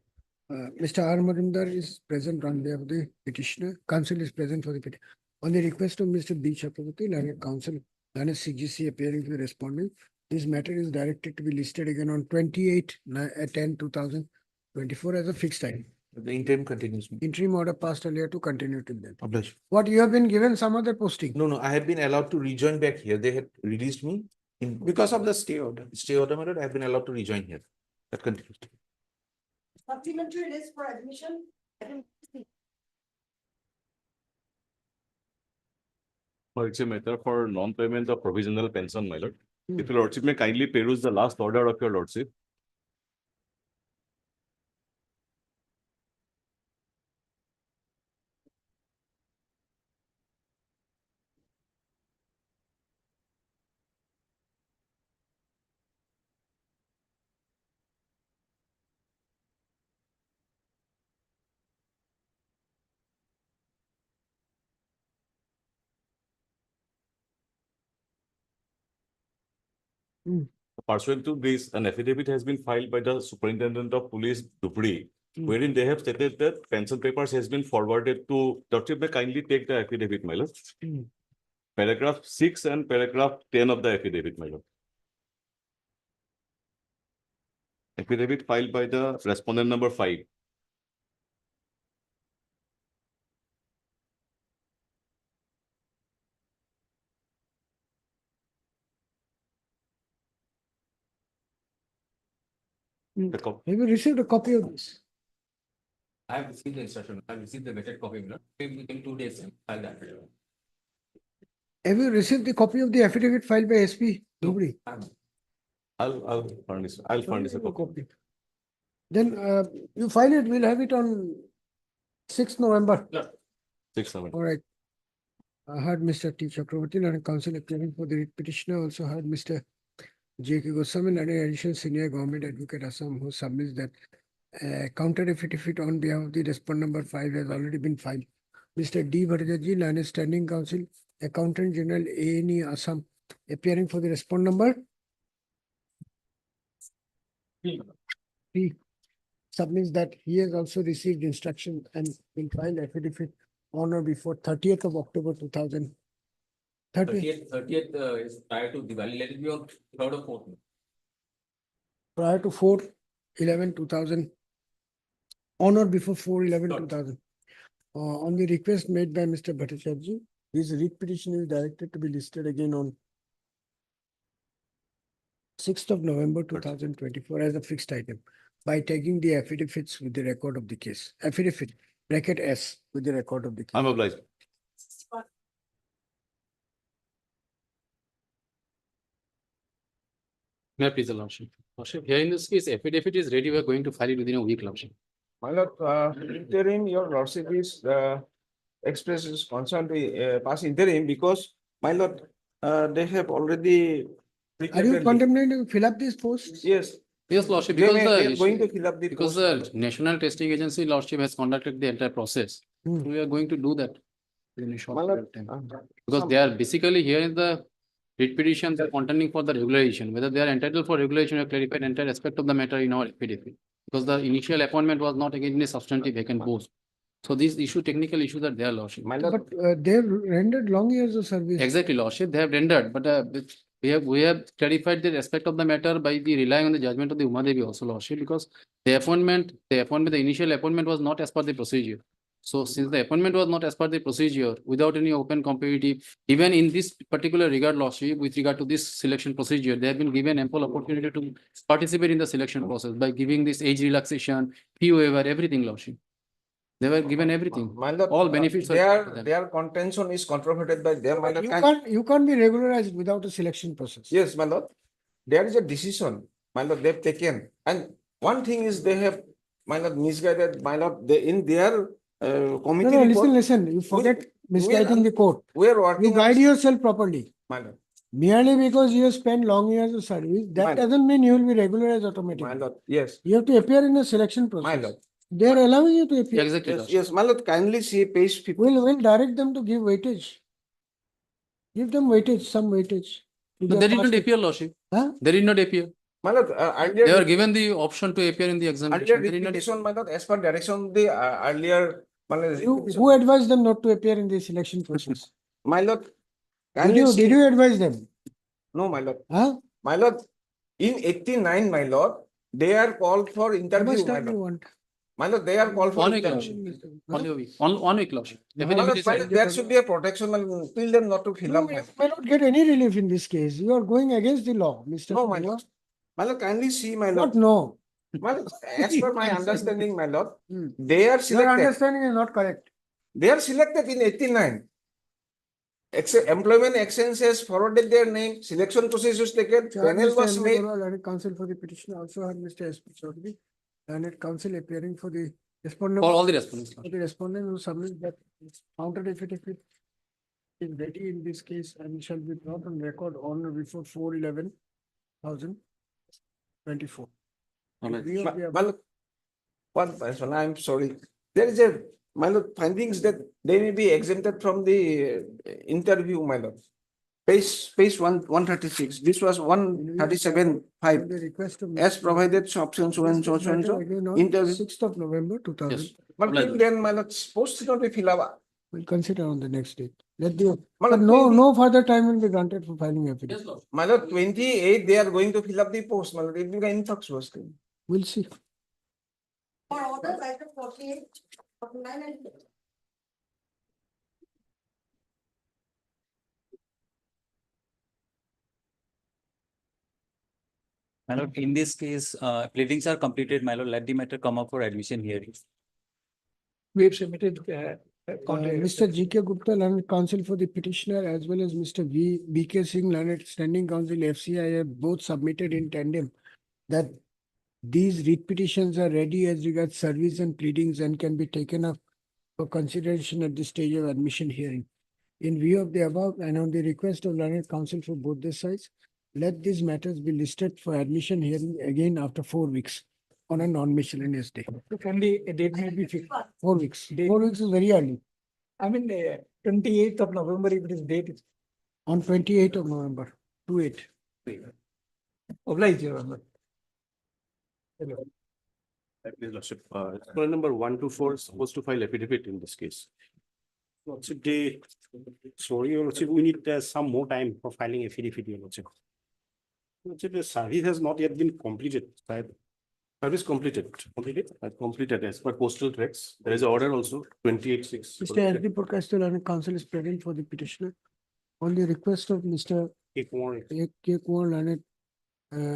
Mr. R. Marinder is present on behalf of the petitioner. Counsel is present for the petition. On the request of Mr. B. Chakraborty, learned counsel, learned CGC appearing for the respondent, this matter is directed to be listed again on 28/10/2024 as a fixed time. The interim continues. Interim order passed earlier to continue till then. Obliged. What, you have been given some other posting? No, I have been allowed to rejoin back here. They had released me in Because of the stay order. stay order method. I have been allowed to rejoin here. That continues. Supplementary list for admission. It's a matter for non-payment of provisional pension, my lord. If your lordship may kindly peruse the last order of your lordship. Pursuant to this, an affidavit has been filed by the Superintendent of Police, Dupri, wherein they have stated that pension papers has been forwarded to, lordship may kindly take the affidavit, my lord. Paragraph 6 and paragraph 10 of the affidavit, my lord. Affidavit filed by the respondent number 5. The copy. Have you received a copy of this? I have received the instruction. I have received the vetted copy, Miller. Within 2 days, file that. Have you received the copy of the affidavit filed by SP? Nobody. I'll furnish a copy. Then you file it, we'll have it on 6th November. 6/7. All right. I heard Mr. T. Chakraborty, and counsel appearing for the writ petitioner, also heard Mr. J.K. Goswami, and an additional senior government advocate Assam, who submits that counter affidavit on behalf of the respondent number 5 has already been filed. Mr. D. Bhattacharjee, Learned Standing Council, Accountant General, ANE Assam, appearing for the respond number P. Submits that he has also received instruction and will file affidavit on or before 30th of October 2030, 30th is prior to Diwali, let it be on 3rd or 4th. prior to 4/11/2000, on or before 4/11/2000. On the request made by Mr. Bhattacharjee, his writ petition is directed to be listed again on 6th of November 2024 as a fixed item by tagging the affidavits with the record of the case. Affidavit, bracket S, with the record of the case. I'm obliged. May I please, the Lordship? Lordship, here in this case, affidavit is ready. We are going to file it within a week, Lordship. My lord, interim, your lordship is expresses concern to pass interim because, my lord, they have already. Are you contemplating to fill up these posts? Yes. Yes, Lordship, They because are going to fill up the because post. the National Testing Agency, Lordship, has conducted the entire process. We are going to do that in a short My period lord, of time. Because they are basically here in the writ petition, they are contending for the regulation, whether they are entitled for regulation or clarified entire aspect of the matter in our affidavit. Because the initial appointment was not again a substantive vacant post. So these technical issues are there, Lordship. But they've rendered long years of service. Exactly, Lordship, they have rendered, but we have clarified the aspect of the matter by the relying on the judgment of the Umadevi also, Lordship, because the initial appointment was not as per the procedure. So since the appointment was not as per the procedure, without any open competitive, even in this particular regard, Lordship, with regard to this selection procedure, they have been given ample opportunity to participate in the selection process by giving this age relaxation, fee waiver, everything, Lordship. They were given everything. My lord, All benefits are for them. their contention is controverted by them, my lord. You can't be regularized without a selection process. Yes, my lord. There is a decision, my lord, they've taken. And one thing is they have, my lord, misguided, my lord, they in their committee. No, report, listen, you forget misguiding the court. we are working. You guide yourself properly. My lord, Merely because you have spent long years of service, that doesn't mean you will be regularized automatically. my lord, yes. You have to appear in a selection process. My lord. They are allowing you to appear. Exactly. Yes, yes, my lord, kindly see page 50. We'll direct them to give weightage. Give them weightage, some weightage. But they did not appear, Lordship. Huh? They did not appear. My lord, They were given the option to appear in the earlier examination. They did not repetition, my lord, as per direction of the earlier. My lord, Who advised them not to appear in the selection process? my lord, Did you advise them? No, my lord. Huh? My lord, in 89, my lord, they are called for How interview, much my time you lord. want? My lord, they are called for 1 week, interview. Lordship. Only a week. On week, Lordship. My Affidavit lord, is my ready. lord, there should be a protection, my lord, tell them not to fill up. You may not get any relief in this case. You are going against the law, Mr. No, my Purnima. lord. My lord, kindly see, my lord. What no? My lord, as per my understanding, my lord, Hmm. they are Your selected. understanding is not correct. They are selected in 89. Employment Exchange has forwarded their name, selection process was taken, panel was made. Learned counsel for the petitioner also had Mr. S. P. Chaudhary, learned counsel appearing for the respondent. For all the respondents. For the respondent who submits that counter affidavit is ready in this case and shall be brought on record on or before 4/11/2024. My lord, one person, I'm sorry. There is a, my lord, findings that they may be exempted from the interview, my lord. Page 136, this was 137.5. The request of As provided, so option so and so, so and so. Interview. 6th of November 2000. Yes. But till then, my lord, supposed to not be filled up. We'll consider on the next date. Let the, My but lord, no further time will be granted for filing affidavit. Yes, Lord. My lord, 28, they are going to fill up the post, my lord, it will be influx was. We'll see. For orders, item 48, 49 and My lord, in this case, pleadings are completed, my lord, let the matter come up for admission hearing. We have submitted Mr. G.K. Gupta, learned counsel for the petitioner, as well as Mr. B.K. Singh, learned standing counsel FCI, have both submitted in tandem that these writ petitions are ready as regards service and pleadings and can be taken up for consideration at the stage of admission hearing. In view of the above and on the request of learned counsel for both the sides, let these matters be listed for admission hearing again after 4 weeks on a non-miscellaneous day. Can the date may be fixed? 4 weeks. 4 weeks is very early. I mean, 28th of November, if it is date, On 28th of November, 28. oblige, Your Honor. Hello. Please, Lordship, Respondent number 124 is supposed to file affidavit in this case. Lordship, sorry, Your Lordship, we need some more time for filing affidavit, Your Lordship. Lordship, the service has not yet been completed. Service completed as per postal tracks. There is an order also, 28/6. Mr. S.D. Prakash, the learned counsel is present for the petitioner. On the request of Mr. K. Kumar, K. Kumar Learned,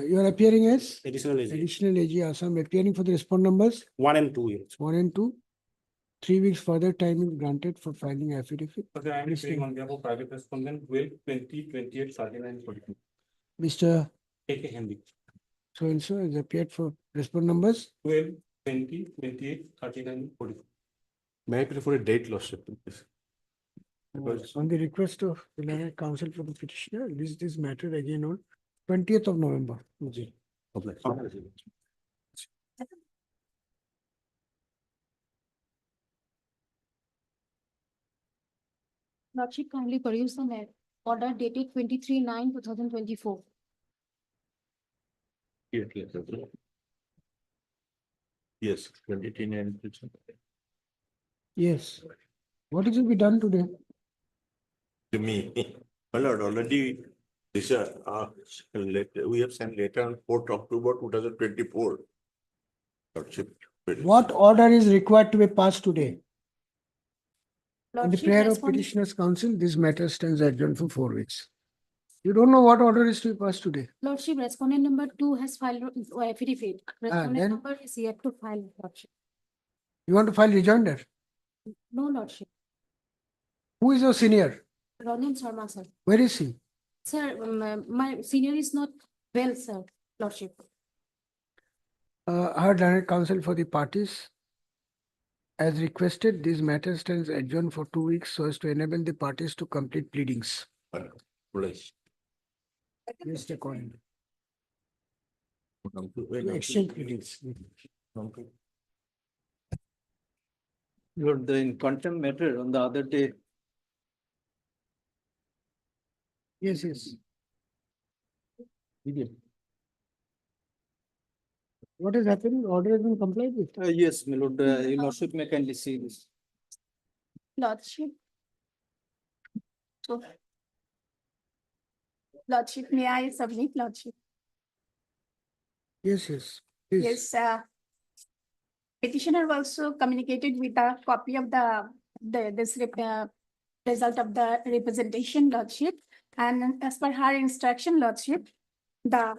you are appearing as additional agent, additional AG Assam, appearing for the respond numbers 1 and 2 years. 1 and 2. 3 weeks further time is granted for filing affidavit. Okay, I am appearing on behalf of private respondent 12, 20, 28, 39, 42. Mr. A.K. Henry, So and so has appeared for respond numbers. 12, 20, 28, 39, 42. May I prefer a date, Lordship, please? Because On the request of the learned counsel for the petitioner, this matter again on 20th of November. Lordship, kindly produce the order dated 23/9/2024. Yes, 29. Yes. What is to be done today? To me, my lord, already this, we have sent letter on 4th October 2024. Lordship. What order is required to be passed today? In the Lordship, prayer of respondent- petitioner's counsel, this matter stands adjourned for 4 weeks. You don't know what order is to be passed today? Lordship, respondent number 2 has filed affidavit. then- Respondent number is yet to file, Lordship. You want to file rejoinder? No, Lordship. Who is your senior? Ranjan Sharma, sir. Where is he? Sir, my senior is not well, sir, Lordship. Our learned counsel for the parties. As requested, this matter stands adjourned for 2 weeks so as to enable the parties to complete pleadings. Yes, accordingly. To exchange pleadings. You're in contempt matter on the other day. Yes, yes. What has happened? Order has been complied with. Yes, my lord, your lordship may kindly see this. Lordship. So, Lordship, may I submit, Lordship? Yes, yes. Please. Yes, petitioner also communicated with a copy of result of the representation, Lordship. And as per her instruction, Lordship, the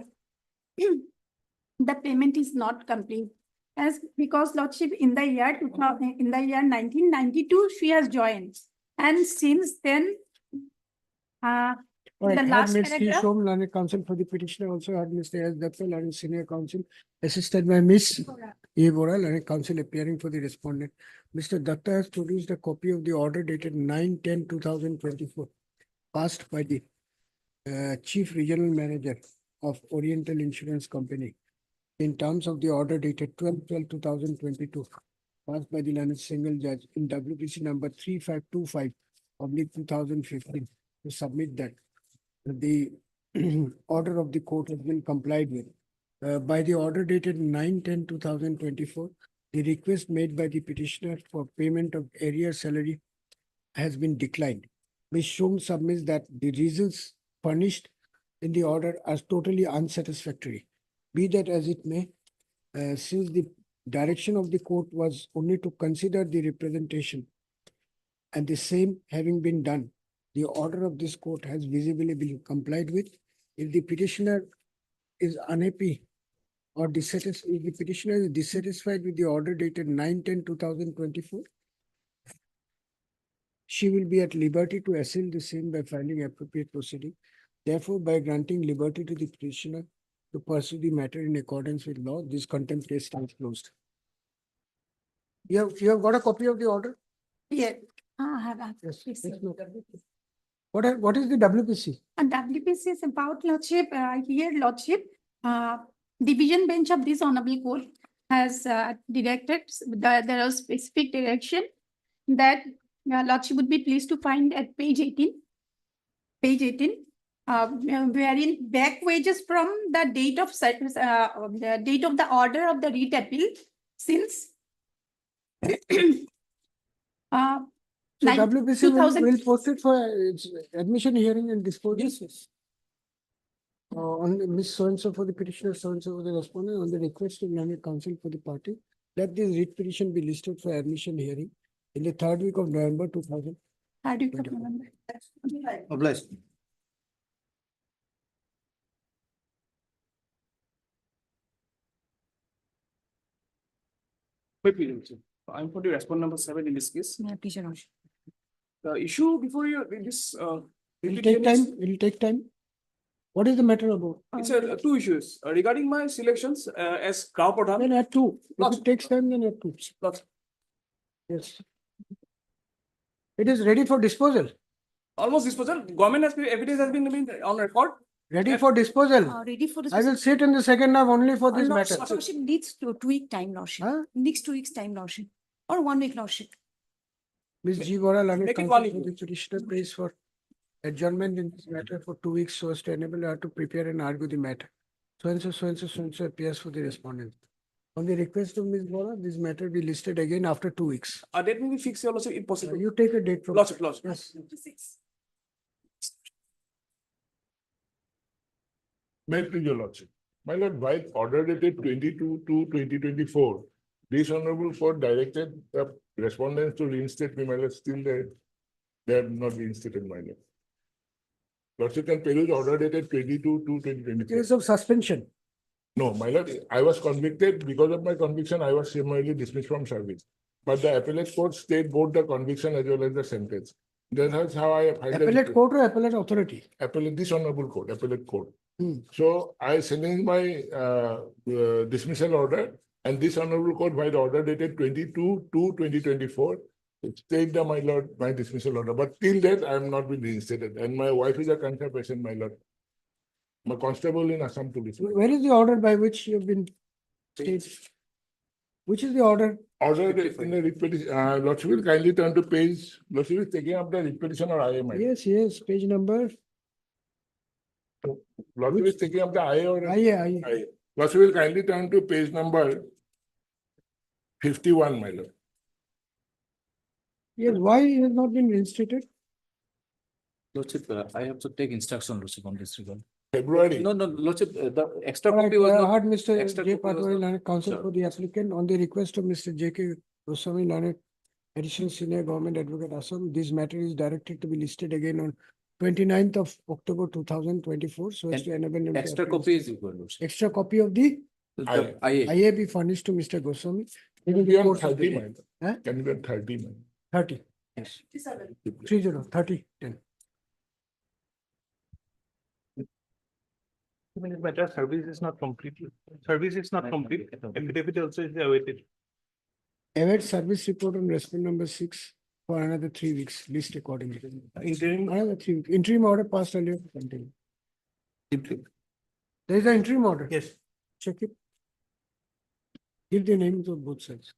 payment is not complete. As because Lordship, in the year 1992, she has joined. And since then, All right, the had last Ms. C. paragraph. Shom, learned counsel for the petitioner, also had Mr. S. Datta, learned senior counsel, assisted by Ms. A. Vora, learned counsel appearing for the respondent. Mr. Datta has produced a copy of the order dated 9/10/2024, passed by the Chief Regional Manager of Oriental Insurance Company in terms of the order dated 12/12/2022, passed by the learned single judge in WPC number 3525/2015, to submit that the order of the court has been complied with. By the order dated 9/10/2024, the request made by the petitioner for payment of arrear salary has been declined. Ms. Shom submits that the reasons furnished in the order are totally unsatisfactory. Be that as it may, since the direction of the court was only to consider the representation and the same having been done, the order of this court has visibly been complied with. If the petitioner is unhappy or dissatisfied, if the petitioner is dissatisfied with the order dated 9/10/2024, she will be at liberty to assail the same by filing appropriate proceeding. Therefore, by granting liberty to the petitioner to pursue the matter in accordance with law, this contempt case stands closed. You have got a copy of the order? Yeah, I have. Yes. Please, Yes, sir. no. What is the WPC? And WPC is about, Lordship, here, Lordship, division bench of this honorable court has directed, there are specific direction that Yeah, Lordship would be pleased to find at page 18. Page 18, wherein back wages from the date of the date of the order of the writ appeal since So Nine- WBC 2000 will post it for its admission hearing and disposal. Yes. On Miss so-and-so for the petitioner, so-and-so for the respondent, on the request of learned counsel for the party, let this writ petition be listed for admission hearing in the third week of November 2000. How do you put November? Obliged. I'm going to respond number 7 in this case. Yeah, please, your lordship. The issue before you, in this, It'll take time, it'll take time. What is the matter about? It's two issues regarding my selections as Krao Pradhan. Then add two. If it takes time, then add two. Yes. It is ready for disposal. Almost disposal. Government has been, evidence has been on record. Ready for disposal. Ready for this. I will sit in the second half only for this matter. Lordship needs 2 week time, lordship. Next 2 weeks time, lordship. Or 1 week, lordship. Ms. G. Vora, learned Make it counsel one for the petitioner prays for adjournment in this matter for 2 weeks so as to enable her to prepare and argue the matter. So-and-so appears for the respondent. On the request of Ms. Vora, this matter be listed again after 2 weeks. A date will be fixed, your lordship, if possible. You take a date from. Lordship. Yes. May it please your lordship. My lord, while order dated 22/2/2024, this honorable court directed the respondents to reinstate me, my lord, still they have not reinstated, my lord. Lordship can peruse order dated 22/2/2024. Case of suspension. No, my lord, I was convicted. Because of my conviction, I was summarily dismissed from service. But the appellate court stayed both the conviction as well as the sentence. That's how I find Appellate court or appellate authority? Appellate, this honorable court, appellate court. Hmm. So I sent in my dismissal order, and this honorable court, by the order dated 22/2/2024, it stayed the, my lord, my dismissal order. But till that, I am not been reinstated, and my wife is a cancer patient, my lord. My constable in Assam Police. Where is the order by which you have been stayed? Which is the order? Order in the repetition, Lordship will kindly turn to page, Lordship is taking up the repetition or IMI. Yes, page number. Lordship is taking up the IA or? IA. Lordship will kindly turn to page number 51, my lord. Yes, why it has not been reinstated? Lordship, I have to take instruction, Lordship, on this regard. February. No, Lordship, the extra All right, copy was I not. heard Mr. extra J. copy was Patwari, not- learned counsel Sure. for the applicant, on the request of Mr. J.K. Goswami, learned additional senior government advocate Assam, this matter is directed to be listed again on 29th of October 2024, so as And to enable him to Extra appeal. copy is equal, Lordship. Extra copy of the The IA. IA be furnished to Mr. Goswami. Can in be the on course of the 30, day. my lord. Huh? Can be on 30, my lord. 30, yes. 30, 10. Matter service is not complete. Service is not complete. Affidavit also is awaited. Await service report on respondent number 6 for another 3 weeks, list accordingly. Interim. Another 3 weeks. Interim order passed earlier. Continue. There is an interim order. Yes. Check it. Give the names of both sides.